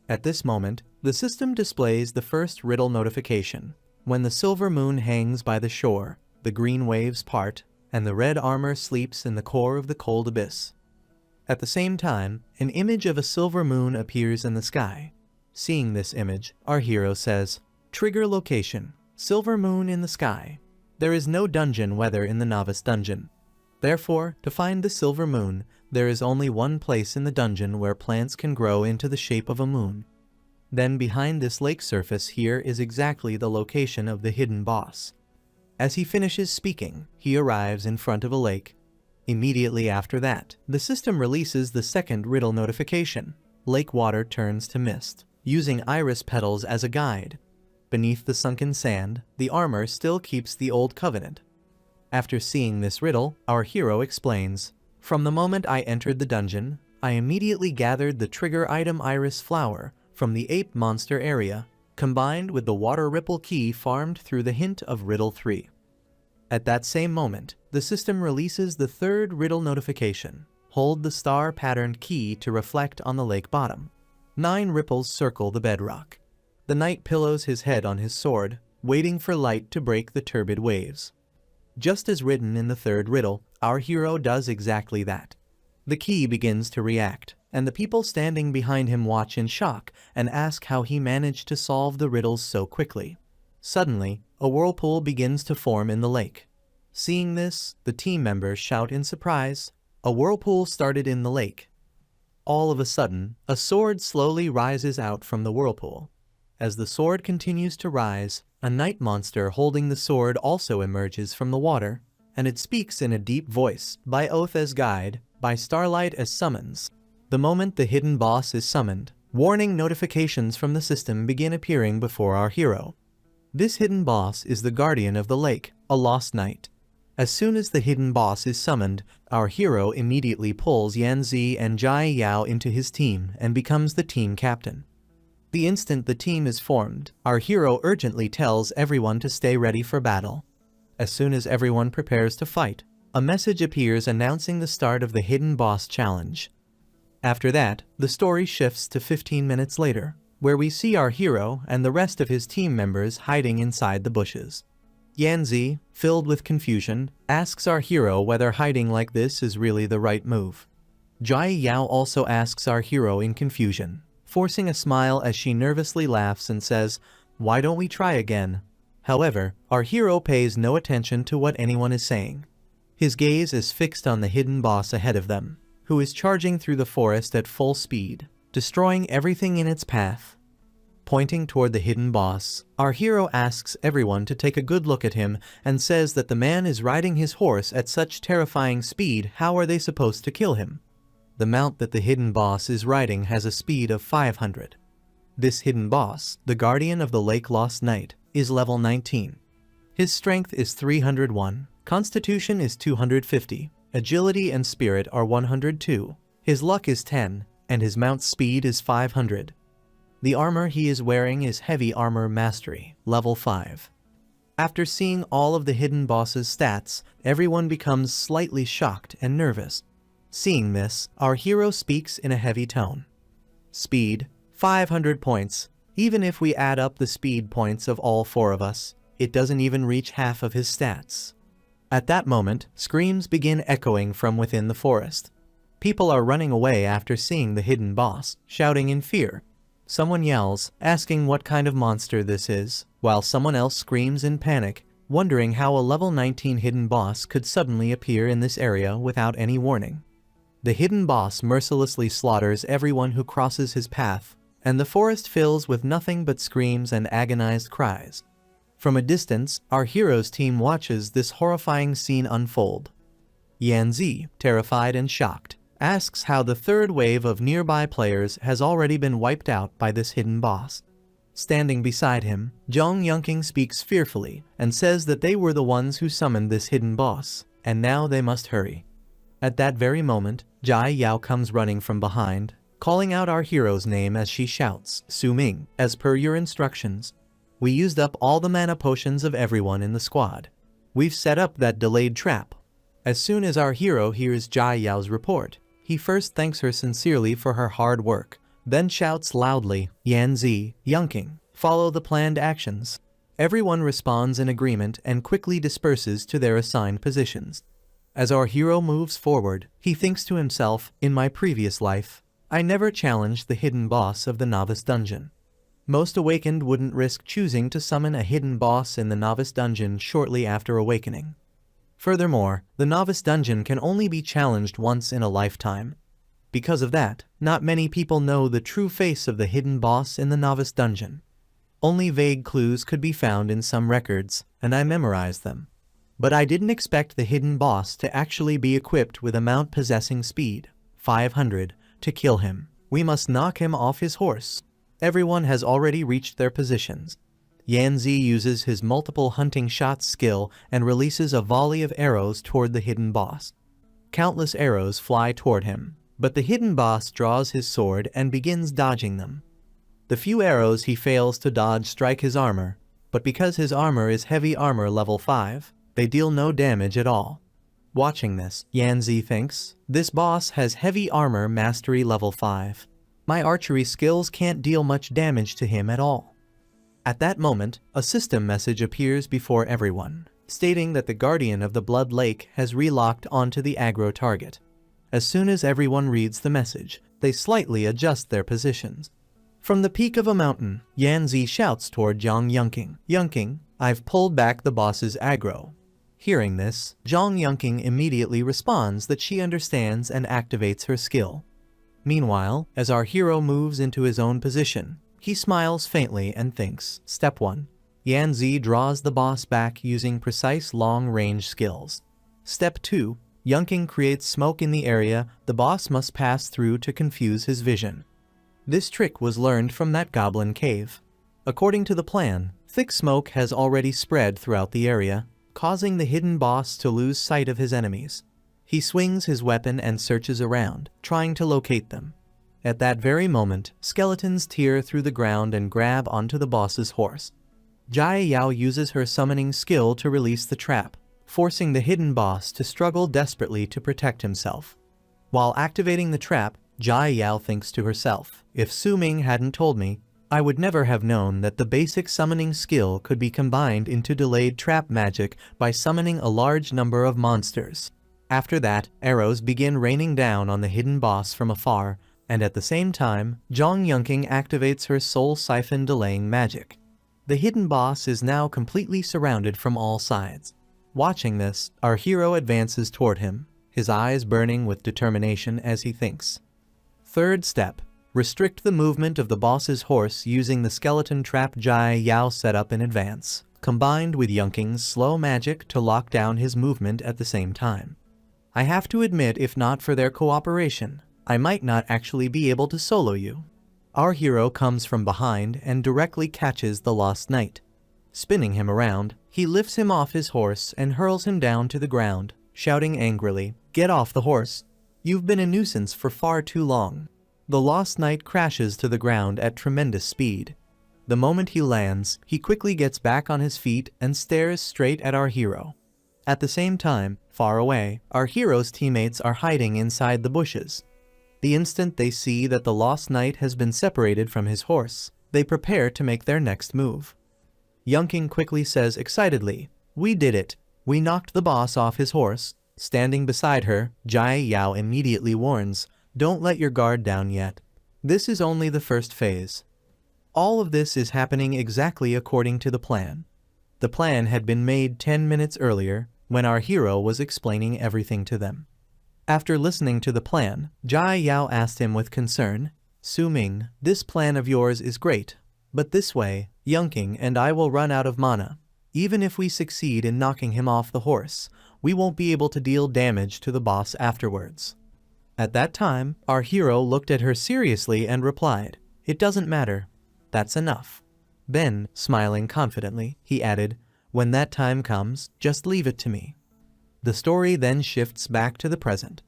At this moment, the system displays the first riddle notification. When the silver moon hangs by the shore, the green waves part, and the red armor sleeps in the core of the cold abyss. At the same time, an image of a silver moon appears in the sky. Seeing this image, our hero says, trigger location, silver moon in the sky. There is no dungeon weather in the novice dungeon. Therefore, to find the silver moon, there is only one place in the dungeon where plants can grow into the shape of a moon. Then behind this lake surface here is exactly the location of the hidden boss. As he finishes speaking, he arrives in front of a lake. Immediately after that, the system releases the second riddle notification. Lake water turns to mist, using iris petals as a guide. Beneath the sunken sand, the armor still keeps the old covenant. After seeing this riddle, our hero explains, from the moment I entered the dungeon, I immediately gathered the trigger item iris flower from the ape monster area, combined with the water ripple key farmed through the hint of riddle 3. At that same moment, the system releases the third riddle notification. Hold the star-patterned key to reflect on the lake bottom. 9 ripples circle the bedrock. The knight pillows his head on his sword, waiting for light to break the turbid waves. Just as written in the third riddle, our hero does exactly that. The key begins to react, and the people standing behind him watch in shock and ask how he managed to solve the riddles so quickly. Suddenly, a whirlpool begins to form in the lake. Seeing this, the team members shout in surprise, a whirlpool started in the lake. All of a sudden, a sword slowly rises out from the whirlpool. As the sword continues to rise, a night monster holding the sword also emerges from the water, and it speaks in a deep voice, by oath as guide, by starlight as summons. The moment the hidden boss is summoned, warning notifications from the system begin appearing before our hero. This hidden boss is the guardian of the lake, a lost knight. As soon as the hidden boss is summoned, our hero immediately pulls Yanzi and Jai Yao into his team and becomes the team captain. The instant the team is formed, our hero urgently tells everyone to stay ready for battle. As soon as everyone prepares to fight, a message appears announcing the start of the hidden boss challenge. After that, the story shifts to 15 minutes later, where we see our hero and the rest of his team members hiding inside the bushes. Yanzi, filled with confusion, asks our hero whether hiding like this is really the right move. Jai Yao also asks our hero in confusion, forcing a smile as she nervously laughs and says, "Why don't we try again?" However, our hero pays no attention to what anyone is saying. His gaze is fixed on the hidden boss ahead of them, who is charging through the forest at full speed, destroying everything in its path. Pointing toward the hidden boss, our hero asks everyone to take a good look at him and says that the man is riding his horse at such terrifying speed, how are they supposed to kill him? The mount that the hidden boss is riding has a speed of 500. This hidden boss, the guardian of the Lake Lost Knight, is level 19. His strength is 301, constitution is 250, agility and spirit are 102, his luck is 10, and his mount's speed is 500. The armor he is wearing is heavy armor mastery, level 5. After seeing all of the hidden boss's stats, everyone becomes slightly shocked and nervous. Seeing this, our hero speaks in a heavy tone. Speed, 500 points. Even if we add up the speed points of all 4 of us, it doesn't even reach half of his stats. At that moment, screams begin echoing from within the forest. People are running away after seeing the hidden boss, shouting in fear. Someone yells, asking what kind of monster this is, while someone else screams in panic, wondering how a level 19 hidden boss could suddenly appear in this area without any warning. The hidden boss mercilessly slaughters everyone who crosses his path, and the forest fills with nothing but screams and agonized cries. From a distance, our hero's team watches this horrifying scene unfold. Yanzi, terrified and shocked, asks how the third wave of nearby players has already been wiped out by this hidden boss. Standing beside him, Zhang Yunqing speaks fearfully and says that they were the ones who summoned this hidden boss, and now they must hurry. At that very moment, Jai Yao comes running from behind, calling out our hero's name as she shouts, "Su Ming, as per your instructions. We used up all the mana potions of everyone in the squad. We've set up that delayed trap." As soon as our hero hears Jai Yao's report, he first thanks her sincerely for her hard work, then shouts loudly, "Yanzi, Yunqing, follow the planned actions." Everyone responds in agreement and quickly disperses to their assigned positions. As our hero moves forward, he thinks to himself, "In my previous life, I never challenged the hidden boss of the novice dungeon." Most awakened wouldn't risk choosing to summon a hidden boss in the novice dungeon shortly after awakening. Furthermore, the novice dungeon can only be challenged once in a lifetime. Because of that, not many people know the true face of the hidden boss in the novice dungeon. Only vague clues could be found in some records, and I memorized them. But I didn't expect the hidden boss to actually be equipped with a mount possessing speed, 500, to kill him. We must knock him off his horse. Everyone has already reached their positions. Yanzi uses his multiple hunting shots skill and releases a volley of arrows toward the hidden boss. Countless arrows fly toward him, but the hidden boss draws his sword and begins dodging them. The few arrows he fails to dodge strike his armor, but because his armor is heavy armor level 5, they deal no damage at all. Watching this, Yanzi thinks, "This boss has heavy armor mastery level 5. My archery skills can't deal much damage to him at all." At that moment, a system message appears before everyone, stating that the Guardian of the Blood Lake has relocked onto the aggro target. As soon as everyone reads the message, they slightly adjust their positions. From the peak of a mountain, Yanzi shouts toward Zhang Yunqing, "Yunqing, I've pulled back the boss's aggro." Hearing this, Zhang Yunqing immediately responds that she understands and activates her skill. Meanwhile, as our hero moves into his own position, he smiles faintly and thinks, Step 1. Yanzi draws the boss back using precise long-range skills. Step 2. Yunqing creates smoke in the area the boss must pass through to confuse his vision. This trick was learned from that goblin cave. According to the plan, thick smoke has already spread throughout the area, causing the hidden boss to lose sight of his enemies. He swings his weapon and searches around, trying to locate them. At that very moment, skeletons tear through the ground and grab onto the boss's horse. Jai Yao uses her summoning skill to release the trap, forcing the hidden boss to struggle desperately to protect himself. While activating the trap, Jai Yao thinks to herself, "If Su Ming hadn't told me, I would never have known that the basic summoning skill could be combined into delayed trap magic by summoning a large number of monsters." After that, arrows begin raining down on the hidden boss from afar, and at the same time, Zhang Yunqing activates her soul siphon delaying magic. The hidden boss is now completely surrounded from all sides. Watching this, our hero advances toward him, his eyes burning with determination as he thinks. Third step. Restrict the movement of the boss's horse using the skeleton trap Jai Yao set up in advance, combined with Yunqing's slow magic to lock down his movement at the same time. I have to admit, if not for their cooperation, I might not actually be able to solo you. Our hero comes from behind and directly catches the lost knight. Spinning him around, he lifts him off his horse and hurls him down to the ground, shouting angrily, "Get off the horse! You've been a nuisance for far too long." The lost knight crashes to the ground at tremendous speed. The moment he lands, he quickly gets back on his feet and stares straight at our hero. At the same time, far away, our hero's teammates are hiding inside the bushes. The instant they see that the lost knight has been separated from his horse, they prepare to make their next move. Yunqing quickly says excitedly, "We did it! We knocked the boss off his horse." Standing beside her, Jai Yao immediately warns, "Don't let your guard down yet. This is only the first phase. All of this is happening exactly according to the plan. The plan had been made 10 minutes earlier, when our hero was explaining everything to them. After listening to the plan, Jai Yao asked him with concern, "Su Ming, this plan of yours is great, but this way, Yunking and I will run out of mana. Even if we succeed in knocking him off the horse, we won't be able to deal damage to the boss afterwards." At that time, our hero looked at her seriously and replied, "It doesn't matter. That's enough." Then, smiling confidently, he added, "When that time comes, just leave it to me." The story then shifts back to the present.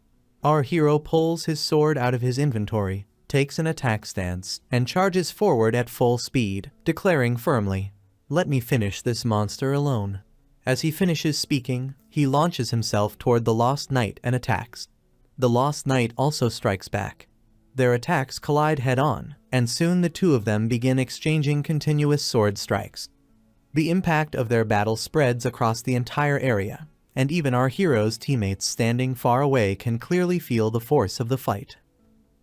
Our hero pulls his sword out of his inventory, takes an attack stance, and charges forward at full speed, declaring firmly, "Let me finish this monster alone." As he finishes speaking, he launches himself toward the Lost Knight and attacks. The Lost Knight also strikes back. Their attacks collide head-on, and soon the two of them begin exchanging continuous sword strikes. The impact of their battle spreads across the entire area, and even our hero's teammates standing far away can clearly feel the force of the fight.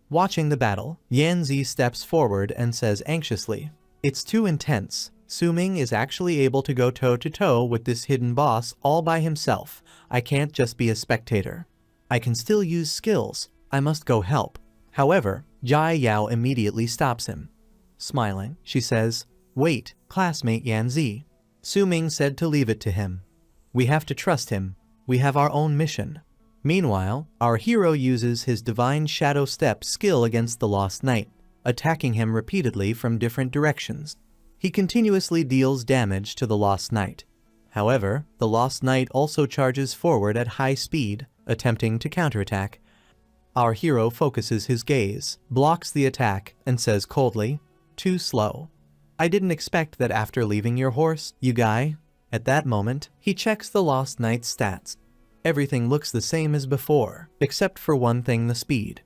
Watching the battle, Yanzi steps forward and says anxiously, "It's too intense. Su Ming is actually able to go toe-to-toe with this hidden boss all by himself. I can't just be a spectator. I can still use skills. I must go help." However, Jai Yao immediately stops him. Smiling, she says, "Wait, classmate Yanzi. Su Ming said to leave it to him. We have to trust him. We have our own mission." Meanwhile, our hero uses his Divine Shadow Step skill against the Lost Knight, attacking him repeatedly from different directions. He continuously deals damage to the Lost Knight. However, the Lost Knight also charges forward at high speed, attempting to counterattack. Our hero focuses his gaze, blocks the attack, and says coldly, "Too slow. I didn't expect that after leaving your horse, you guy." At that moment, he checks the Lost Knight's stats. Everything looks the same as before, except for one thing: the speed.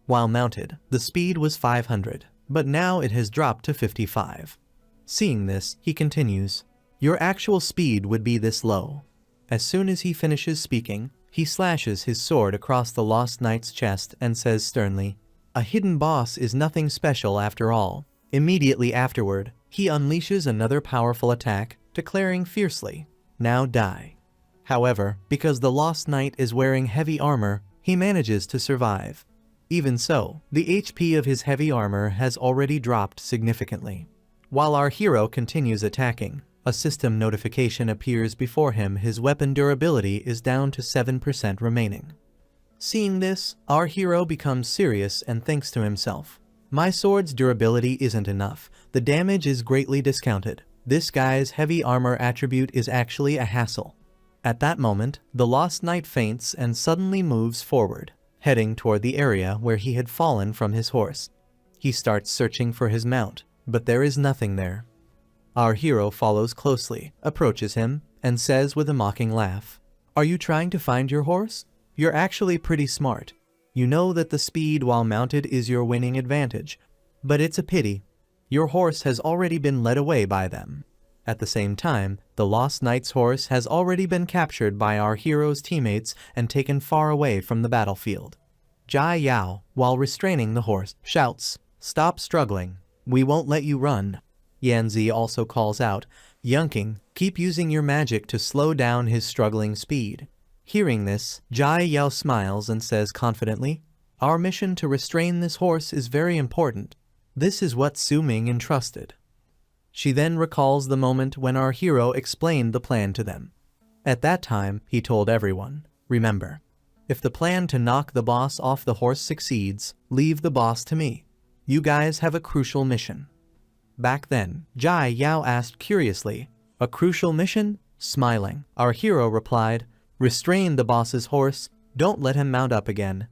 While mounted, the speed was 500, but now it has dropped to 55. Seeing this, he continues, "Your actual speed would be this low." As soon as he finishes speaking, he slashes his sword across the Lost Knight's chest and says sternly, "A hidden boss is nothing special after all." Immediately afterward, he unleashes another powerful attack, declaring fiercely, "Now die." However, because the Lost Knight is wearing heavy armor, he manages to survive. Even so, the HP of his heavy armor has already dropped significantly. While our hero continues attacking, a system notification appears before him. His weapon durability is down to 7% remaining. Seeing this, our hero becomes serious and thinks to himself, "My sword's durability isn't enough. The damage is greatly discounted. This guy's heavy armor attribute is actually a hassle." At that moment, the Lost Knight faints and suddenly moves forward, heading toward the area where he had fallen from his horse. He starts searching for his mount, but there is nothing there. Our hero follows closely, approaches him, and says with a mocking laugh, "Are you trying to find your horse? You're actually pretty smart. You know that the speed while mounted is your winning advantage, but it's a pity. Your horse has already been led away by them." At the same time, the Lost Knight's horse has already been captured by our hero's teammates and taken far away from the battlefield. Jai Yao, while restraining the horse, shouts, "Stop struggling. We won't let you run." Yanzi also calls out, "Yunking, keep using your magic to slow down his struggling speed." Hearing this, Jai Yao smiles and says confidently, "Our mission to restrain this horse is very important. This is what Su Ming entrusted." She then recalls the moment when our hero explained the plan to them. At that time, he told everyone, "Remember, if the plan to knock the boss off the horse succeeds, leave the boss to me. You guys have a crucial mission." Back then, Jai Yao asked curiously, "A crucial mission?" Smiling, our hero replied, "Restrain the boss's horse, don't let him mount up again,